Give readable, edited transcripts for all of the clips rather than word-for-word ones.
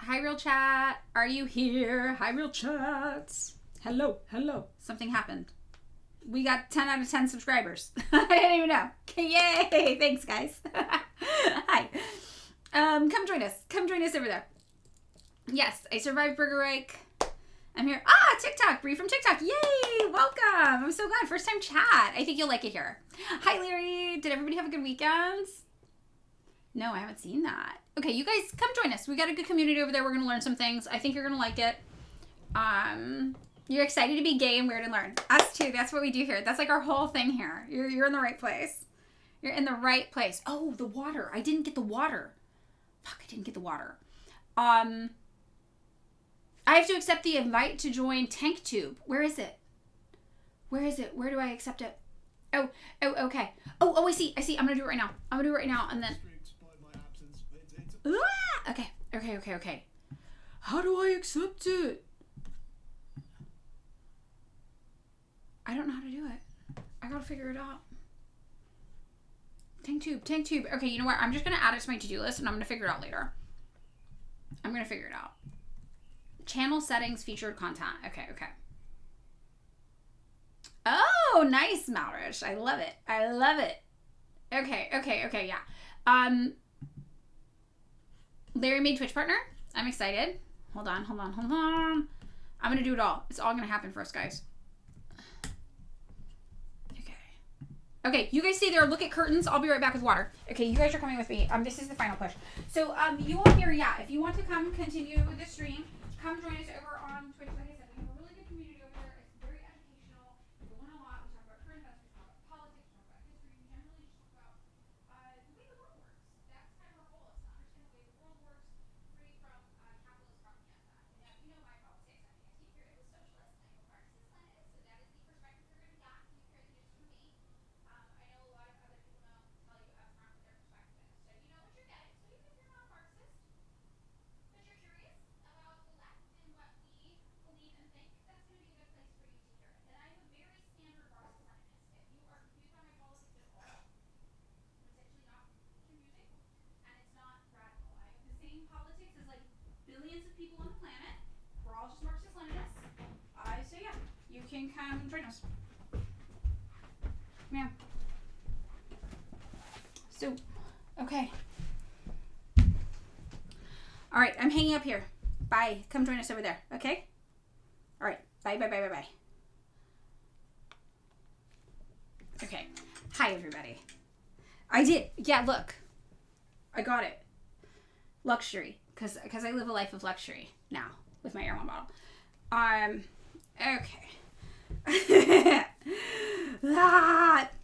Hi, real chat. Are you here? Hi, real chats. Hello. Something happened. We got 10 out of 10 subscribers. I didn't even know. Yay. Thanks, guys. Hi. Come join us. Come join us over there. Yes, I survived Burger Reich. I'm here. TikTok. Bree from TikTok. Yay. Welcome. I'm so glad. First time chat. I think you'll like it here. Hi, Larry. Did everybody have a good weekend? No, I haven't seen that. Okay, you guys come join us. We got a good community over there. We're going to learn some things. I think you're going to like it. You're excited to be gay and weird and learn. Us too. That's what we do here. That's like our whole thing here. You're in the right place. You're in the right place. Oh, the water. I didn't get the water. Fuck, I didn't get the water. I have to accept the invite to join Tank Tube. Where is it? Where do I accept it? Oh, okay. Oh, I see. I'm going to do it right now. And then... Okay. How do I accept it? I don't know how to do it. I gotta figure it out. Tank tube. Okay, you know what? I'm just gonna add it to my to-do list and I'm gonna figure it out later. I'm gonna figure it out. Channel settings, featured content. Okay. Oh, nice, Malrish. I love it. Okay, yeah. Larry made Twitch partner. I'm excited. Hold on. I'm gonna do it all. It's all gonna happen for us, guys. Okay, you guys stay there. Look at curtains. I'll be right back with water. Okay, you guys are coming with me. This is the final push. So, you all here, yeah. If you want to come continue the stream, come join us over on Twitch. Like I said, we have a really good community over there. It's very educational. We learn a lot. We talk about current events. We talk about politics. We talk about history. We generally just talk about the way the world works. That's kind of our goal. Is to understand the way the world works, free from capitalist propaganda. And you know my politics. I'm an anti-imperialist socialist. I'm a Marxist-Leninist. So that is the perspective you're going to get. You hear the news from me. I know a lot of other people don't tell you up front what their perspective is. So you know what you're getting. So even if you're not Marxist, but you're curious about the left and what we believe and think, that's going to be a good place for you to hear it. And I'm a very standard Marxist-Leninist. If you are confused by my politics at all, it's actually not confusing, and it's not radical. I have the same politics as like billions of people on the planet. We're all just Marxist-Leninists. So yeah, you can come join us. Yeah. So, okay. All right, I'm hanging up here. Bye. Come join us over there, okay? All right. Bye. Okay. Hi, everybody. I did. Yeah, look. I got it. Luxury. Because I live a life of luxury now with my Air One bottle. Okay.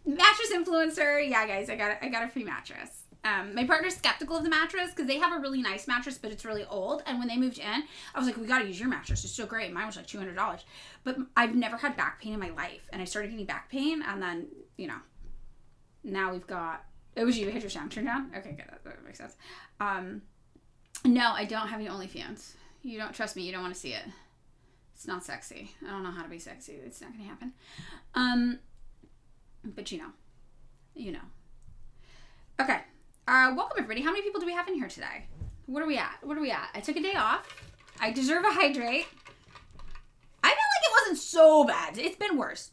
Mattress influencer. Yeah, guys, I got a free mattress. My partner's skeptical of the mattress because they have a really nice mattress, but it's really old. And when they moved in, I was like, we got to use your mattress. It's so great. Mine was like $200. But I've never had back pain in my life. And I started getting back pain. And then, now we've got... It was you. Hit your sound. Turn down? Okay, good. That makes sense. No, I don't have any OnlyFans. You don't trust me. You don't want to see it. It's not sexy. I don't know how to be sexy. It's not going to happen. But you know. Okay. Welcome everybody. How many people do we have in here today? What are we at? I took a day off. I deserve a hydrate. I feel like it wasn't so bad. It's been worse.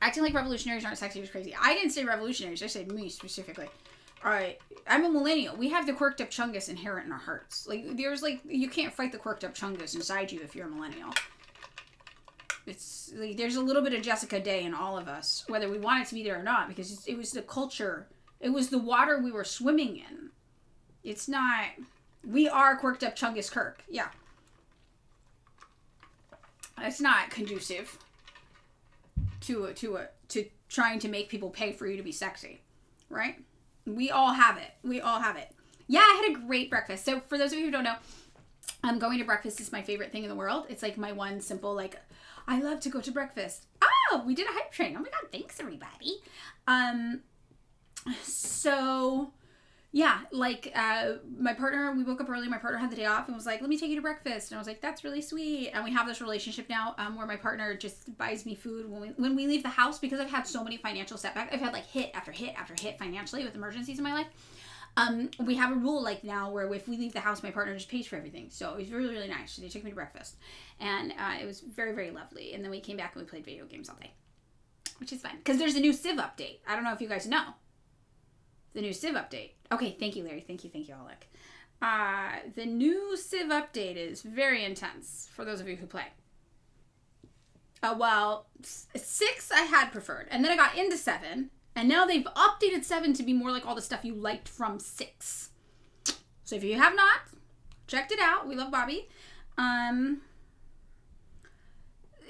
Acting like revolutionaries aren't sexy was crazy. I didn't say revolutionaries. I said me specifically. All right, I'm a millennial. We have the quirked up chungus inherent in our hearts. You can't fight the quirked up chungus inside you if you're a millennial. It's like there's a little bit of Jessica Day in all of us, whether we want it to be there or not, because it was the culture. It was the water we were swimming in. It's not... We are quirked up chungus Kirk. Yeah. It's not conducive to trying to make people pay for you to be sexy. Right? We all have it. Yeah, I had a great breakfast. So for those of you who don't know, going to breakfast is my favorite thing in the world. It's like my one simple, I love to go to breakfast. Oh, we did a hype train. Oh my God, thanks everybody. So yeah, my partner, we woke up early. My partner had the day off and was like, let me take you to breakfast. And I was like, that's really sweet. And we have this relationship now where my partner just buys me food when we leave the house, because I've had so many financial setbacks. I've had hit after hit after hit financially with emergencies in my life. We have a rule like now where if we leave the house, my partner just pays for everything. So it was really, really nice. They took me to breakfast, and it was very, very lovely. And then we came back and we played video games all day, which is fun because there's a new Civ update. I don't know if you guys know the new Civ update. Okay, thank you, Larry. Thank you, Alec. The new Civ update is very intense for those of you who play. Well, 6 I had preferred, and then I got into 7. And now they've updated 7 to be more like all the stuff you liked from 6. So if you have not checked it out, we love Bobby.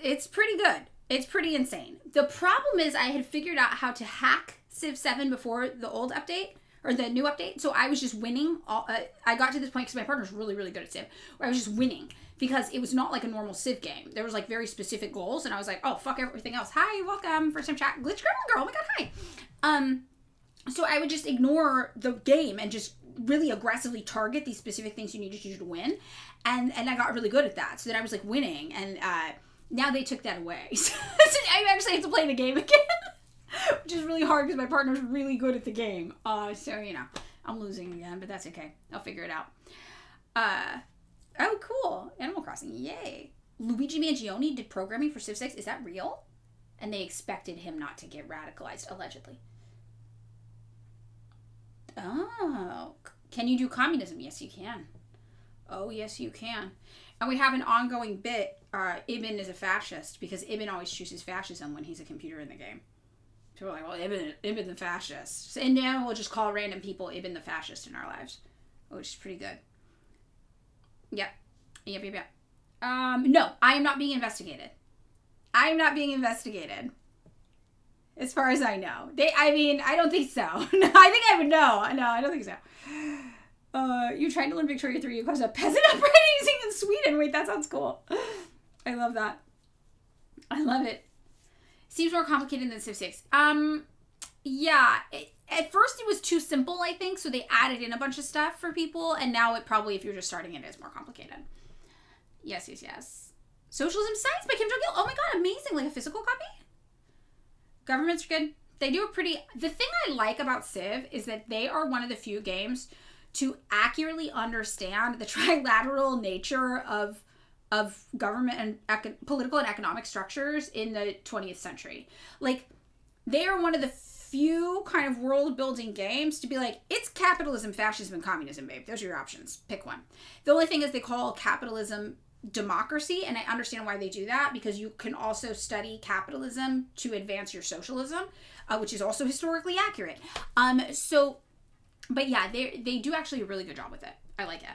It's pretty good. It's pretty insane. The problem is I had figured out how to hack Civ 7 before the old update, or the new update. So I was just winning. I got to this point because my partner's really, really good at Civ, where I was just winning. Because it was not like a normal Civ game. There was like very specific goals, and I was like, oh, fuck everything else. Hi, welcome, first time chat. Glitch Grandma Girl, oh my god, hi. So I would just ignore the game and just really aggressively target these specific things you needed to do to win. And I got really good at that. So then I was like winning, and now they took that away. So I actually have to play the game again. Which is really hard because my partner's really good at the game. So, you know, I'm losing again, but that's okay. I'll figure it out. Oh, cool. Animal Crossing. Yay. Luigi Mangione did programming for Civ 6. Is that real? And they expected him not to get radicalized, allegedly. Oh. Can you do communism? Yes, you can. Oh, yes, you can. And we have an ongoing bit. Ibn is a fascist because Ibn always chooses fascism when he's a computer in the game. So we're like, well, Ibn the fascist. And now we'll just call random people Ibn the fascist in our lives, which is pretty good. Yep. No, I am not being investigated. I am not being investigated. As far as I know. I don't think so. No, I think I would know. No, I don't think so. You tried to learn Victoria 3. You caused a peasant uprising in Sweden. Wait, that sounds cool. I love that. I love it. Seems more complicated than Civ 6. Yeah. At first it was too simple, I think, so they added in a bunch of stuff for people, and now it probably, if you're just starting it, is more complicated. Yes. Socialism Science by Kim Jong-il. Oh my god, amazing. Like a physical copy? Governments are good. They do a pretty... The thing I like about Civ is that they are one of the few games to accurately understand the trilateral nature of government and political and economic structures in the 20th century. Like, they are one of the few kind of world-building games to be like, it's capitalism, fascism, and communism, babe. Those are your options. Pick one. The only thing is they call capitalism democracy, and I understand why they do that, because you can also study capitalism to advance your socialism, which is also historically accurate. But yeah, they do actually a really good job with it. I like it.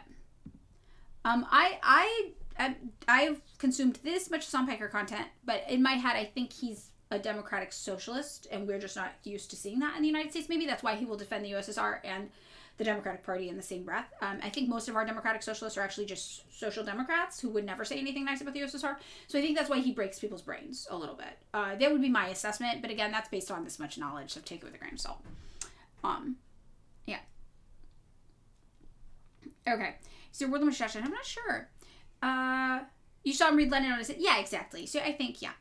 I've consumed this much Sonpiker content, but in my head, I think he's a democratic socialist, and we're just not used to seeing that in the United States. Maybe that's why he will defend the USSR and the Democratic Party in the same breath. I think most of our democratic socialists are actually just social democrats who would never say anything nice about the USSR. So I think that's why he breaks people's brains a little bit. That would be my assessment, but again, that's based on this much knowledge, so take it with a grain of salt. Yeah. Okay. So World of Mustache, I'm not sure. You saw him read Lenin on his... Yeah, exactly. So I think, yeah.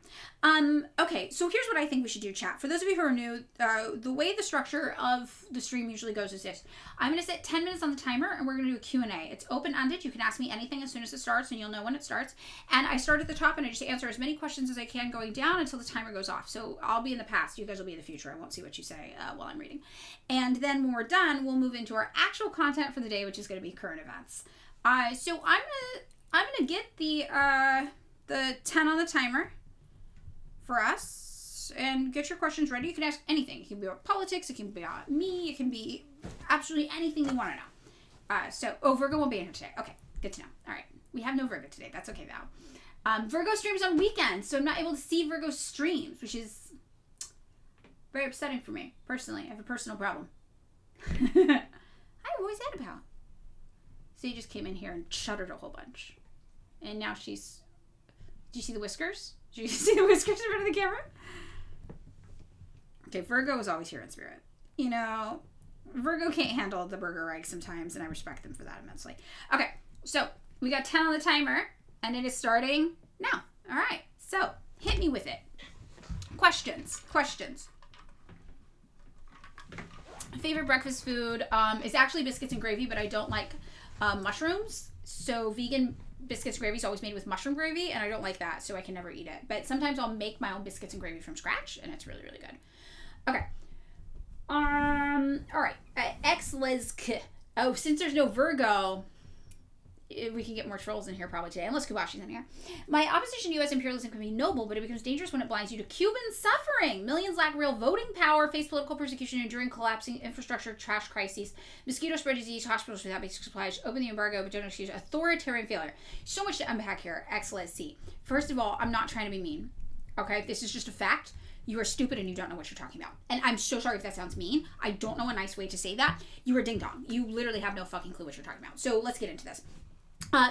Okay, so here's what I think we should do, chat. For those of you who are new, the way the structure of the stream usually goes is this. I'm going to set 10 minutes on the timer, and we're going to do a Q&A. It's open-ended. You can ask me anything as soon as it starts, and you'll know when it starts. And I start at the top, and I just answer as many questions as I can going down until the timer goes off. So I'll be in the past. You guys will be in the future. I won't see what you say while I'm reading. And then when we're done, we'll move into our actual content for the day, which is going to be current events. So I'm gonna get the 10 on the timer for us, and get your questions ready. You can ask anything. It can be about politics. It can be about me. It can be absolutely anything you want to know. Virgo won't be in here today. Okay, good to know. All right, we have no Virgo today. That's okay though. Virgo streams on weekends, so I'm not able to see Virgo streams, which is very upsetting for me personally. I have a personal problem. Hi, what was that about? So you just came in here and shuddered a whole bunch. And now she's... Did you see the whiskers? Did you see the whiskers in front of the camera? Okay, Virgo is always here in spirit. You know, Virgo can't handle the Burger Reich sometimes, and I respect them for that immensely. Okay, so we got 10 on the timer, and it is starting now. All right, so hit me with it. Questions. Favorite breakfast food is actually biscuits and gravy, but I don't like mushrooms. So vegan biscuits and gravy is always made with mushroom gravy, and I don't like that, so I can never eat it. But sometimes I'll make my own biscuits and gravy from scratch, and it's really, really good. Okay. All right. Ex-Lesk. Oh, since there's no Virgo, we can get more trolls in here probably today, unless Kubashi's in here. My opposition to U.S. imperialism can be noble, but it becomes dangerous when it blinds you to Cuban suffering. Millions lack real voting power, face political persecution, enduring collapsing infrastructure, trash crises, mosquito spread disease, hospitals without basic supplies, open the embargo, but don't excuse authoritarian failure. So much to unpack here. Excellent. C. First of all, I'm not trying to be mean. Okay? This is just a fact. You are stupid and you don't know what you're talking about. And I'm so sorry if that sounds mean. I don't know a nice way to say that. You are ding dong. You literally have no fucking clue what you're talking about. So let's get into this.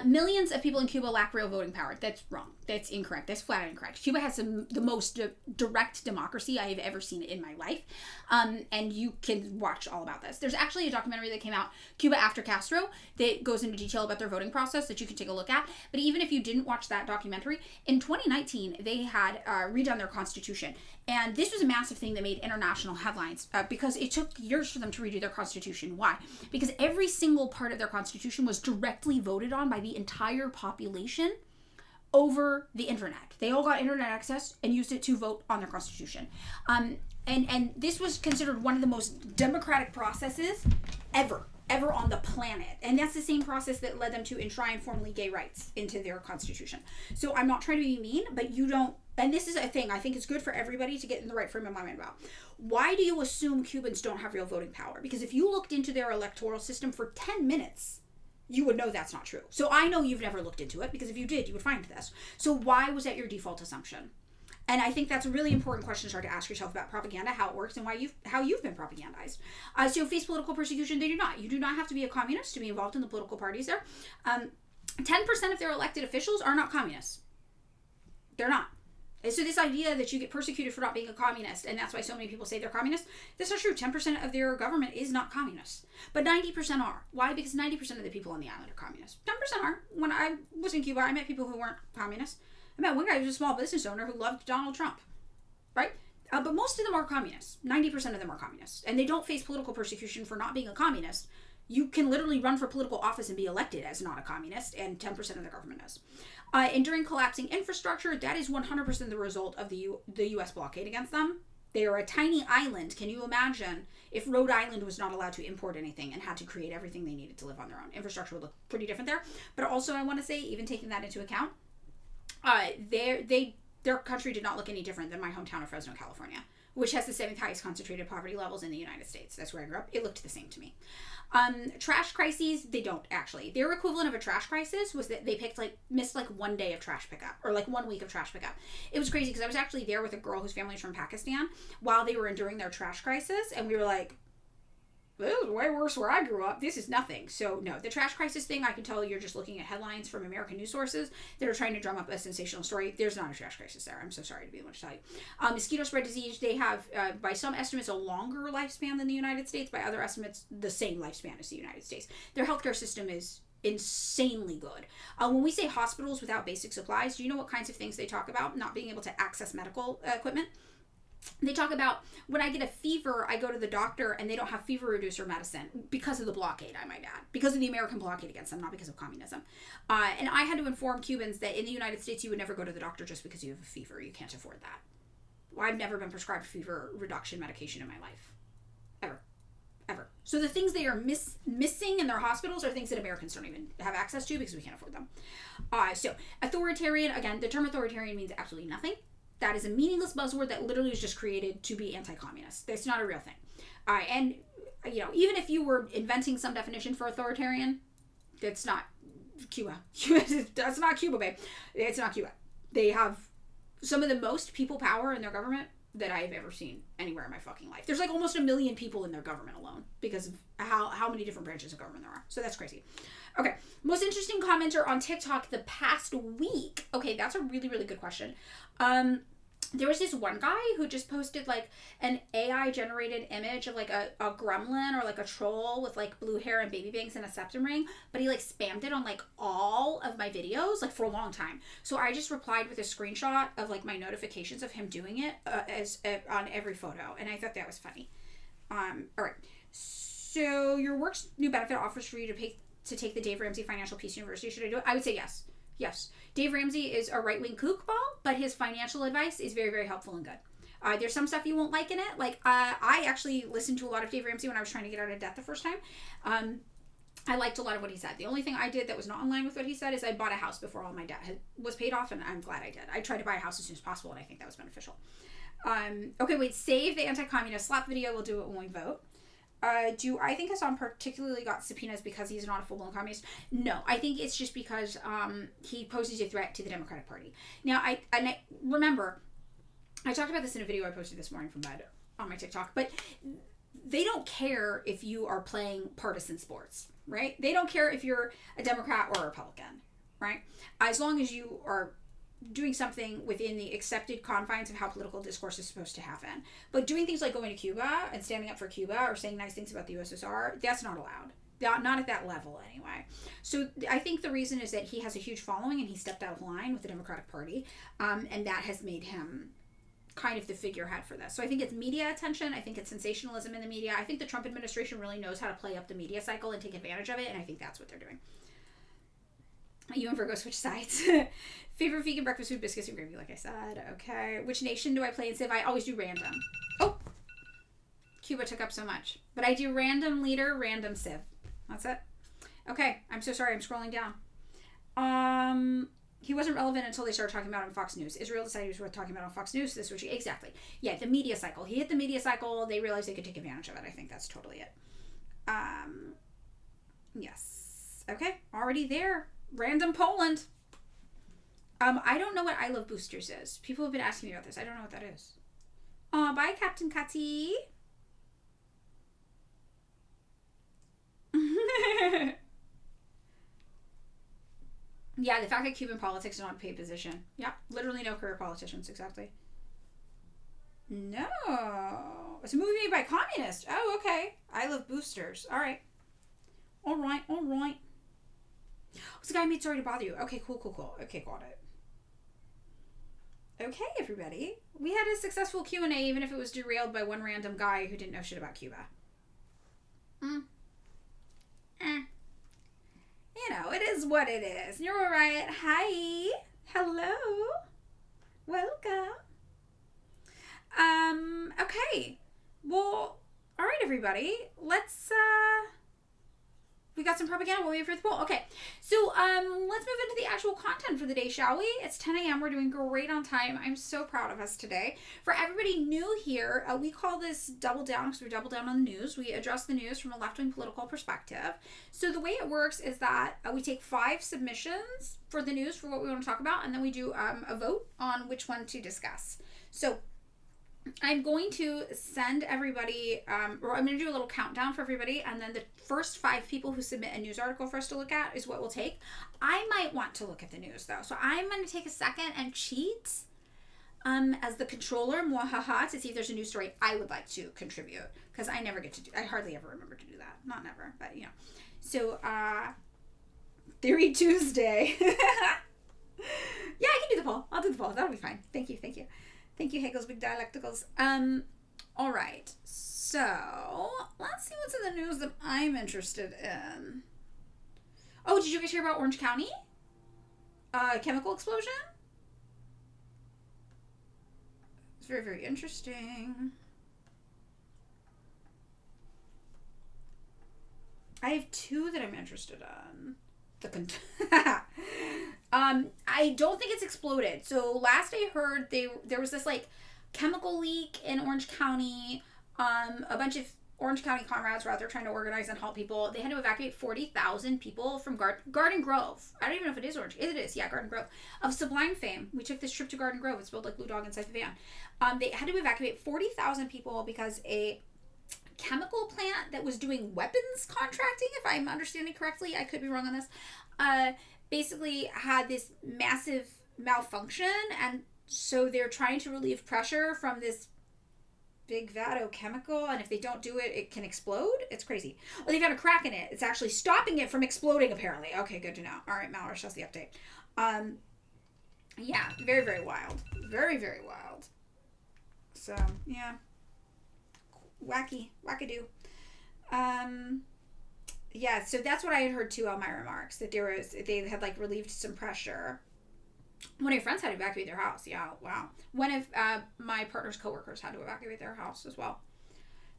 Millions of people in Cuba lack real voting power. That's wrong. That's incorrect. That's flat out incorrect. Cuba has the most direct democracy I have ever seen in my life. And you can watch all about this. There's actually a documentary that came out, Cuba After Castro, that goes into detail about their voting process that you can take a look at. But even if you didn't watch that documentary, in 2019, they had redone their constitution. And this was a massive thing that made international headlines because it took years for them to redo their constitution. Why? Because every single part of their constitution was directly voted on by the entire population over the internet. They all got internet access and used it to vote on their constitution. And this was considered one of the most democratic processes ever on the planet. And that's the same process that led them to enshrine formally gay rights into their constitution. So I'm not trying to be mean, but you don't, and this is a thing I think it's good for everybody to get in the right frame of mind about. Why do you assume Cubans don't have real voting power? Because if you looked into their electoral system for 10 minutes, you would know that's not true. So I know you've never looked into it, because if you did, you would find this. So why was that your default assumption? And I think that's a really important question to start to ask yourself about propaganda, how it works, and how you've been propagandized. So face political persecution, they do not. You do not have to be a communist to be involved in the political parties there. 10% of their elected officials are not communists. They're not. And so this idea that you get persecuted for not being a communist, and that's why so many people say they're communists, that's not true. 10% of their government is not communist. But 90% are. Why? Because 90% of the people on the island are communists. 10% are. When I was in Cuba, I met people who weren't communists. I met one guy who was a small business owner who loved Donald Trump, right? But most of them are communists. 90% of them are communists. And they don't face political persecution for not being a communist. You can literally run for political office and be elected as not a communist, and 10% of the government is. Enduring collapsing infrastructure, that is 100% the result of the U.S. blockade against them. They are a tiny island. Can you imagine if Rhode Island was not allowed to import anything and had to create everything they needed to live on their own? Infrastructure would look pretty different there. But also, I want to say, even taking that into account, their country did not look any different than my hometown of Fresno, California, which has the 7th highest concentrated poverty levels in the United States. That's where I grew up. It looked the same to me. Trash crises, they don't actually. Their equivalent of a trash crisis was that they missed 1 day of trash pickup, or 1 week of trash pickup. It was crazy because I was actually there with a girl whose family is from Pakistan while they were enduring their trash crisis, and we were like, this is way worse where I grew up. This is nothing. So no, the trash crisis thing, I can tell you're just looking at headlines from American news sources that are trying to drum up a sensational story. There's not a trash crisis there. I'm so sorry to be the one to tell you. Mosquito spread disease, they have, by some estimates, a longer lifespan than the United States. By other estimates, the same lifespan as the United States. Their healthcare system is insanely good. When we say hospitals without basic supplies, do you know what kinds of things they talk about? Not being able to access medical equipment. They talk about, when I get a fever, I go to the doctor and they don't have fever reducer medicine because of the blockade, I might add. Because of the American blockade against them, not because of communism. And I had to inform Cubans that in the United States, you would never go to the doctor just because you have a fever. You can't afford that. Well, I've never been prescribed fever reduction medication in my life. Ever. So the things they are missing in their hospitals are things that Americans don't even have access to because we can't afford them. So authoritarian, again, the term authoritarian means absolutely nothing. That is a meaningless buzzword that literally was just created to be anti-communist. That's not a real thing. And, even if you were inventing some definition for authoritarian, that's not Cuba. That's not Cuba, babe. It's not Cuba. They have some of the most people power in their government that I've ever seen anywhere in my fucking life. There's almost 1 million people in their government alone because of how many different branches of government there are. So that's crazy. Okay, most interesting commenter on TikTok the past week. Okay, that's a really, really good question. There was this one guy who just posted an AI generated image of a gremlin or a troll with blue hair and baby bangs and a septum ring, but he spammed it on all of my videos for a long time. So I just replied with a screenshot of my notifications of him doing it as on every photo, and I thought that was funny. All right. So your work's new benefit offers for you to take the Dave Ramsey Financial Peace University. Should I do it? I would say yes. Yes. Dave Ramsey is a right-wing kookball, but his financial advice is very, very helpful and good. There's some stuff you won't like in it. Like, I actually listened to a lot of Dave Ramsey when I was trying to get out of debt the first time. I liked a lot of what he said. The only thing I did that was not in line with what he said is I bought a house before all my debt was paid off, and I'm glad I did. I tried to buy a house as soon as possible, and I think that was beneficial. Okay, wait, save the anti-communist slap video. We'll do it when we vote. Do I think Hassan particularly got subpoenas because he's not a full-blown communist? No, I think it's just because he poses a threat to the Democratic Party. Now, I remember, I talked about this in a video I posted this morning from bed on my TikTok, but they don't care if you are playing partisan sports, right? They don't care if you're a Democrat or a Republican, right? As long as you are doing something within the accepted confines of how political discourse is supposed to happen. But doing things like going to Cuba and standing up for Cuba or saying nice things about the USSR, that's not allowed. Not at that level, anyway. So I think the reason is that he has a huge following and he stepped out of line with the Democratic Party, and that has made him kind of the figurehead for this. So I think it's media attention. I think it's sensationalism in the media. I think the Trump administration really knows how to play up the media cycle and take advantage of it, and I think that's what they're doing. You and Virgo switch sides. Favorite vegan breakfast food, biscuits and gravy, like I said. Okay. Which nation do I play in Civ? I always do random. Oh! Cuba took up so much. But I do random leader, random Civ. That's it. Okay. I'm so sorry. I'm scrolling down. He wasn't relevant until they started talking about it on Fox News. Israel decided he was worth talking about on Fox News. This was exactly. Yeah, the media cycle. He hit the media cycle. They realized they could take advantage of it. I think that's totally it. Yes. Okay. Already there. Random Poland. I don't know what I Love Boosters is. People have been asking me about this. I don't know what that is. Bye, Captain Catty. Yeah, the fact that Cuban politics is not a paid position. Yeah, literally no career politicians, exactly. No. It's a movie made by communists. Oh, okay. I Love Boosters. All right. All right. It's the guy who made Sorry to Bother You. Okay, cool. Okay, got it. Okay, everybody. We had a successful Q&A, even if it was derailed by one random guy who didn't know shit about Cuba. You know, it is what it is. You're all right. Hi. Hello. Welcome. Okay. Well, all right, everybody. Let's, we got some propaganda while we wait for the poll. Okay, so let's move into the actual content for the day, shall we? It's 10 a.m. We're doing great on time. I'm so proud of us today. For everybody new here, we call this Double Down because we double down on the news. We address the news from a left-wing political perspective. So the way it works is that we take 5 submissions for the news for what we want to talk about, and then we do a vote on which one to discuss. So I'm going to send everybody, or I'm going to do a little countdown for everybody, and then the first 5 people who submit a news article for us to look at is what we'll take. I might want to look at the news, though, so I'm going to take a second and cheat as the controller, mwahaha, to see if there's a news story I would like to contribute, because I never get to do, I hardly ever remember to do that. Not never, but, you know. So, Theory Tuesday. Yeah, I can do the poll. I'll do the poll. That'll be fine. Thank you. Thank you, Hegel's Big Dialecticals. All right. So, let's see what's in the news that I'm interested in. Oh, did you guys hear about Orange County? Chemical explosion? It's very, very interesting. I have 2 that I'm interested in. I don't think it's exploded. So last I heard, there was this like chemical leak in Orange County. A bunch of Orange County comrades were out there trying to organize and help people. They had to evacuate 40,000 people from Garden Grove. I don't even know if it is Orange. It is, yeah, Garden Grove. Of Sublime fame. We took this trip to Garden Grove. It's spelled like Blue Dog inside the van. They had to evacuate 40,000 people because a chemical plant that was doing weapons contracting, if I'm understanding correctly, I could be wrong on this, basically had this massive malfunction, and so they're trying to relieve pressure from this big vat of chemical, and if they don't do it, it can explode. It's crazy. Well, they found a crack in it. It's actually stopping it from exploding, apparently. Okay, good to know. All right, Mallory, that's the update. Yeah, very, very wild. Very, very wild. So, yeah. Wackadoo. Yeah, so that's what I had heard too on my remarks, that they had like relieved some pressure. One of your friends had to evacuate their house. Yeah, wow. One of my partner's coworkers had to evacuate their house as well.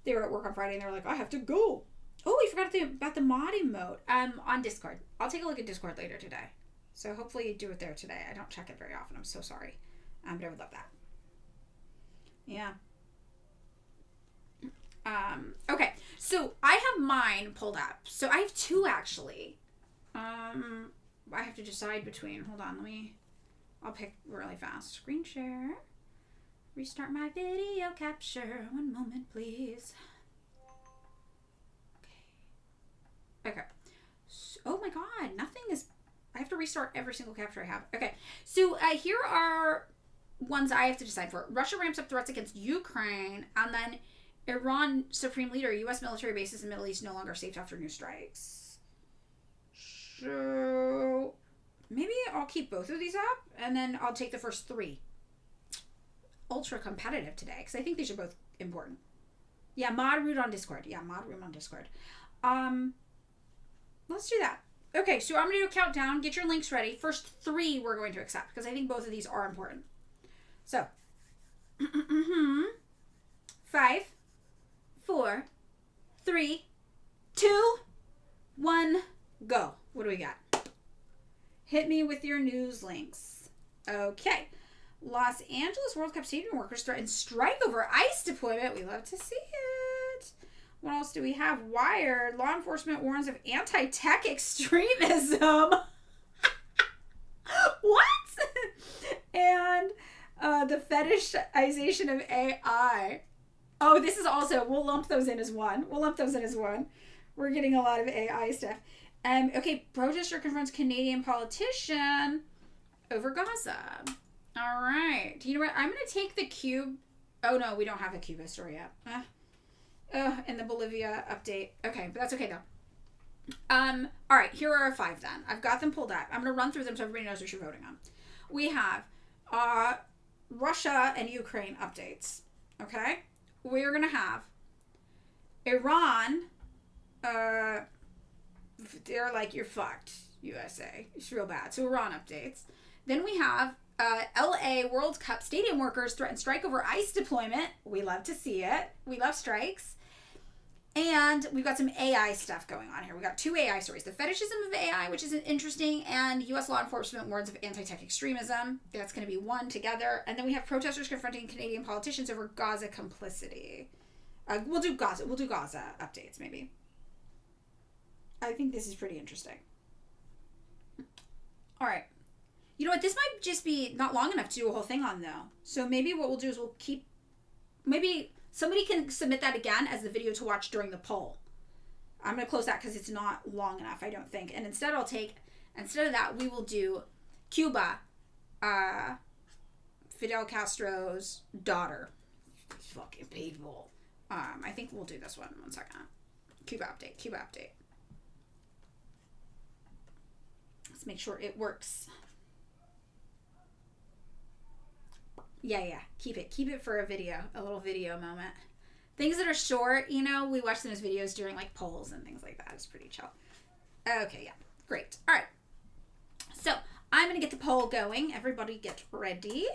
They were at work on Friday and they were like, I have to go. Oh, we forgot about the mod emote. On Discord. I'll take a look at Discord later today. So hopefully you do it there today. I don't check it very often. I'm so sorry. But I would love that. Yeah. Okay. So I have mine pulled up. So I have two actually. I have to decide between. Hold on. I'll pick really fast. Screen share. Restart my video capture. One moment, please. Okay. So, oh my god, nothing is... I have to restart every single capture I have. Okay. So here are ones I have to decide for. Russia ramps up threats against Ukraine, and then Iran Supreme Leader, U.S. military bases in Middle East no longer safe after new strikes. So maybe I'll keep both of these up, and then I'll take the first three. Ultra competitive today, because I think these are both important. Yeah, mod root on Discord. Let's do that. Okay, so I'm going to do a countdown. Get your links ready. First three we're going to accept, because I think both of these are important. So, 5, 4, 3, 2, 1, go. What do we got? Hit me with your news links. Okay. Los Angeles World Cup stadium workers threaten strike over ICE deployment. We love to see it. What else do we have? Wired. Law enforcement warns of anti-tech extremism. What? And the fetishization of AI. Oh, this is also, we'll lump those in as one. We're getting a lot of AI stuff. Okay, protester confronts Canadian politician over Gaza. All right. You know what? I'm going to take the Cube. Oh, no, we don't have a Cuba story yet. And the Bolivia update. Okay, but that's okay, though. All right, here are 5 then. I've got them pulled up. I'm going to run through them so everybody knows what you're voting on. We have Russia and Ukraine updates. Okay? We're going to have Iran. They're like, you're fucked, USA. It's real bad. So Iran updates. Then we have LA World Cup stadium workers threaten strike over ICE deployment. We love to see it. We love strikes. And we've got some AI stuff going on here. We got 2 AI stories. The fetishism of AI, which is interesting, and U.S. law enforcement warns of anti-tech extremism. That's going to be one together. And then we have protesters confronting Canadian politicians over Gaza complicity. We'll do Gaza updates, maybe. I think this is pretty interesting. All right. You know what? This might just be not long enough to do a whole thing on, though. So maybe what we'll do is we'll keep... Maybe somebody can submit that again as the video to watch during the poll. I'm going to close that because it's not long enough, I don't think. And instead of that, we will do Cuba, Fidel Castro's daughter. These fucking people. I think we'll do this one. 1 second. Cuba update. Let's make sure it works. Yeah. Keep it for a little video moment. Things that are short, we watch those videos during like polls and things like that. It's pretty chill. Okay, yeah. Great. All right. So I'm going to get the poll going. Everybody get ready.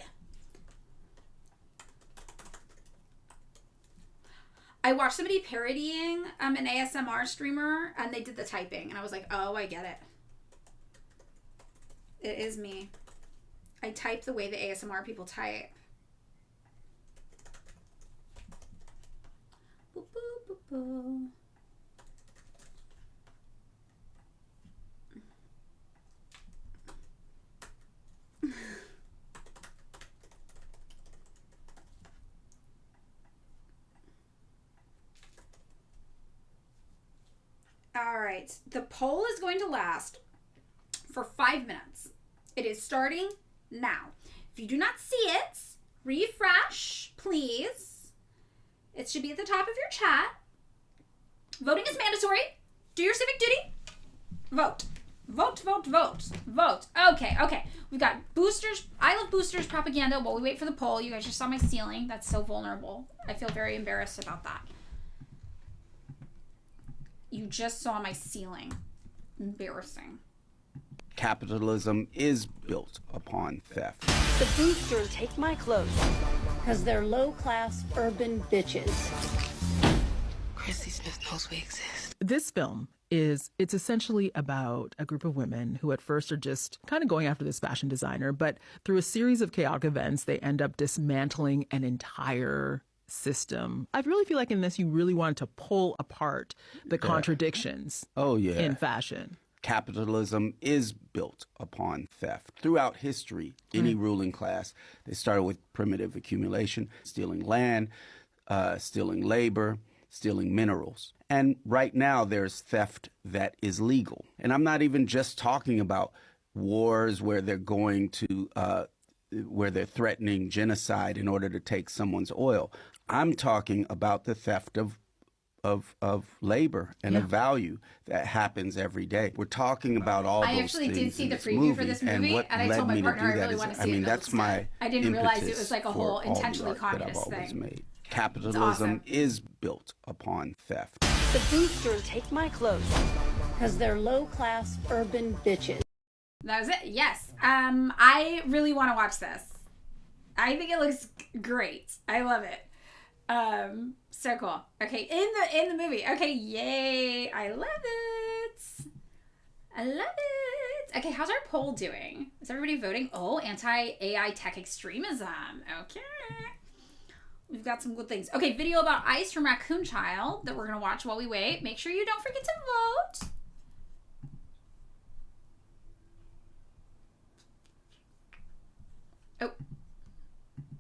I watched somebody parodying an ASMR streamer and they did the typing and I was like, oh, I get it. It is me. I type the way the ASMR people type. Boop, boop, boop, boop. All right. The poll is going to last for 5 minutes. It is starting now. If you do not see it, refresh, please. It should be at the top of your chat. Voting is mandatory. Do your civic duty. Vote. Vote. Okay. We've got boosters. I love boosters propaganda while we wait for the poll. You guys just saw my ceiling. That's so vulnerable. I feel very embarrassed about that. You just saw my ceiling. Embarrassing. Capitalism is built upon theft. The boosters take my clothes because they're low-class urban bitches. Christy Smith knows we exist. This film it's essentially about a group of women who at first are just kind of going after this fashion designer, but through a series of chaotic events, they end up dismantling an entire system. I really feel like in this, you really wanted to pull apart the contradictions in fashion. Capitalism is built upon theft. Throughout history, any ruling class, they started with primitive accumulation, stealing land, stealing labor, stealing minerals. And right now there's theft that is legal. And I'm not even just talking about wars where they're going to, where they're threatening genocide in order to take someone's oil. I'm talking about the theft of labor and of value that happens every day. We're talking about all those things. I actually did see the preview movie, for this movie, and I told my partner I really want to see it. I mean, that's my I didn't realize it was like a whole intentionally communist thing. Made. Capitalism is built upon theft. The boosters take my clothes because they're low-class urban bitches. That was it. Yes. I really want to watch this. I think it looks great. I love it. So cool. Okay, in the movie. Okay, yay! I love it. I love it. Okay, how's our poll doing? Is everybody voting? Oh, anti-AI tech extremism. Okay. We've got some good things. Okay, video about ICE from Raccoon Child that we're gonna watch while we wait. Make sure you don't forget to vote. Oh.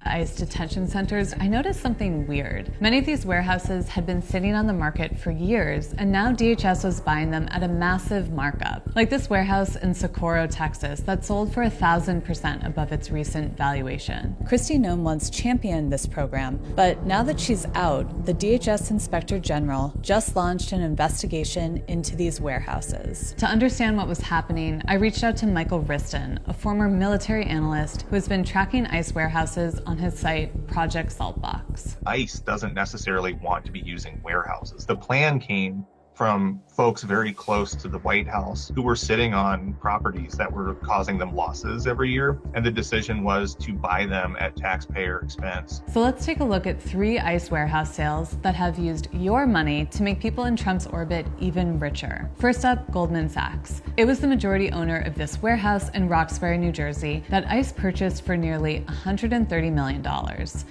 ICE detention centers, I noticed something weird. Many of these warehouses had been sitting on the market for years, and now DHS was buying them at a massive markup. Like this warehouse in Socorro, Texas, that sold for 1,000% above its recent valuation. Kristi Noem once championed this program, but now that she's out, the DHS Inspector General just launched an investigation into these warehouses. To understand what was happening, I reached out to Michael Riston, a former military analyst who has been tracking ICE warehouses on his site, Project Saltbox. ICE doesn't necessarily want to be using warehouses. The plan came from folks very close to the White House who were sitting on properties that were causing them losses every year, and the decision was to buy them at taxpayer expense. So let's take a look at 3 ICE warehouse sales that have used your money to make people in Trump's orbit even richer. First up, Goldman Sachs. It was the majority owner of this warehouse in Roxbury, New Jersey that ICE purchased for nearly $130 million.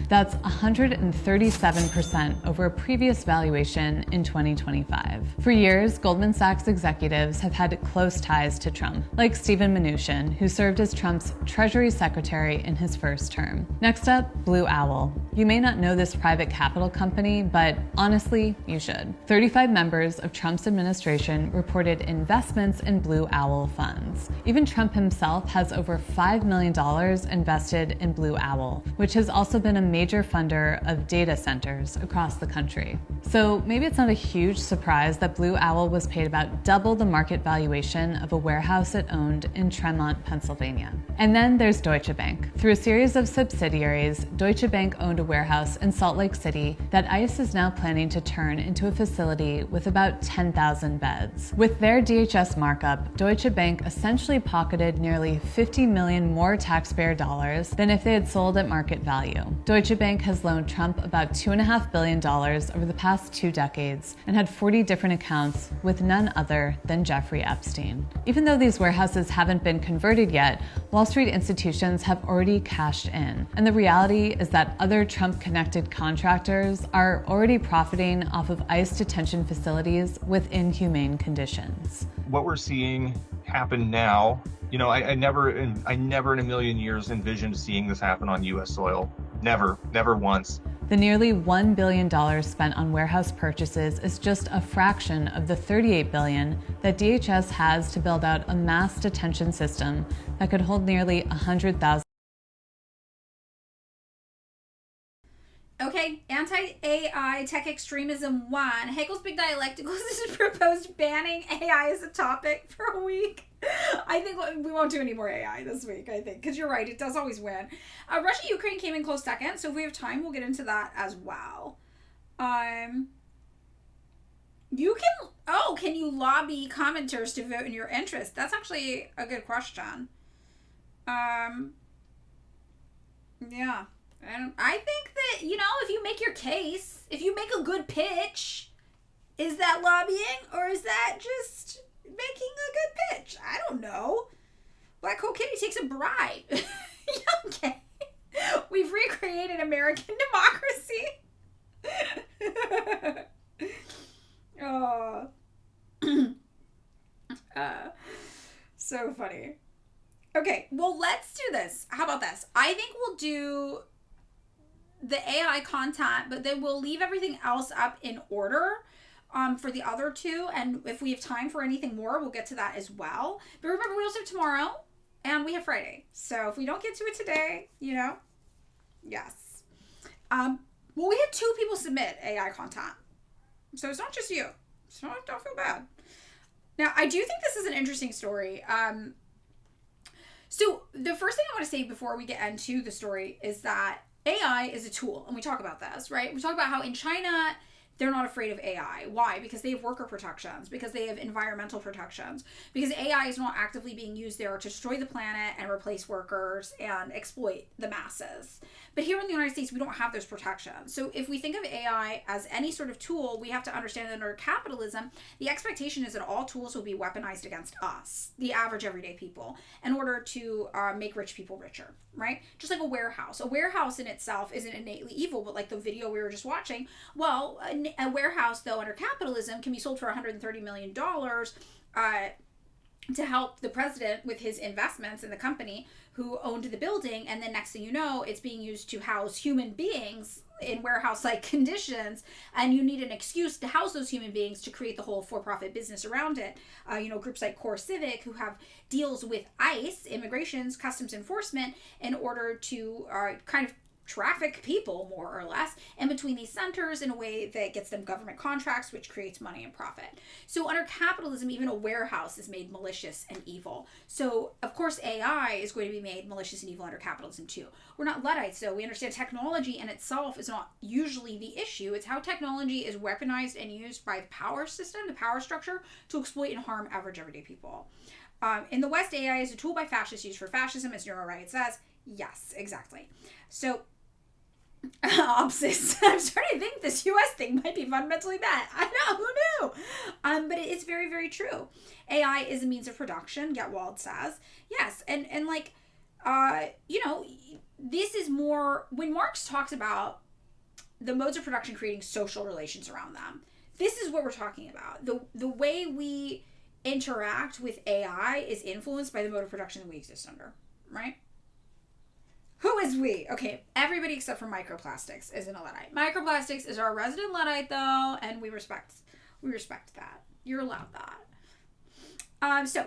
That's 137% over a previous valuation in 2025. For years, Goldman Sachs executives have had close ties to Trump, like Steven Mnuchin, who served as Trump's Treasury Secretary in his first term. Next up, Blue Owl. You may not know this private capital company, but honestly, you should. 35 members of Trump's administration reported investments in Blue Owl funds. Even Trump himself has over $5 million invested in Blue Owl, which has also been a major funder of data centers across the country. So maybe it's not a huge surprise that Blue Owl was paid about double the market valuation of a warehouse it owned in Tremont, Pennsylvania. And then there's Deutsche Bank. Through a series of subsidiaries, Deutsche Bank owned a warehouse in Salt Lake City that ICE is now planning to turn into a facility with about 10,000 beds. With their DHS markup, Deutsche Bank essentially pocketed nearly 50 million more taxpayer dollars than if they had sold at market value. Deutsche Bank has loaned Trump about $2.5 billion over the past 2 decades and had 40 different accounts with none other than Jeffrey Epstein. Even though these warehouses haven't been converted yet, Wall Street institutions have already cashed in. And the reality is that other Trump-connected contractors are already profiting off of ICE detention facilities with inhumane conditions. What we're seeing happen now, you know, I never in a million years envisioned seeing this happen on U.S. soil. Never once. The nearly $1 billion spent on warehouse purchases is just a fraction of the $38 billion that DHS has to build out a mass detention system that could hold nearly 100,000. Okay, anti-AI tech extremism 1. Hagel's Big Dialecticals has proposed banning AI as a topic for a week. I think we won't do any more AI this week, I think, because you're right, it does always win. Russia-Ukraine came in close second, so if we have time, we'll get into that as well. can you lobby commenters to vote in your interest? That's actually a good question. Yeah. I think that, if you make your case, if you make a good pitch, is that lobbying or is that just making a good pitch? I don't know. Black Hole Kitty takes a bribe. Okay. We've recreated American democracy. Oh. So funny. Okay, well, let's do this. How about this? I think we'll do the AI content, but then we'll leave everything else up in order for the other two. And if we have time for anything more, we'll get to that as well. But remember, we also have tomorrow and we have Friday. So if we don't get to it today, yes. Well, we had 2 people submit AI content. So it's not just you. So don't feel bad. Now, I do think this is an interesting story. So the first thing I want to say before we get into the story is that AI is a tool, and we talk about this, right? We talk about how in China, they're not afraid of AI. Why? Because they have worker protections, because they have environmental protections, because AI is not actively being used there to destroy the planet and replace workers and exploit the masses. But here in the United States, we don't have those protections. So if we think of AI as any sort of tool, we have to understand that under capitalism, the expectation is that all tools will be weaponized against us, the average everyday people, in order to make rich people richer, right? Just like a warehouse. A warehouse in itself isn't innately evil, but like the video we were just watching, well, a warehouse, though, under capitalism can be sold for $130 million to help the president with his investments in the company who owned the building. And then next thing you know, it's being used to house human beings in warehouse-like conditions. And you need an excuse to house those human beings to create the whole for-profit business around it. Groups like Core Civic who have deals with ICE, immigrations, customs enforcement, in order to kind of traffic people, more or less, in between these centers in a way that gets them government contracts, which creates money and profit. So under capitalism, even a warehouse is made malicious and evil. So, of course, AI is going to be made malicious and evil under capitalism, too. We're not Luddites, though. We understand technology in itself is not usually the issue. It's how technology is weaponized and used by the power system, the power structure, to exploit and harm average everyday people. In the West, AI is a tool by fascists used for fascism, as Neuroright says. Yes, exactly. So, opposites. I'm starting to think this US thing might be fundamentally bad. I know, who knew? But it's very, very true. AI is a means of production, Getwald says. Yes, and this is more, when Marx talks about the modes of production creating social relations around them, this is what we're talking about. The way we interact with AI is influenced by the mode of production that we exist under, right? Who is we? Okay, everybody except for microplastics isn't a Luddite. Microplastics is our resident Luddite, though, and we respect that. You're allowed that. So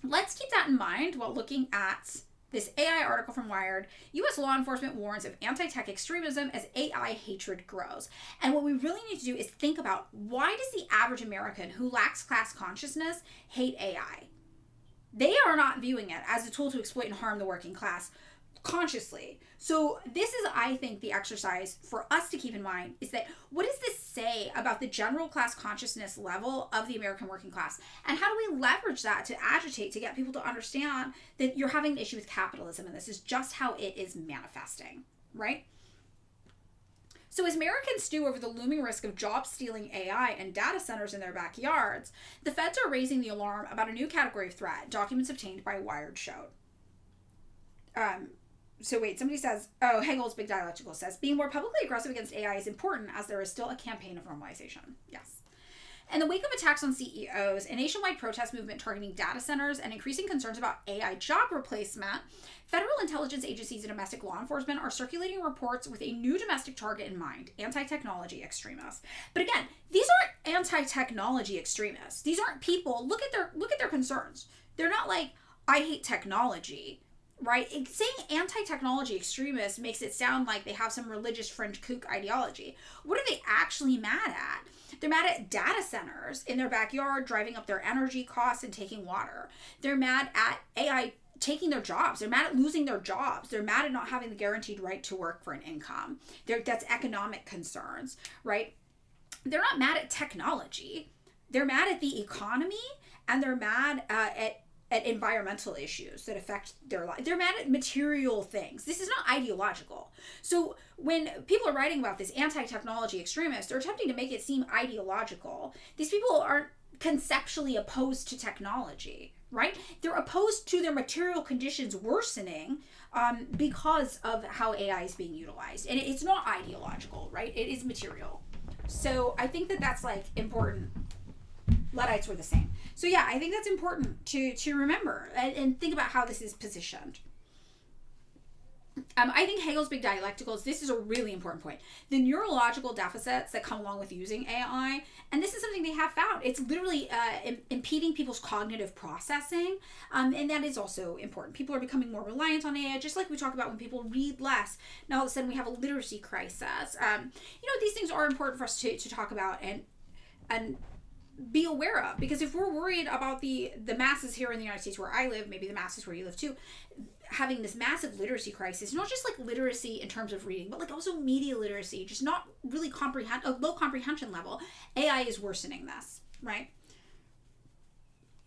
let's keep that in mind while looking at this AI article from Wired. U.S. law enforcement warns of anti-tech extremism as AI hatred grows. And what we really need to do is think about, why does the average American who lacks class consciousness hate AI? They are not viewing it as a tool to exploit and harm the working class consciously. So this is, I think, the exercise for us to keep in mind, is that what does this say about the general class consciousness level of the American working class? And how do we leverage that to agitate, to get people to understand that you're having an issue with capitalism and this is just how it is manifesting, right? So as Americans stew over the looming risk of job-stealing AI and data centers in their backyards, the feds are raising the alarm about a new category of threat, documents obtained by Wired showed. So wait, somebody says, Hegel's Big Dialectical says, being more publicly aggressive against AI is important as there is still a campaign of normalization. Yes. In the wake of attacks on CEOs, a nationwide protest movement targeting data centers, and increasing concerns about AI job replacement, federal intelligence agencies and domestic law enforcement are circulating reports with a new domestic target in mind, anti-technology extremists. But again, these aren't anti-technology extremists. These aren't people, look at their concerns. They're not like, I hate technology. Right? Saying anti-technology extremists makes it sound like they have some religious fringe kook ideology. What are they actually mad at? They're mad at data centers in their backyard driving up their energy costs and taking water. They're mad at AI taking their jobs. They're mad at losing their jobs. They're mad at not having the guaranteed right to work for an income. That's economic concerns, right? they're not mad at technology. They're mad at the economy, and they're mad at environmental issues that affect their life. They're mad at material things. This is not ideological. So when people are writing about this anti-technology extremists, they're attempting to make it seem ideological. These people aren't conceptually opposed to technology, right? They're opposed to their material conditions worsening because of how AI is being utilized. And it's not ideological, right? It is material. So I think that that's like important. Luddites were the same. So yeah, I think that's important to remember and think about how this is positioned. I think Hegel's big dialecticals, this is a really important point. The neurological deficits that come along with using AI, and this is something they have found. It's literally impeding people's cognitive processing, and that is also important. People are becoming more reliant on AI, just like we talk about when people read less. Now all of a sudden we have a literacy crisis. These things are important for us to talk about and be aware of, because if we're worried about the masses here in the United States where I live, maybe the masses where you live too, having this massive literacy crisis, not just like literacy in terms of reading, but like also media literacy, just not really a low comprehension level. AI is worsening this, right?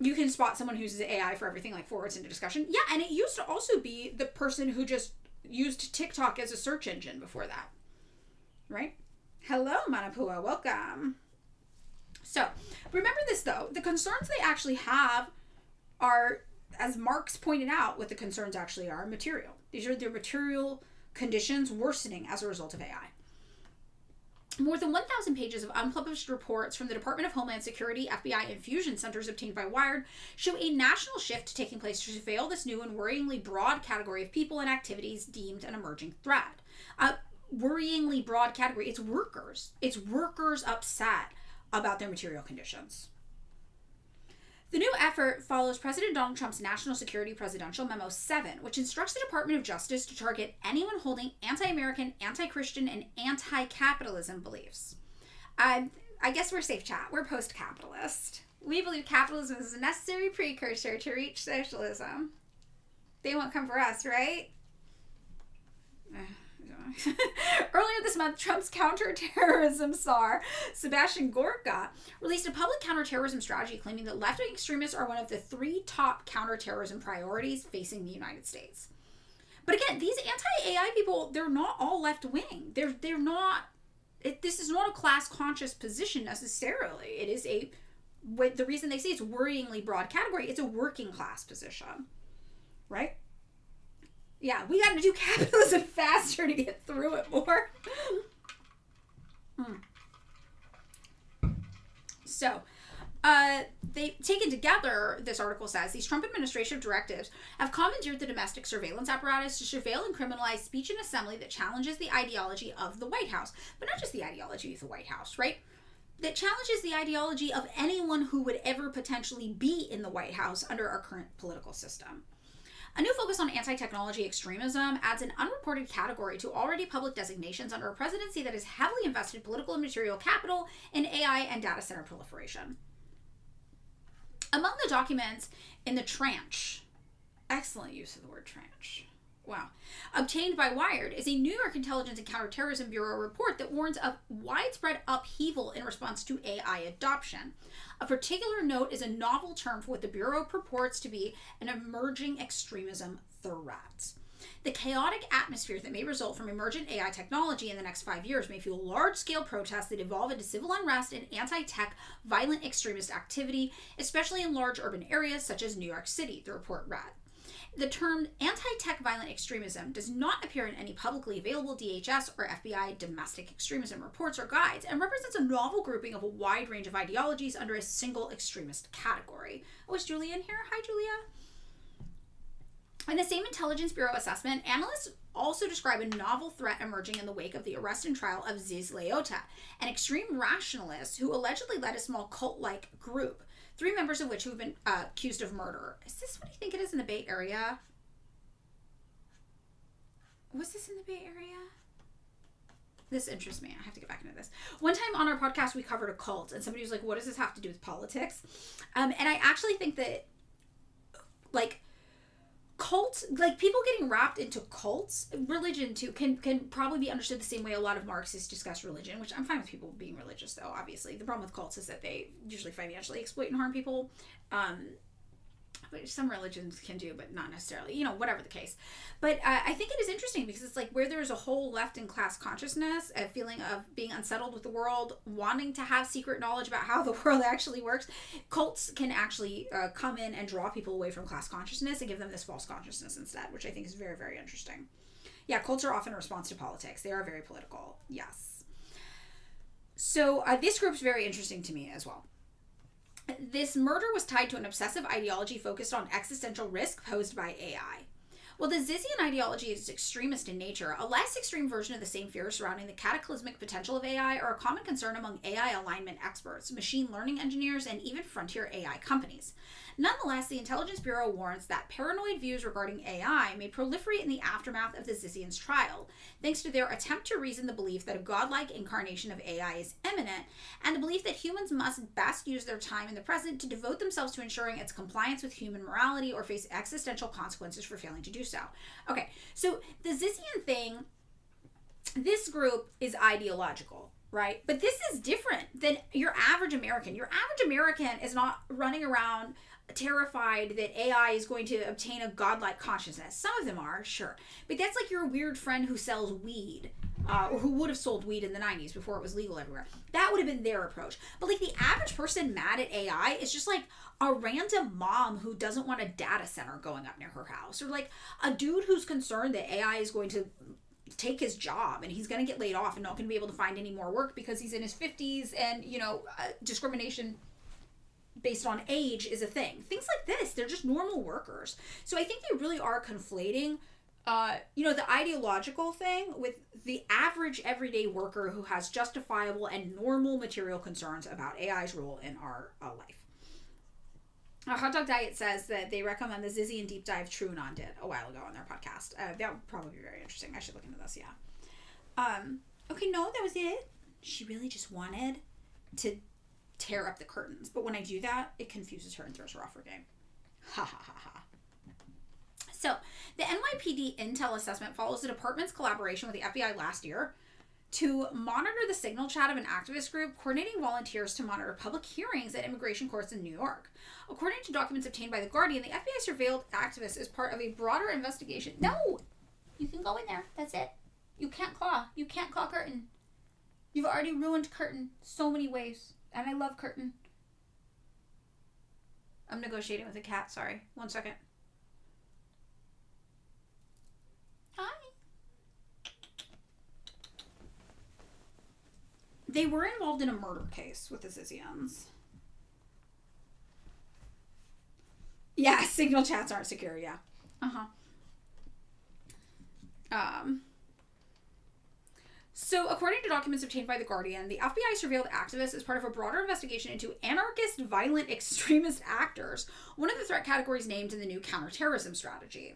You can spot someone who uses AI for everything like forwards into discussion. Yeah, and it used to also be the person who just used TikTok as a search engine before that, right? Hello, Manapua, welcome. So, remember this though, the concerns they actually have are, as Marx pointed out, what the concerns actually are material. These are their material conditions worsening as a result of AI. More than 1,000 pages of unpublished reports from the Department of Homeland Security, FBI, and fusion centers obtained by Wired show a national shift taking place to surveil this new and worryingly broad category of people and activities deemed an emerging threat. Worryingly broad category, it's workers. It's workers upset about their material conditions. The new effort follows President Donald Trump's National Security Presidential Memo 7, which instructs the Department of Justice to target anyone holding anti-American, anti-Christian, and anti-capitalism beliefs. I guess we're safe chat. We're post-capitalist. We believe capitalism is a necessary precursor to reach socialism. They won't come for us, right? Earlier this month, Trump's counterterrorism czar, Sebastian Gorka, released a public counterterrorism strategy claiming that left-wing extremists are one of the 3 top counterterrorism priorities facing the United States. But again, these anti-AI people, they're not all left-wing. They're not... this is not a class-conscious position necessarily. It is the reason they say it's worryingly broad category, it's a working-class position. Right? Yeah, we got to do capitalism faster to get through it more. So, they've taken together, this article says, these Trump administration directives have commandeered the domestic surveillance apparatus to surveil and criminalize speech in assembly that challenges the ideology of the White House. But not just the ideology of the White House, right? That challenges the ideology of anyone who would ever potentially be in the White House under our current political system. A new focus on anti-technology extremism adds an unreported category to already public designations under a presidency that has heavily invested political and material capital in AI and data center proliferation. Among the documents in the tranche, excellent use of the word tranche, wow, obtained by Wired is a New York Intelligence and Counterterrorism Bureau report that warns of widespread upheaval in response to AI adoption. A particular note is a novel term for what the Bureau purports to be an emerging extremism threat. The chaotic atmosphere that may result from emergent AI technology in the next 5 years may fuel large-scale protests that evolve into civil unrest and anti-tech violent extremist activity, especially in large urban areas such as New York City, the report read. The term anti-tech violent extremism does not appear in any publicly available DHS or FBI domestic extremism reports or guides and represents a novel grouping of a wide range of ideologies under a single extremist category. Oh, is Julia in here? Hi, Julia. In the same Intelligence Bureau assessment, analysts also describe a novel threat emerging in the wake of the arrest and trial of Ziz Leota, an extreme rationalist who allegedly led a small cult-like group, 3 members of which have been accused of murder. Is this what you think it is in the Bay Area? Was this in the Bay Area? This interests me. I have to get back into this. One time on our podcast, we covered a cult, and somebody was like, what does this have to do with politics? And I actually think that, like, cults, like people getting wrapped into cults, religion too, can probably be understood the same way a lot of Marxists discuss religion, which I'm fine with people being religious though, obviously. The problem with cults is that they usually financially exploit and harm people. Which some religions can do, but not necessarily, you know, whatever the case. But I think it is interesting because it's like where there's a whole left and class consciousness, a feeling of being unsettled with the world, wanting to have secret knowledge about how the world actually works, cults can actually come in and draw people away from class consciousness and give them this false consciousness instead, which I think is very, very interesting. Yeah, cults are often a response to politics. They are very political. Yes. So this group's very interesting to me as well. This murder was tied to an obsessive ideology focused on existential risk posed by AI. While the Zizian ideology is extremist in nature, a less extreme version of the same fears surrounding the cataclysmic potential of AI are a common concern among AI alignment experts, machine learning engineers, and even frontier AI companies. Nonetheless, the Intelligence Bureau warns that paranoid views regarding AI may proliferate in the aftermath of the Zizians' trial, thanks to their attempt to reason the belief that a godlike incarnation of AI is imminent, and the belief that humans must best use their time in the present to devote themselves to ensuring its compliance with human morality or face existential consequences for failing to do so. Okay, so the Zizian thing, this group is ideological, right? But this is different than your average American. Your average American is not running around terrified that AI is going to obtain a godlike consciousness. Some of them are, sure. But that's like your weird friend who sells weed, or who would have sold weed in the 90s before it was legal everywhere. That would have been their approach. But like the average person mad at AI is just like a random mom who doesn't want a data center going up near her house. Or like a dude who's concerned that AI is going to take his job and he's going to get laid off and not going to be able to find any more work because he's in his 50s and, you know, discrimination based on age is a thing. Things like this, they're just normal workers. So I think they really are conflating, you know, the ideological thing with the average everyday worker who has justifiable and normal material concerns about AI's role in our life. Hot Dog Diet says that they recommend the Zizian Deep Dive TrueAnon did a while ago on their podcast. That would probably be very interesting. I should look into this, yeah. Okay, no, that was it. She really just wanted to tear up the curtains. But when I do that, it confuses her and throws her off her game. Ha ha ha ha. So, the NYPD Intel assessment follows the department's collaboration with the FBI last year to monitor the signal chat of an activist group coordinating volunteers to monitor public hearings at immigration courts in New York. According to documents obtained by The Guardian, the FBI surveilled activists as part of a broader investigation. No! You can go in there. That's it. You can't claw. You can't claw curtain. You've already ruined curtain so many ways. And I love curtain. I'm negotiating with a cat. Sorry. 1 second. Hi. They were involved in a murder case with the Zizians. Yeah, signal chats aren't secure, yeah. So, according to documents obtained by The Guardian, the FBI surveilled activists as part of a broader investigation into anarchist, violent, extremist actors, one of the threat categories named in the new counterterrorism strategy.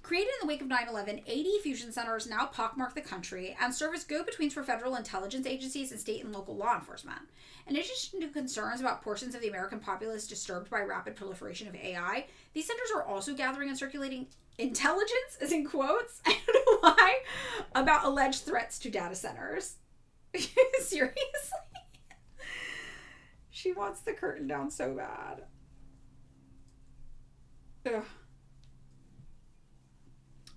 Created in the wake of 9/11, 80 fusion centers now pockmark the country and serve as go-betweens for federal intelligence agencies and state and local law enforcement. In addition to concerns about portions of the American populace disturbed by rapid proliferation of AI, these centers are also gathering and circulating intelligence, as in quotes, I don't know why, about alleged threats to data centers. Seriously? She wants the curtain down so bad. Ugh.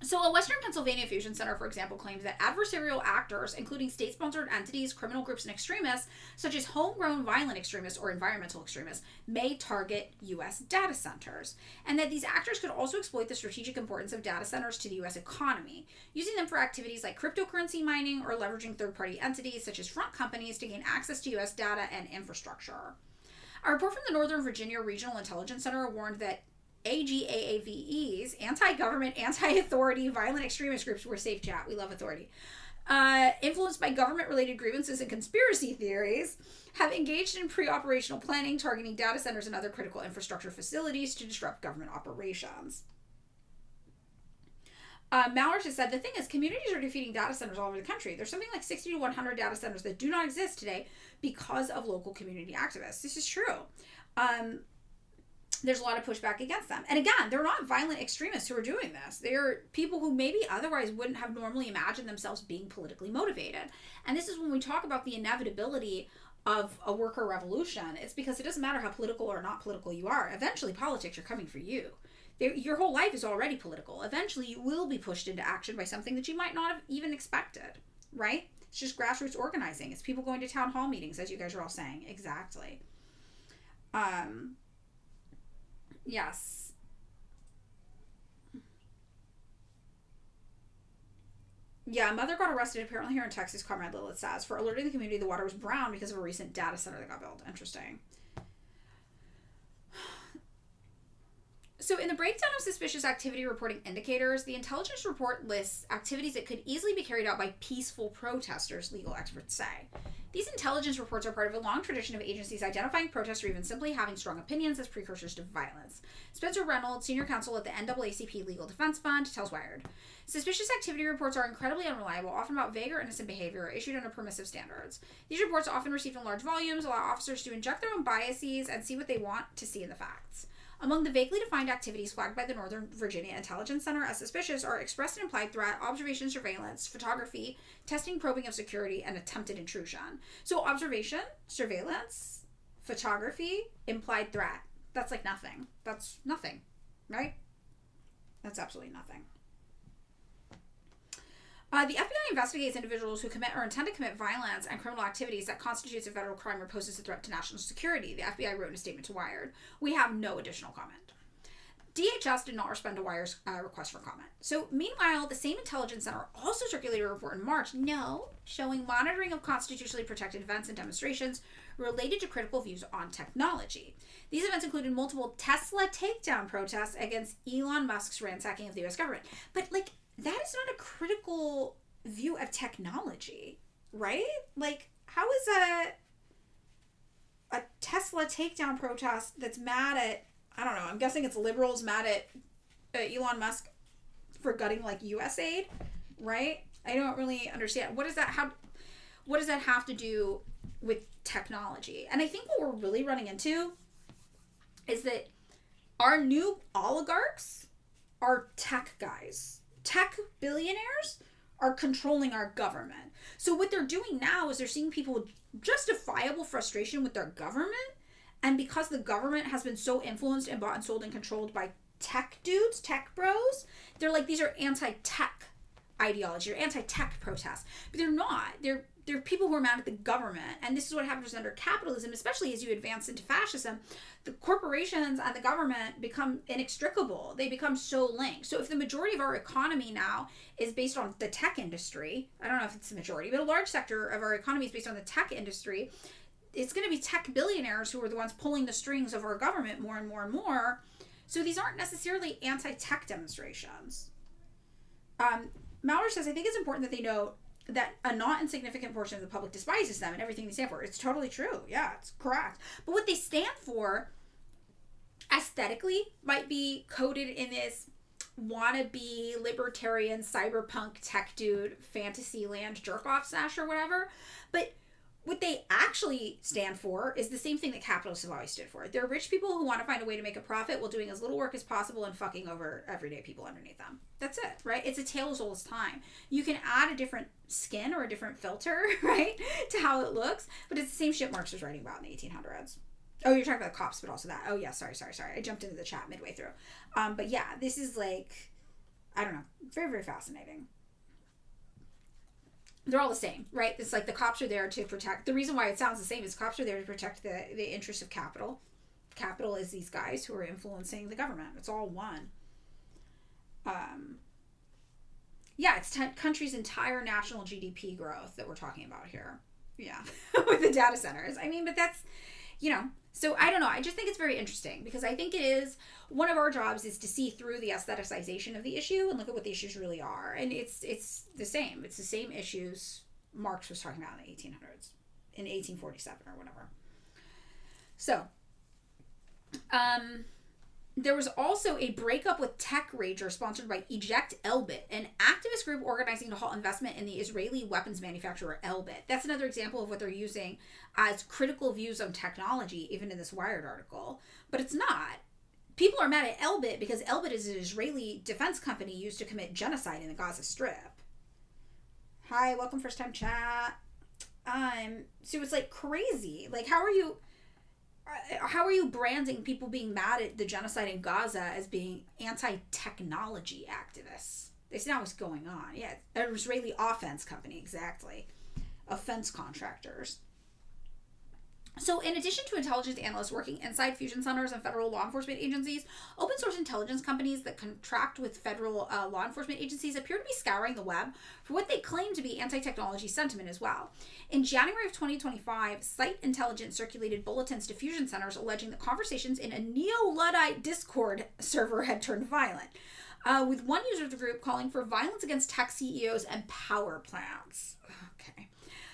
So a Western Pennsylvania fusion center, for example, claims that adversarial actors, including state-sponsored entities, criminal groups, and extremists, such as homegrown violent extremists or environmental extremists, may target U.S. data centers, and that these actors could also exploit the strategic importance of data centers to the U.S. economy, using them for activities like cryptocurrency mining or leveraging third-party entities such as front companies to gain access to U.S. data and infrastructure. A report from the Northern Virginia Regional Intelligence Center warned that AGAAVE's anti-government, anti-authority, violent extremist groups were safe chat. We love authority. Influenced by government-related grievances and conspiracy theories, have engaged in pre-operational planning targeting data centers and other critical infrastructure facilities to disrupt government operations. Mallard has said, the thing is, communities are defeating data centers all over the country. There's something like 60 to 100 data centers that do not exist today because of local community activists. This is true. there's a lot of pushback against them. And again, they're not violent extremists who are doing this. They're people who maybe otherwise wouldn't have normally imagined themselves being politically motivated. And this is when we talk about the inevitability of a worker revolution. It's because it doesn't matter how political or not political you are. Eventually, politics are coming for you. Your whole life is already political. Eventually, you will be pushed into action by something that you might not have even expected, right? It's just grassroots organizing. It's people going to town hall meetings, as you guys are all saying. Exactly. Yes. Yeah, a mother got arrested apparently here in Texas, Comrade Lilith says, for alerting the community the water was brown because of a recent data center that got built. Interesting. So in the breakdown of suspicious activity reporting indicators, the intelligence report lists activities that could easily be carried out by peaceful protesters, legal experts say. These intelligence reports are part of a long tradition of agencies identifying protests or even simply having strong opinions as precursors to violence. Spencer Reynolds, senior counsel at the NAACP Legal Defense Fund, tells Wired. Suspicious activity reports are incredibly unreliable, often about vague or innocent behavior issued under permissive standards. These reports, often received in large volumes, allow officers to inject their own biases and see what they want to see in the facts. Among the vaguely defined activities flagged by the Northern Virginia Intelligence Center as suspicious are expressed and implied threat, observation, surveillance, photography, testing, probing of security, and attempted intrusion. So observation, surveillance, photography, implied threat. That's like nothing. That's nothing, right? That's absolutely nothing. The FBI investigates individuals who commit or intend to commit violence and criminal activities that constitutes a federal crime or poses a threat to national security, the FBI wrote in a statement to Wired. We have no additional comment. DHS did not respond to Wired's request for comment. So, meanwhile, the same intelligence center also circulated a report in March, showing monitoring of constitutionally protected events and demonstrations related to critical views on technology. These events included multiple Tesla takedown protests against Elon Musk's ransacking of the U.S. government. But, that is not a critical view of technology, right? How is a Tesla takedown protest that's mad at, I don't know, I'm guessing it's liberals mad at Elon Musk for gutting US aid, right? I don't really understand. What does that have to do with technology? And I think what we're really running into is that our new oligarchs are tech guys. Tech billionaires are controlling our government. So what they're doing now is they're seeing people with justifiable frustration with their government. And because the government has been so influenced and bought and sold and controlled by tech dudes, tech bros, they're like, these are anti-tech ideology or anti-tech protests. But they're not. They're people who are mad at the government. And this is what happens under capitalism, especially as you advance into fascism. The corporations and the government become inextricable. They become so linked. So if the majority of our economy now is based on the tech industry, I don't know if it's the majority, but a large sector of our economy is based on the tech industry, it's going to be tech billionaires who are the ones pulling the strings of our government more and more and more. So these aren't necessarily anti-tech demonstrations. Maurer says, I think it's important that they know that a not insignificant portion of the public despises them and everything they stand for. It's totally true. Yeah, it's correct. But what they stand for aesthetically might be coded in this wannabe libertarian cyberpunk tech dude fantasyland jerk-off sash or whatever. But what they actually stand for is the same thing that capitalists have always stood for. They're rich people who want to find a way to make a profit while doing as little work as possible and fucking over everyday people underneath them. That's it, right? It's a tale as old as time. You can add a different skin or a different filter, right, to how it looks, but it's the same shit Marx was writing about in the 1800s. Oh, you're talking about the cops, but also that. Oh, yeah, sorry. I jumped into the chat midway through. But yeah, this is I don't know, very, very fascinating. They're all the same, right? It's like the cops are there to protect. The reason why it sounds the same is cops are there to protect the interests of capital. Capital is these guys who are influencing the government. It's all one. Yeah, it's country's entire national GDP growth that we're talking about here. Yeah, with the data centers. I mean, but that's, so I don't know. I just think it's very interesting because I think it is one of our jobs is to see through the aestheticization of the issue and look at what the issues really are. And it's the same. It's the same issues Marx was talking about in the 1800s, in 1847 or whatever. So, there was also a breakup with Tech Rager sponsored by Eject Elbit, an activist group organizing to halt investment in the Israeli weapons manufacturer Elbit. That's another example of what they're using as critical views on technology, even in this Wired article. But it's not. People are mad at Elbit because Elbit is an Israeli defense company used to commit genocide in the Gaza Strip. Hi, welcome first time chat. So it's like crazy. Like, how are you branding people being mad at the genocide in Gaza as being anti-technology activists? They see now what's going on. Yeah, an Israeli offense company, exactly. Offense contractors. So in addition to intelligence analysts working inside fusion centers and federal law enforcement agencies, open source intelligence companies that contract with federal law enforcement agencies appear to be scouring the web for what they claim to be anti-technology sentiment as well. In January of 2025, Site Intelligence circulated bulletins to fusion centers alleging that conversations in a neo-Luddite Discord server had turned violent, with one user of the group calling for violence against tech CEOs and power plants. Okay.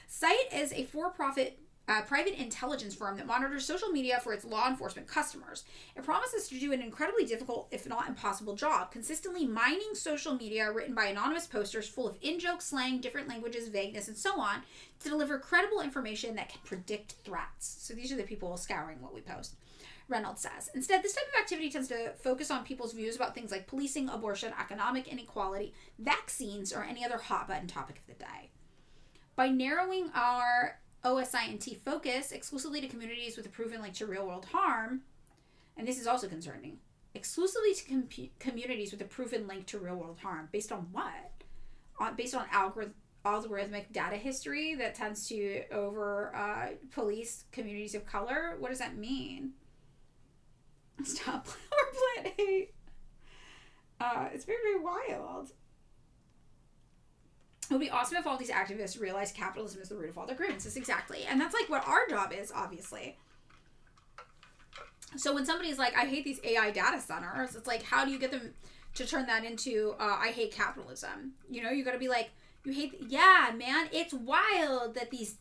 Site is a for-profit private intelligence firm that monitors social media for its law enforcement customers. It promises to do an incredibly difficult, if not impossible, job, consistently mining social media written by anonymous posters full of in-joke slang, different languages, vagueness, and so on, to deliver credible information that can predict threats. So these are the people scouring what we post. Reynolds says. Instead, this type of activity tends to focus on people's views about things like policing, abortion, economic inequality, vaccines, or any other hot-button topic of the day. By narrowing our OSINT focus exclusively to communities with a proven link to real-world harm, and this is also concerning, exclusively to communities with a proven link to real-world harm. Based on what? Based on algorithmic data history that tends to police communities of color? What does that mean? Stop power plant hate. It's very, very wild. It would be awesome if all these activists realized capitalism is the root of all their grievances. Exactly. And that's like what our job is, obviously. So when somebody's like, I hate these AI data centers, it's like, how do you get them to turn that into, I hate capitalism? You know, you got to be like, you hate, yeah, man, it's wild that these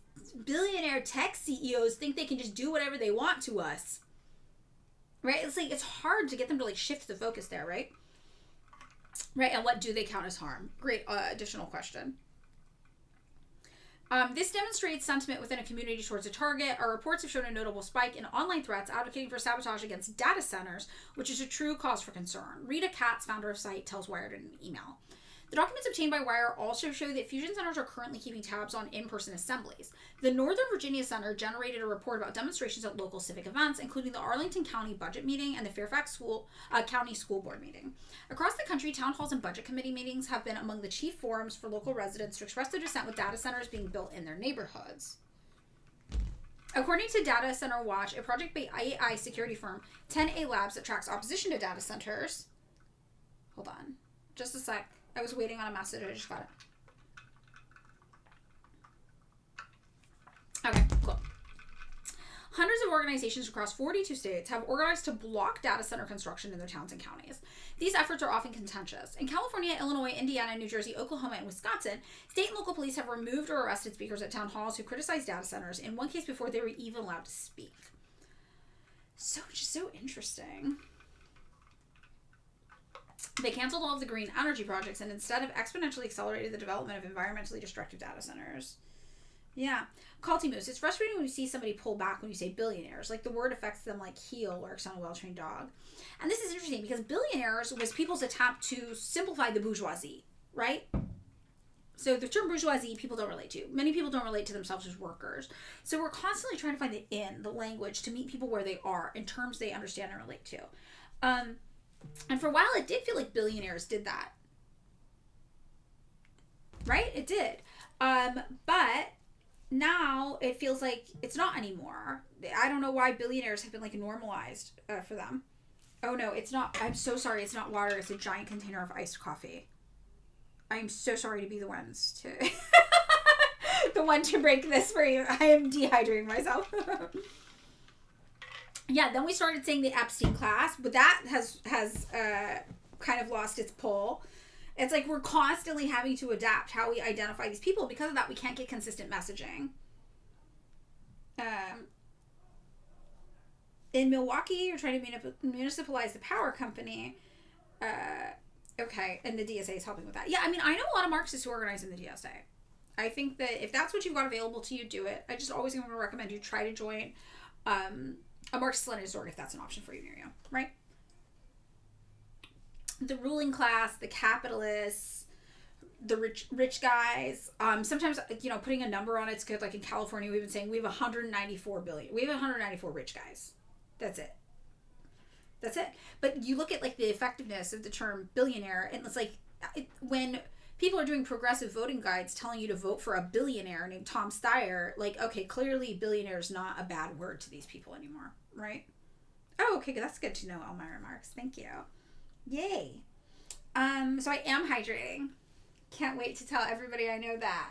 billionaire tech CEOs think they can just do whatever they want to us. Right? It's like, it's hard to get them to like shift the focus there, right? Right, and what do they count as harm? Great additional question. This demonstrates sentiment within a community towards a target. Our reports have shown a notable spike in online threats advocating for sabotage against data centers, which is a true cause for concern. Rita Katz, founder of Site, tells Wired in an email. The documents obtained by Wire also show that fusion centers are currently keeping tabs on in-person assemblies. The Northern Virginia Center generated a report about demonstrations at local civic events, including the Arlington County Budget Meeting and the Fairfax County School Board Meeting. Across the country, town halls and budget committee meetings have been among the chief forums for local residents to express their dissent with data centers being built in their neighborhoods. According to Data Center Watch, a project by AI security firm 10A Labs that tracks opposition to data centers. Hold on, just a sec. I was waiting on a message. I just got it. Okay, cool. Hundreds of organizations across 42 states have organized to block data center construction in their towns and counties. These efforts are often contentious. In California, Illinois, Indiana, New Jersey, Oklahoma, and Wisconsin, state and local police have removed or arrested speakers at town halls who criticized data centers, in one case before they were even allowed to speak. Just so interesting. They canceled all of the green energy projects and instead have exponentially accelerated the development of environmentally destructive data centers. Yeah. Calty Moose, it's frustrating when you see somebody pull back when you say billionaires. Like, the word affects them like heel works on a well-trained dog. And this is interesting because billionaires was people's attempt to simplify the bourgeoisie, right? So the term bourgeoisie, people don't relate to. Many people don't relate to themselves as workers. So we're constantly trying to find the language to meet people where they are in terms they understand and relate to. And for a while, it did feel like billionaires did that. Right? It did. But now it feels like it's not anymore. I don't know why billionaires have been like normalized for them. Oh no, it's not. I'm so sorry. It's not water. It's a giant container of iced coffee. I'm so sorry to be the ones to the one to break this for you. I am dehydrating myself. Yeah, then we started saying the Epstein class, but that has kind of lost its pull. It's like we're constantly having to adapt how we identify these people. Because of that, we can't get consistent messaging. In Milwaukee, you're trying to municipalize the power company. Okay, and the DSA is helping with that. Yeah, I mean, I know a lot of Marxists who organize in the DSA. I think that if that's what you've got available to you, do it. I just always going to recommend you try to join a Marxist-Leninist org if that's an option for you near you, right? the ruling class, the capitalists, the rich guys. Sometimes, you know, putting a number on it's good. Like in California, we've been saying we have 194 billion. We have 194 rich guys. That's it. That's it. But you look at like the effectiveness of the term billionaire, and it's like when people are doing progressive voting guides telling you to vote for a billionaire named Tom Steyer, like, okay, clearly billionaire is not a bad word to these people anymore, right? Oh, okay, that's good to know, all my remarks. Thank you. Yay. So I am hydrating. Can't wait to tell everybody I know that.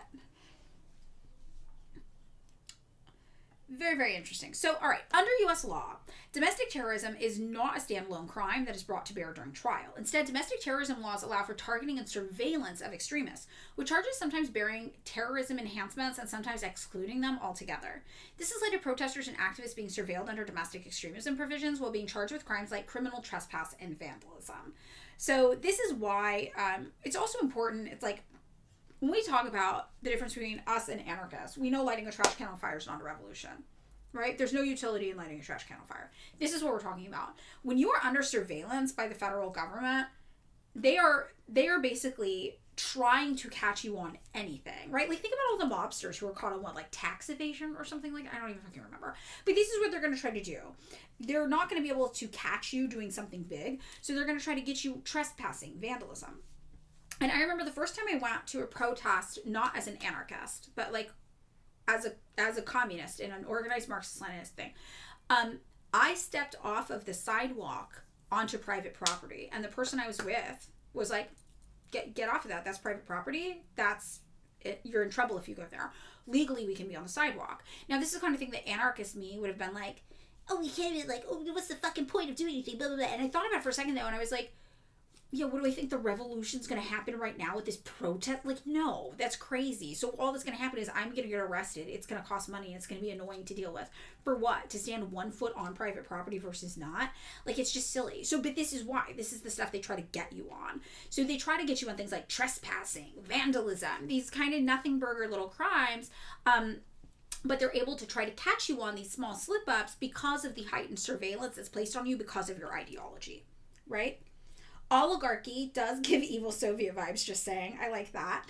Very, very interesting. So, all right, under U.S. law, domestic terrorism is not a standalone crime that is brought to bear during trial. Instead, domestic terrorism laws allow for targeting and surveillance of extremists, with charges sometimes bearing terrorism enhancements and sometimes excluding them altogether. This has led to protesters and activists being surveilled under domestic extremism provisions while being charged with crimes like criminal trespass and vandalism. So this is why it's also important. It's like, when we talk about the difference between us and anarchists, we know lighting a trash can on fire is not a revolution, right? There's no utility in lighting a trash can on fire. This is what we're talking about. When you are under surveillance by the federal government, they are basically trying to catch you on anything, right? Like, think about all the mobsters who were caught on like tax evasion or something like that. I don't even fucking remember. But this is what they're going to try to do. They're not going to be able to catch you doing something big, so they're going to try to get you trespassing, vandalism. And I remember the first time I went to a protest, not as an anarchist, but like as a communist in an organized Marxist-Leninist thing. I stepped off of the sidewalk onto private property, and the person I was with was like, "Get off of that. That's private property. That's it. You're in trouble if you go there. Legally, we can be on the sidewalk." Now, this is the kind of thing that anarchist me would have been like, "Oh, we can't be like, oh, what's the fucking point of doing anything?" Blah blah blah. And I thought about it for a second though, and I was like, yeah, what do I think the revolution's going to happen right now with this protest? Like, no, that's crazy. So all that's going to happen is I'm going to get arrested. It's going to cost money. And it's going to be annoying to deal with. For what? To stand 1 foot on private property versus not? Like, it's just silly. So, but this is why. This is the stuff they try to get you on. So they try to get you on things like trespassing, vandalism, these kind of nothing burger little crimes. But they're able to try to catch you on these small slip-ups because of the heightened surveillance that's placed on you because of your ideology, right? Oligarchy does give evil Soviet vibes, just saying. I like that.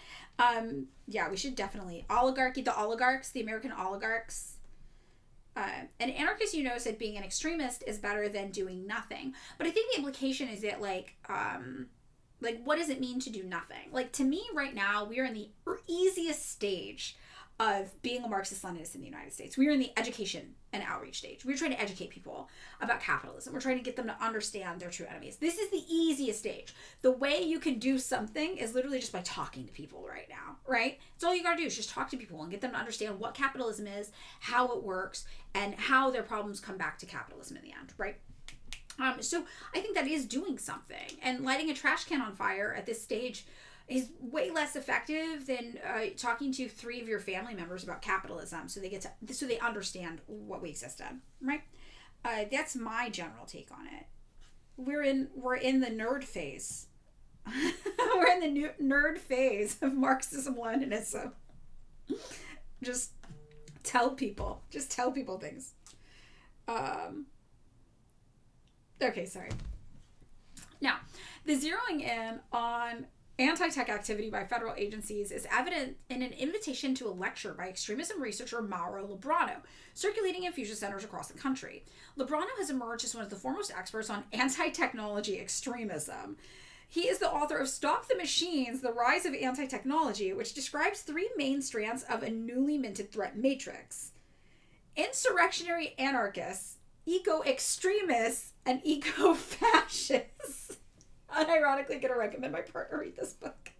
Yeah, we should definitely. Oligarchy, the oligarchs, the American oligarchs. An anarchist, you know, said being an extremist is better than doing nothing. But I think the implication is that, like, what does it mean to do nothing? Like, to me, right now, we are in the easiest stage of being a Marxist-Leninist in the United States. We are in the education and outreach stage. We're trying to educate people about capitalism. We're trying to get them to understand their true enemies. This is the easiest stage. The way you can do something is literally just by talking to people right now, right? It's all you gotta do is just talk to people and get them to understand what capitalism is, how it works, and how their problems come back to capitalism in the end, right? So I think that is doing something. And lighting a trash can on fire at this stage is way less effective than talking to 3 of your family members about capitalism, so they understand what we exist in, right? That's my general take on it. We're in the nerd phase. We're in the nerd phase of Marxism Leninism. Just tell people things. Okay, sorry. Now, the zeroing in on anti-tech activity by federal agencies is evident in an invitation to a lecture by extremism researcher Mauro Lobrano, circulating in fusion centers across the country. Lobrano has emerged as one of the foremost experts on anti-technology extremism. He is the author of Stop the Machines, The Rise of Anti-Technology, which describes 3 main strands of a newly minted threat matrix: insurrectionary anarchists, eco-extremists, and eco-fascists. Unironically gonna recommend my partner read this book.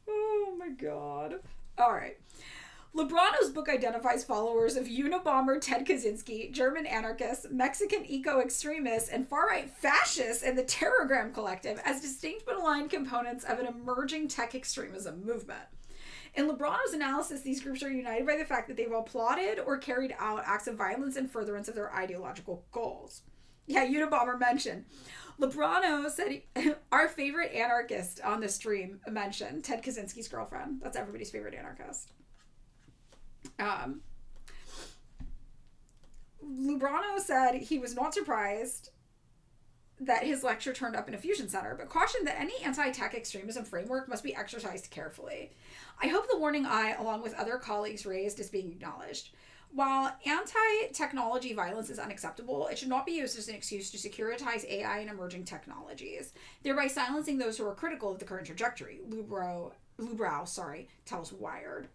Oh my god. Alright. Lobrano's book identifies followers of Unabomber Ted Kaczynski, German anarchists, Mexican eco-extremists, and far-right fascists in the Terrorism collective as distinct but aligned components of an emerging tech extremism movement. In Lobrano's analysis, these groups are united by the fact that they've all plotted or carried out acts of violence in furtherance of their ideological goals. Yeah, Unabomber mentioned. Lobrano said our favorite anarchist on the stream mentioned Ted Kaczynski's girlfriend. That's everybody's favorite anarchist. Lobrano said he was not surprised that his lecture turned up in a fusion center, but cautioned that any anti-tech extremism framework must be exercised carefully. I hope the warning I, along with other colleagues raised, is being acknowledged. While anti-technology violence is unacceptable, it should not be used as an excuse to securitize AI and emerging technologies, thereby silencing those who are critical of the current trajectory, Lubrow tells Wired.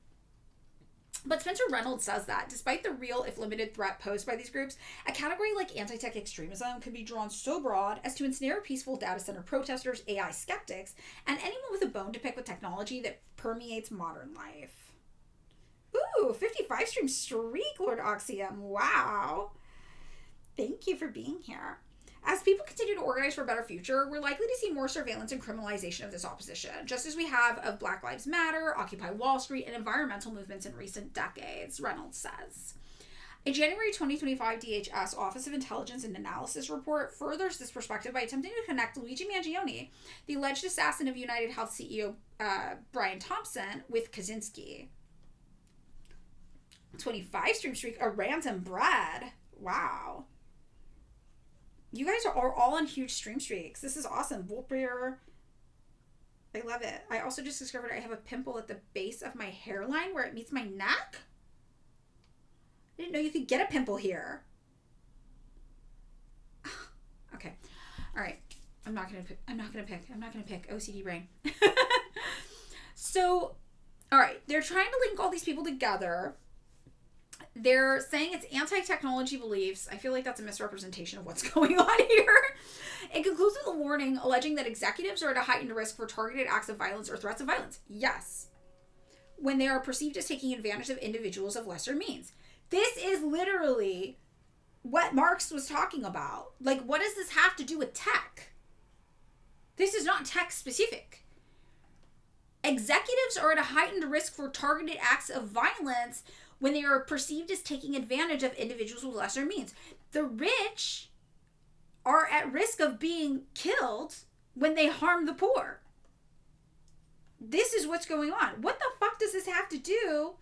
But Spencer Reynolds says that, despite the real, if limited, threat posed by these groups, a category like anti-tech extremism could be drawn so broad as to ensnare peaceful data center protesters, AI skeptics, and anyone with a bone to pick with technology that permeates modern life. Ooh, 55 stream streak, Lord Oxium. Wow. Thank you for being here. As people continue to organize for a better future, we're likely to see more surveillance and criminalization of this opposition, just as we have of Black Lives Matter, Occupy Wall Street, and environmental movements in recent decades, Reynolds says. A January 2025 DHS Office of Intelligence and Analysis report furthers this perspective by attempting to connect Luigi Mangione, the alleged assassin of United Health CEO Brian Thompson, with Kaczynski. 25 stream streak, a ransom bread. Wow. You guys are all on huge stream streaks. This is awesome. Wolpier. I love it. I also just discovered I have a pimple at the base of my hairline where it meets my neck. I didn't know you could get a pimple here. Okay. All right. I'm not gonna pick. OCD brain. So, all right. They're trying to link all these people together. They're saying it's anti-technology beliefs. I feel like that's a misrepresentation of what's going on here. It concludes with a warning alleging that executives are at a heightened risk for targeted acts of violence or threats of violence. Yes. When they are perceived as taking advantage of individuals of lesser means. This is literally what Marx was talking about. Like, what does this have to do with tech? This is not tech specific. Executives are at a heightened risk for targeted acts of violence when they are perceived as taking advantage of individuals with lesser means. The rich are at risk of being killed when they harm the poor. This is what's going on. What the fuck does this have to do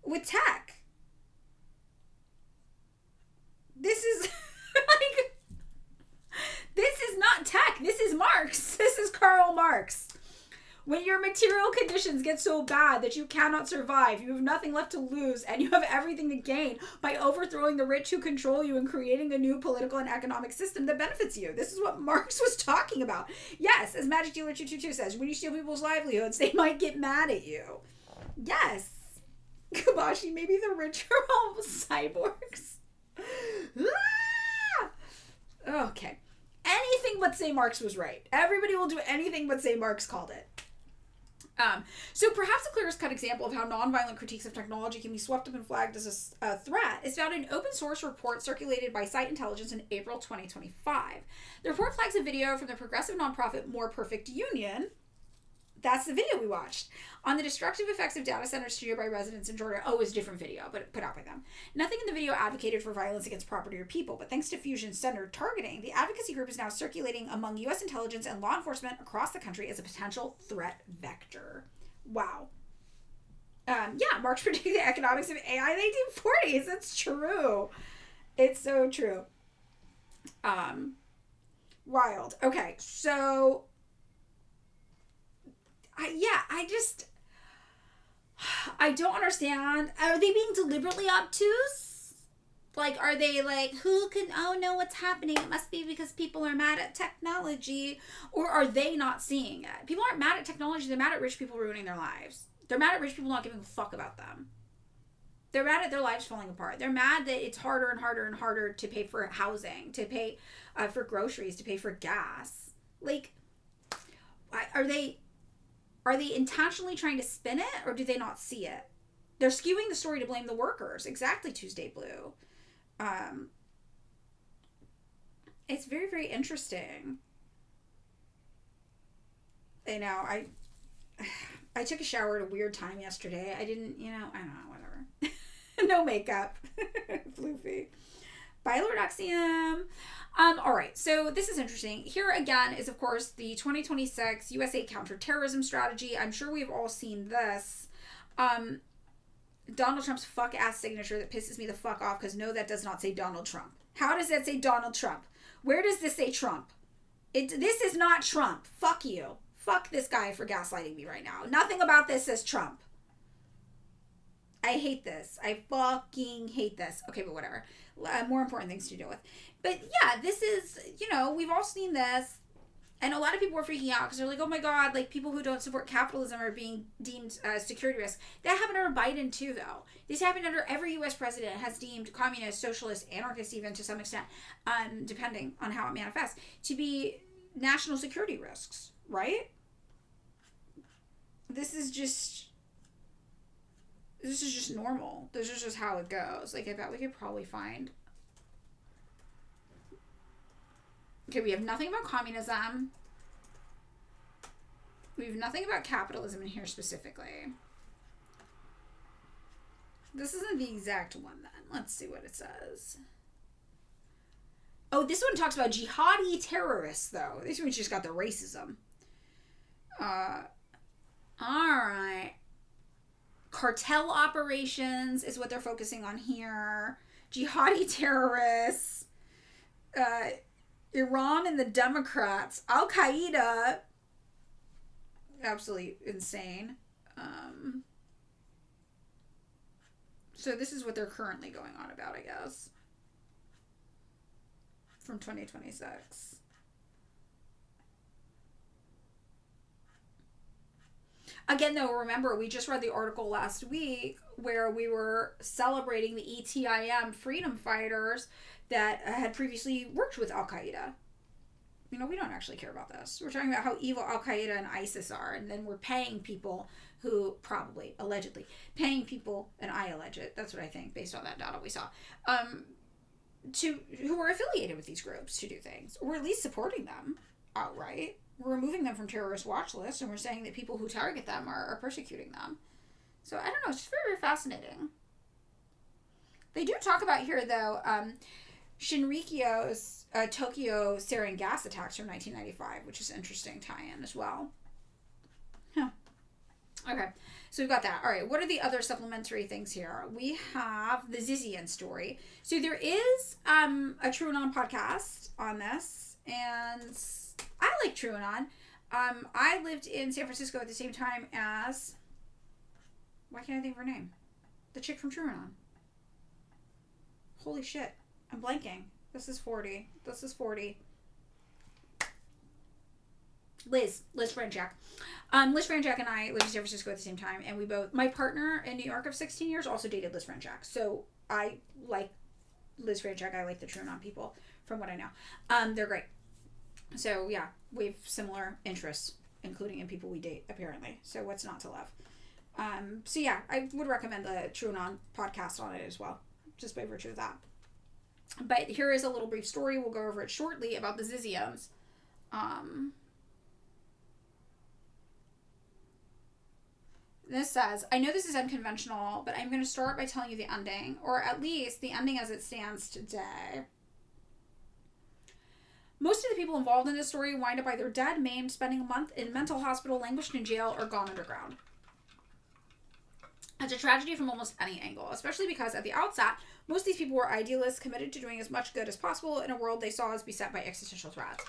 with tech? This is like, this is not tech. This is Marx. This is Karl Marx. When your material conditions get so bad that you cannot survive, you have nothing left to lose, and you have everything to gain by overthrowing the rich who control you and creating a new political and economic system that benefits you. This is what Marx was talking about. Yes, as Magic Dealer 222 says, when you steal people's livelihoods, they might get mad at you. Yes. Kabashi, maybe the rich are all cyborgs. Okay. Anything but say Marx was right. Everybody will do anything but say Marx called it. So perhaps the clearest cut example of how nonviolent critiques of technology can be swept up and flagged as a threat is found in an open source report circulated by Site Intelligence in April 2025. The report flags a video from the progressive nonprofit More Perfect Union. That's the video we watched. On the destructive effects of data centers to nearby residents in Georgia. Oh, it was a different video, but put out by them. Nothing in the video advocated for violence against property or people, but thanks to fusion-centered targeting, the advocacy group is now circulating among U.S. intelligence and law enforcement across the country as a potential threat vector. Wow. Yeah, Marx predicted the economics of AI in the 1840s. That's true. It's so true. Wild. Okay, so... I don't understand. Are they being deliberately obtuse? Like, are they like, oh no, what's happening? It must be because people are mad at technology. Or are they not seeing it? People aren't mad at technology. They're mad at rich people ruining their lives. They're mad at rich people not giving a fuck about them. They're mad at their lives falling apart. They're mad that it's harder and harder and harder to pay for housing, to pay for groceries, to pay for gas. Like, are they intentionally trying to spin it, or do they not see it? They're skewing the story to blame the workers. Exactly, Tuesday Blue. It's very, very interesting. You know, I took a shower at a weird time yesterday. I don't know, whatever. No makeup. Floofy. Bye, Lord Axiom. All right, so this is interesting. Here again is, of course, the 2026 USA counterterrorism strategy. I'm sure we've all seen this. Donald Trump's fuck-ass signature that pisses me the fuck off because no, that does not say Donald Trump. How does that say Donald Trump? Where does this say Trump? This is not Trump. Fuck you. Fuck this guy for gaslighting me right now. Nothing about this is Trump. I hate this. I fucking hate this. Okay, but whatever. More important things to deal with. But yeah, this is, we've all seen this. And a lot of people were freaking out because they're like, oh my God, like people who don't support capitalism are being deemed security risks. That happened under Biden too, though. This happened under every U.S. president has deemed communist, socialist, anarchist even to some extent, depending on how it manifests, to be national security risks, right? This is just normal. This is just how it goes. Like, I bet we could probably find... Okay, we have nothing about communism. We have nothing about capitalism in here specifically. This isn't the exact one then. Let's see what it says. Oh, this one talks about jihadi terrorists, though. This one just got the racism. Alright. Cartel operations is what they're focusing on here. Jihadi terrorists. Iran and the Democrats. Al-Qaeda. Absolutely insane. So this is what they're currently going on about, I guess. From 2026. Again, though, remember, we just read the article last week where we were celebrating the ETIM freedom fighters that had previously worked with Al-Qaeda. We don't actually care about this. We're talking about how evil Al-Qaeda and ISIS are, and then we're paying people who probably, allegedly, paying people, and I allege it, that's what I think, based on that data we saw, who are affiliated with these groups to do things, or at least supporting them outright. We're removing them from terrorist watch lists, and we're saying that people who target them are persecuting them. So, I don't know, it's just very, very fascinating. They do talk about here, though, Shinrikyo's Tokyo sarin gas attacks from 1995, which is an interesting tie-in as well. Huh. Okay, so we've got that. All right, what are the other supplementary things here? We have the Zizian story. So there is a TrueAnon podcast on this, and I like TrueAnon. I lived in San Francisco at the same time as... Why can't I think of her name? The chick from TrueAnon. Holy shit. I'm blanking. This is 40. Liz Franchak. Liz Franchak and I lived in San Francisco at the same time, and we both... My partner in New York of 16 years also dated Liz Franchak. So I like Liz Franchak. I like the TrueAnon people, from what I know. They're great. So, yeah, we have similar interests, including in people we date, apparently. So what's not to love? So, yeah, I would recommend the TrueAnon podcast on it as well, just by virtue of that. But here is a little brief story. We'll go over it shortly about the Ziziums. This says, I know this is unconventional, but I'm going to start by telling you the ending, or at least the ending as it stands today. Most of the people involved in this story wind up either dead, maimed, spending a month in a mental hospital, languished in jail, or gone underground. It's a tragedy from almost any angle, especially because at the outset, most of these people were idealists committed to doing as much good as possible in a world they saw as beset by existential threats.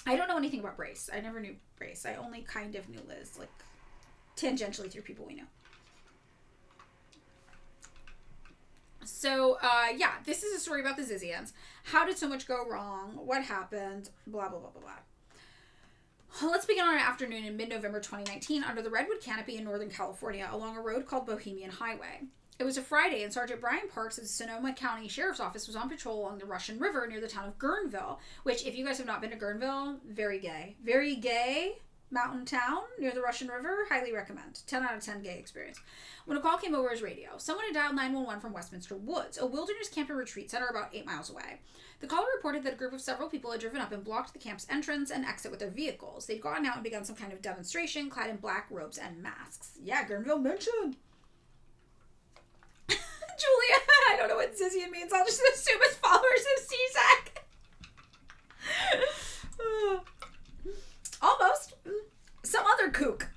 I don't know anything about Brace. I never knew Brace. I only kind of knew Liz, like, tangentially through people we knew. So, yeah, this is a story about the Zizians. How did so much go wrong? What happened? Blah, blah, blah, blah, blah. Let's begin on an afternoon in mid-November 2019 under the Redwood Canopy in Northern California along a road called Bohemian Highway. It was a Friday, and Sergeant Brian Parks of the Sonoma County Sheriff's Office was on patrol along the Russian River near the town of Guerneville, which, if you guys have not been to Guerneville, very gay. Very gay mountain town near the Russian River. Highly recommend. 10 out of 10 gay experience. When a call came over his radio, someone had dialed 911 from Westminster Woods, a wilderness camp and retreat center about 8 miles away. The caller reported that a group of several people had driven up and blocked the camp's entrance and exit with their vehicles. They'd gone out and begun some kind of demonstration, clad in black robes and masks. Yeah, Guerneville mentioned. Julia, I don't know what Zizian means. I'll just assume it's followers of CSAC. Almost. Some other kook.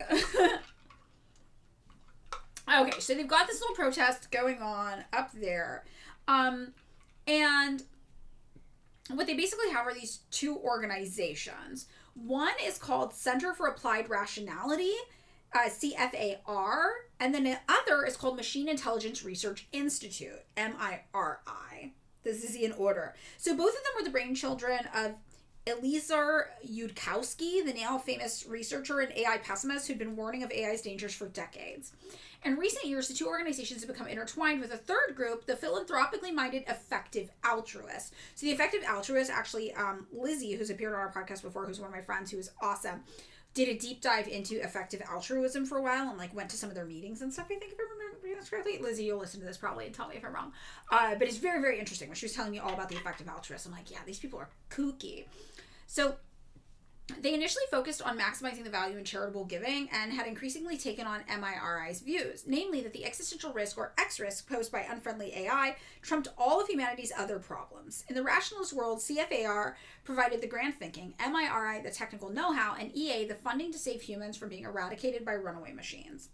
Okay, so they've got this little protest going on up there. And what they basically have are these two organizations. One is called Center for Applied Rationality, CFAR, and then the other is called Machine Intelligence Research Institute, MIRI. This is in order. So both of them were the brainchildren of Eliezer Yudkowsky, the now famous researcher and AI pessimist who'd been warning of AI's dangers for decades. In recent years, the two organizations have become intertwined with a third group, the philanthropically minded effective altruists. So the effective altruists, actually, Lizzie, who's appeared on our podcast before, who's one of my friends, who is awesome, did a deep dive into effective altruism for a while and like went to some of their meetings and stuff. I think if I remember this correctly, Lizzie, you'll listen to this probably and tell me if I'm wrong. But it's very, very interesting. When she was telling me all about the effective altruists, I'm like, yeah, these people are kooky. So they initially focused on maximizing the value in charitable giving and had increasingly taken on MIRI's views, namely that the existential risk or X risk posed by unfriendly AI trumped all of humanity's other problems. In the rationalist world, CFAR provided the grand thinking, MIRI the technical know-how, and EA the funding to save humans from being eradicated by runaway machines.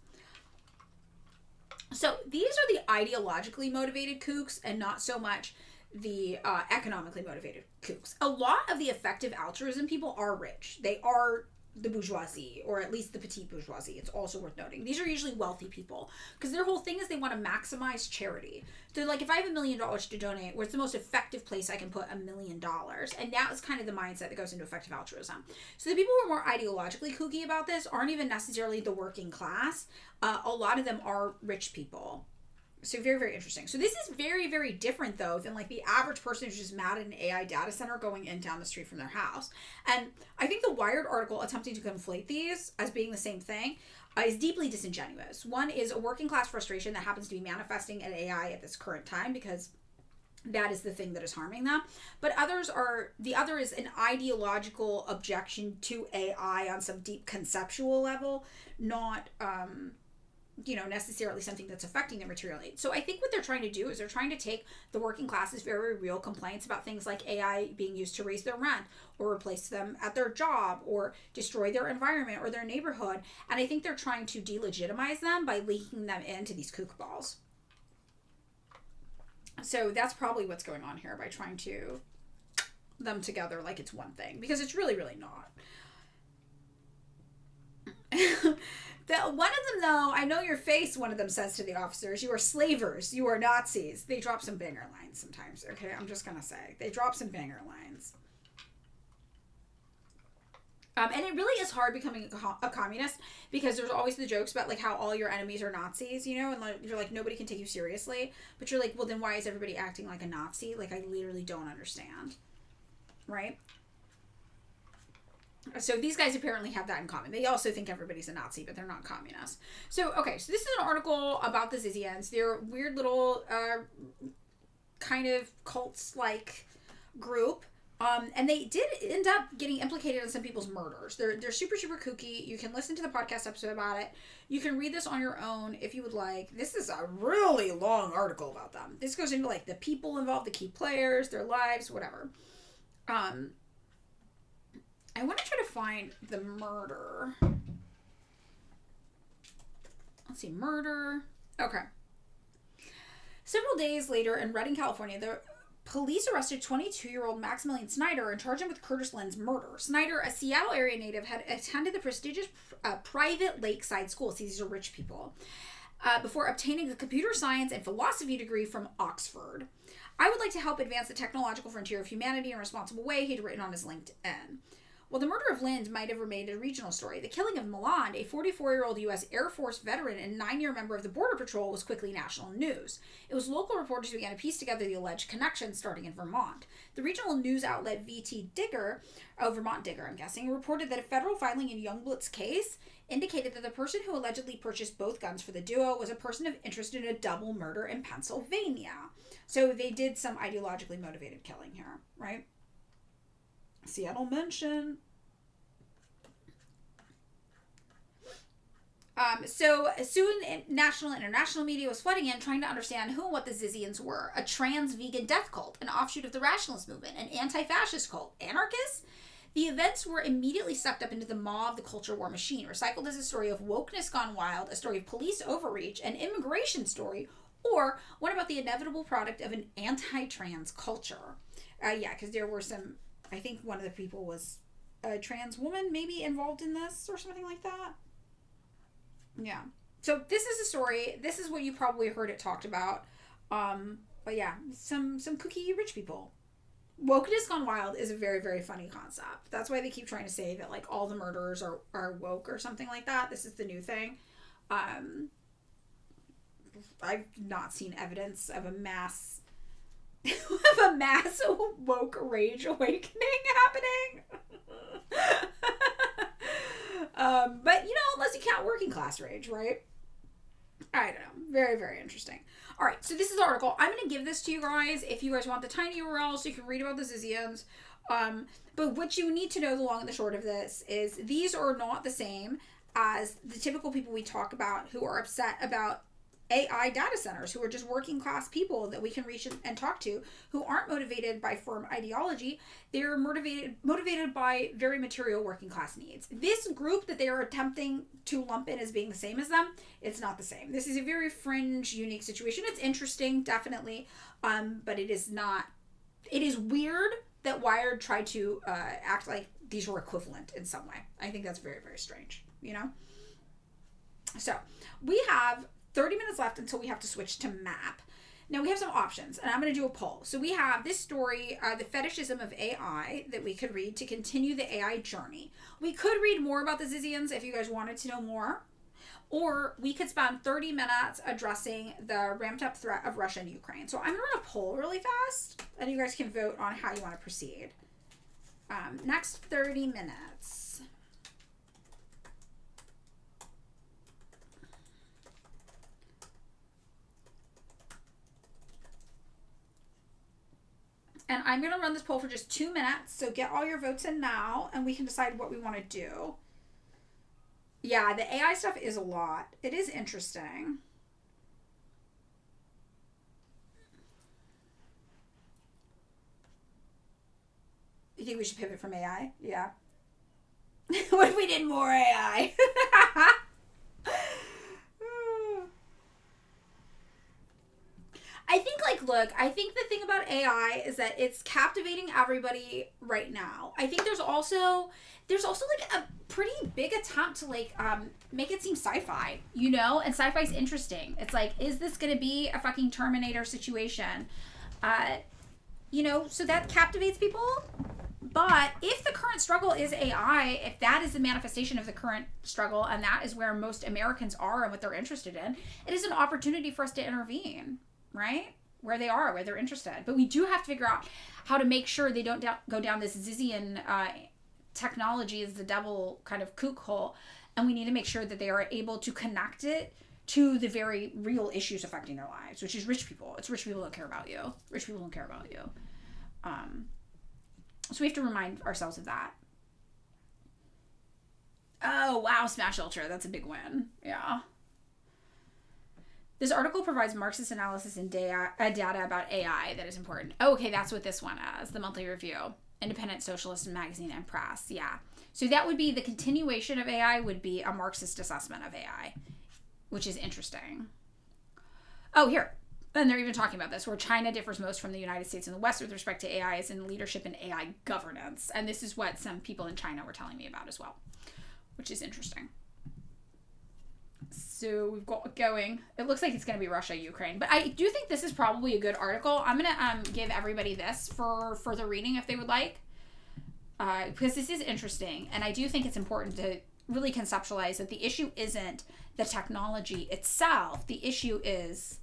So these are the ideologically motivated kooks and not so much the economically motivated kooks. A lot of the effective altruism people are rich. They are the bourgeoisie, or at least the petite bourgeoisie. It's also worth noting. These are usually wealthy people because their whole thing is they want to maximize charity. They're like, if I have $1 million to donate, where's the most effective place I can put $1 million? And that is kind of the mindset that goes into effective altruism. So the people who are more ideologically kooky about this aren't even necessarily the working class. A lot of them are rich people. So very, very interesting. So this is very, very different, though, than like the average person who's just mad at an AI data center going in down the street from their house. And I think the Wired article attempting to conflate these as being the same thing is deeply disingenuous. One is a working class frustration that happens to be manifesting at AI at this current time because that is the thing that is harming them. But the other is an ideological objection to AI on some deep conceptual level, not necessarily something that's affecting them materially. So I think what they're trying to do is they're trying to take the working class's very real complaints about things like AI being used to raise their rent or replace them at their job or destroy their environment or their neighborhood. And I think they're trying to delegitimize them by linking them into these kook balls. So that's probably what's going on here by trying to them together like it's one thing, because it's really, really not. One of them, though, I know your face, one of them says to the officers, you are slavers, you are Nazis. They drop some banger lines sometimes, okay? I'm just gonna say. They drop some banger lines. And it really is hard becoming a communist because there's always the jokes about like how all your enemies are Nazis, and like, you're like, nobody can take you seriously. But you're like, well, then why is everybody acting like a Nazi? Like, I literally don't understand. Right? So these guys apparently have that in common. They also think everybody's a Nazi, but they're not communists. So, okay, so this is an article about the Zizians. They're a weird little kind of cults-like group. And they did end up getting implicated in some people's murders. They're super, super kooky. You can listen to the podcast episode about it. You can read this on your own if you would like. This is a really long article about them. This goes into like the people involved, the key players, their lives, whatever. I want to try to find the murder. Let's see, murder. Okay. Several days later in Redding, California, the police arrested 22-year-old Maximilian Snyder and charged him with Curtis Lynn's murder. Snyder, a Seattle area native, had attended the prestigious private Lakeside school. See, these are rich people. Before obtaining a computer science and philosophy degree from Oxford. I would like to help advance the technological frontier of humanity in a responsible way, he'd written on his LinkedIn. Well, the murder of Lind might have remained a regional story. The killing of Milan, a 44-year-old U.S. Air Force veteran and 9-year member of the Border Patrol, was quickly national news. It was local reporters who began to piece together the alleged connection, starting in Vermont. The regional news outlet Vermont Digger, I'm guessing, reported that a federal filing in Youngblitz's case indicated that the person who allegedly purchased both guns for the duo was a person of interest in a double murder in Pennsylvania. So they did some ideologically motivated killing here, right? Seattle mention. So soon national and international media was flooding in trying to understand who and what the Zizians were. A trans-vegan death cult, an offshoot of the rationalist movement, an anti-fascist cult, anarchists? The events were immediately sucked up into the maw of the culture war machine, recycled as a story of wokeness gone wild, a story of police overreach, an immigration story, or one about the inevitable product of an anti-trans culture. Yeah, because there were some, I think one of the people was a trans woman maybe involved in this or something like that. Yeah. So this is a story. This is what you probably heard it talked about. But yeah, some kooky rich people. Wokeness gone wild is a very, very funny concept. That's why they keep trying to say that like all the murderers are woke or something like that. This is the new thing. I've not seen evidence of a mass woke rage awakening happening. But you know, unless you count working class rage, right? I don't know. Very, very interesting. All right, so this is the article. I'm going to give this to you guys if you guys want the tiny URL so you can read about the Zizians. But what you need to know, the long and the short of this, is these are not the same as the typical people we talk about who are upset about AI data centers, who are just working class people that we can reach and talk to, who aren't motivated by firm ideology. They're motivated by very material working class needs. This group that they are attempting to lump in as being the same as them, it's not the same. This is a very fringe, unique situation. It's interesting, definitely, but it is not. It is weird that Wired tried to act like these were equivalent in some way. I think that's very, very strange, you know? So, we have 30 minutes left until we have to switch to map. Now we have some options, and I'm going to do a poll. So we have this story, The Fetishism of AI, that we could read to continue the AI journey. We could read more about the Zizians if you guys wanted to know more. Or we could spend 30 minutes addressing the ramped up threat of Russia and Ukraine. So I'm going to run a poll really fast, and you guys can vote on how you want to proceed. Next 30 minutes. And I'm going to run this poll for just 2 minutes, so get all your votes in now, and we can decide what we want to do. Yeah, the AI stuff is a lot. It is interesting. You think we should pivot from AI? Yeah. What if we did more AI? I think, like, look, I think the thing about AI is that it's captivating everybody right now. I think there's also like a pretty big attempt to like make it seem sci-fi, you know? And sci-fi's interesting. It's like, is this gonna be a fucking Terminator situation? You know, so that captivates people. But if the current struggle is AI, if that is the manifestation of the current struggle, and that is where most Americans are and what they're interested in, it is an opportunity for us to intervene. Right? Where they are, where they're interested. But we do have to figure out how to make sure they don't go down this Zizian technology is the devil kind of kook hole. And we need to make sure that they are able to connect it to the very real issues affecting their lives, which is rich people. It's rich people don't care about you. Rich people don't care about you. So we have to remind ourselves of that. Oh, wow, Smash Ultra. That's a big win. Yeah. This article provides Marxist analysis and data about AI that is important. Oh, okay, that's what this one is. The monthly review. Independent Socialist Magazine and Press. Yeah. So that would be the continuation of AI would be a Marxist assessment of AI, which is interesting. Oh, here. And they're even talking about this, where China differs most from the United States and the West with respect to AI is in leadership and AI governance. And this is what some people in China were telling me about as well, which is interesting. So we've got going. It looks like it's going to be Russia, Ukraine. But I do think this is probably a good article. I'm going to give everybody this for further reading if they would like. Because this is interesting. And I do think it's important to really conceptualize that the issue isn't the technology itself. The issue is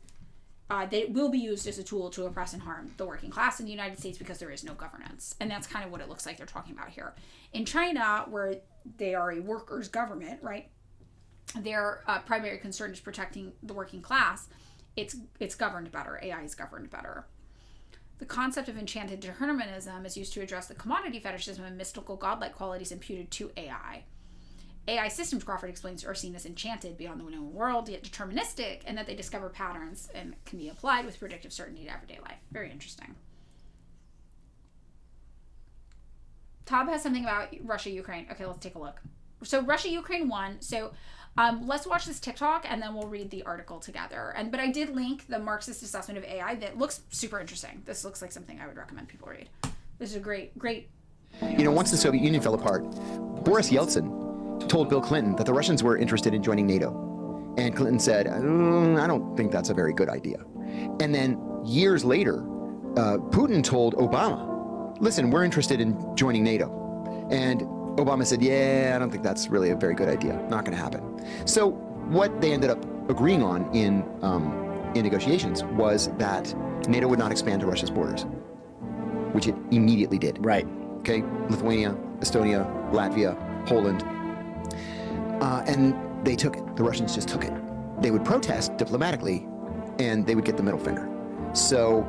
that it will be used as a tool to oppress and harm the working class in the United States because there is no governance. And that's kind of what it looks like they're talking about here. In China, where they are a workers' government, right? Their primary concern is protecting the working class. It's governed better. AI is governed better. The concept of enchanted determinism is used to address the commodity fetishism and mystical godlike qualities imputed to AI. AI systems, Crawford explains, are seen as enchanted beyond the known world, yet deterministic, and that they discover patterns and can be applied with predictive certainty to everyday life. Very interesting. Tob has something about Russia, Ukraine. Okay, let's take a look. So Russia, Ukraine won. So let's watch this TikTok and then we'll read the article together. But I did link the Marxist assessment of AI that looks super interesting. This looks like something I would recommend people read. This is a great. Once the Soviet Union fell apart, Boris Yeltsin told Bill Clinton that the Russians were interested in joining NATO. And Clinton said, I don't think that's a very good idea. And then years later, Putin told Obama, listen, we're interested in joining NATO. And Obama said, yeah, I don't think that's really a very good idea. Not going to happen. So what they ended up agreeing on in negotiations was that NATO would not expand to Russia's borders, which it immediately did. Right. Okay, Lithuania, Estonia, Latvia, Poland. And they took it. The Russians just took it. They would protest diplomatically, and they would get the middle finger. So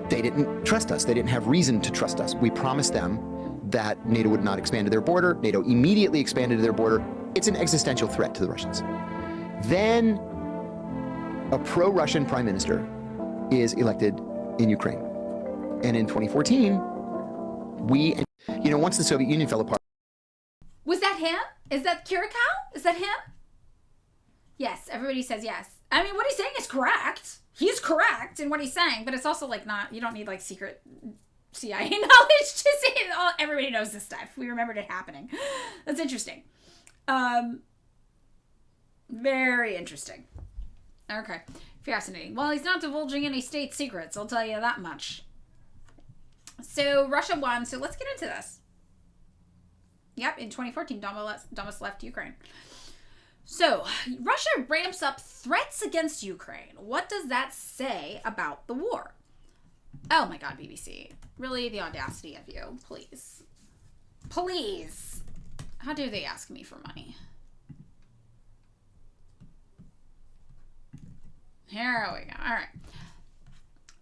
they didn't trust us. They didn't have reason to trust us. We promised them that NATO would not expand to their border. NATO immediately expanded to their border. It's an existential threat to the Russians. Then a pro-Russian prime minister is elected in Ukraine. And in 2014, once the Soviet Union fell apart. Was that him? Is that Kirikow? Is that him? Yes, everybody says yes. I mean, what he's saying is correct. He's correct in what he's saying, but it's also like not, you don't need like secret CIA knowledge to say it all. Everybody knows this stuff. We remembered it happening. That's interesting. Very interesting. Okay. Fascinating. Well, he's not divulging any state secrets, I'll tell you that much. So Russia won. So let's get into this. Yep, in 2014, Donbas left Ukraine. So Russia ramps up threats against Ukraine. What does that say about the war? Oh my God, BBC. Really, the audacity of you. Please. Please. How dare they ask me for money? Here we go. All right.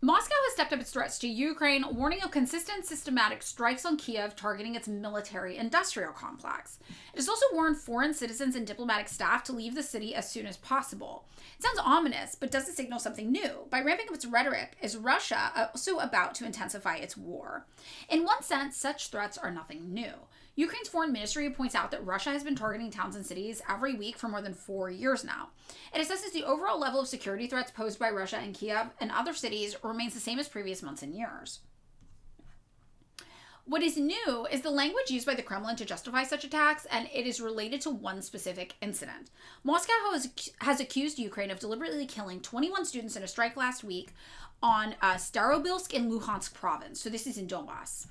Moscow has stepped up its threats to Ukraine, warning of consistent systematic strikes on Kiev targeting its military-industrial complex. It has also warned foreign citizens and diplomatic staff to leave the city as soon as possible. It sounds ominous, but does it signal something new? By ramping up its rhetoric, is Russia also about to intensify its war? In one sense, such threats are nothing new. Ukraine's foreign ministry points out that Russia has been targeting towns and cities every week for more than 4 years now. It assesses the overall level of security threats posed by Russia in Kiev and other cities remains the same as previous months and years. What is new is the language used by the Kremlin to justify such attacks, and it is related to one specific incident. Moscow has accused Ukraine of deliberately killing 21 students in a strike last week on Starobilsk in Luhansk province. So this is in Donbas.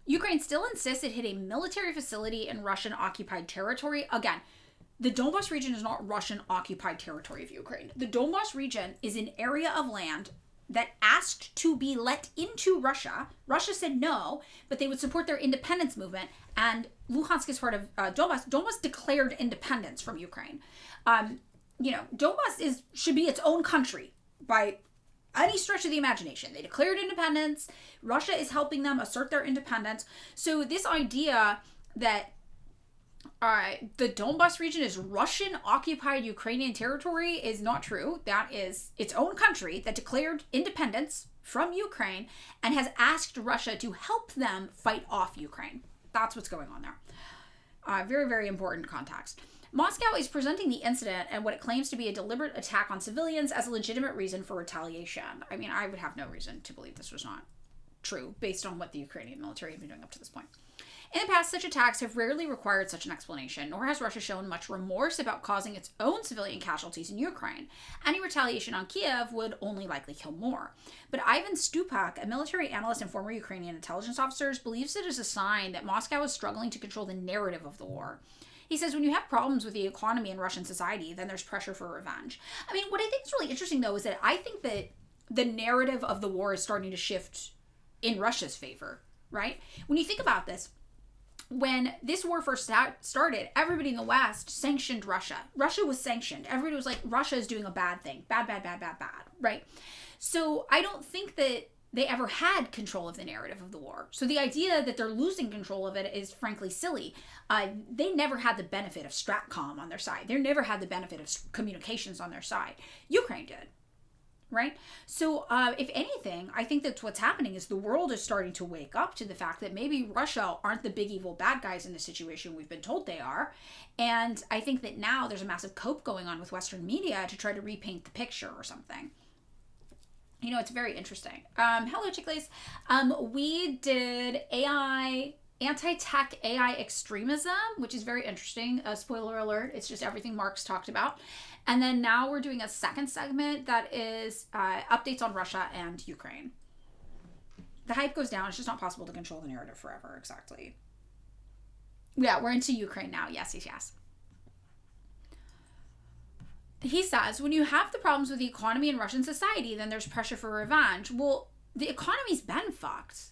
Ukraine still insists it hit a military facility in Russian-occupied territory. Again, the Donbas region is not Russian-occupied territory of Ukraine. The Donbas region is an area of land that asked to be let into Russia. Russia said no, but they would support their independence movement. And Luhansk is part of Donbas. Donbas declared independence from Ukraine. Donbas should be its own country by any stretch of the imagination. They declared independence. Russia is helping them assert their independence. So this idea that the Donbas region is Russian-occupied Ukrainian territory is not true. That is its own country that declared independence from Ukraine and has asked Russia to help them fight off Ukraine. That's what's going on there. Very, very important context. Moscow is presenting the incident and what it claims to be a deliberate attack on civilians as a legitimate reason for retaliation. I mean, I would have no reason to believe this was not true based on what the Ukrainian military had been doing up to this point. In the past, such attacks have rarely required such an explanation, nor has Russia shown much remorse about causing its own civilian casualties in Ukraine. Any retaliation on Kiev would only likely kill more. But Ivan Stupak, a military analyst and former Ukrainian intelligence officer, believes it is a sign that Moscow is struggling to control the narrative of the war. He says when you have problems with the economy in Russian society, then there's pressure for revenge. I mean, what I think is really interesting, though, is that I think that the narrative of the war is starting to shift in Russia's favor, right? When you think about this, when this war first started, everybody in the West sanctioned Russia. Russia was sanctioned. Everybody was like, Russia is doing a bad thing. Bad, right? So I don't think that they ever had control of the narrative of the war. So the idea that they're losing control of it is frankly silly. They never had the benefit of Stratcom on their side. They never had the benefit of communications on their side. Ukraine did, right? So if anything, I think that what's happening is the world is starting to wake up to the fact that maybe Russia aren't the big evil bad guys in the situation we've been told they are. And I think that now there's a massive cope going on with Western media to try to repaint the picture or something. You know, it's very interesting. Hello, Chicklies. We did AI, anti-tech AI extremism, which is very interesting. Spoiler alert, it's just everything Mark's talked about. And then now we're doing a second segment that is updates on Russia and Ukraine. The hype goes down. It's just not possible to control the narrative forever. Exactly. Yeah, we're into Ukraine now. Yes, yes, yes. He says, when you have the problems with the economy in Russian society, then there's pressure for revenge. Well, the economy's been fucked.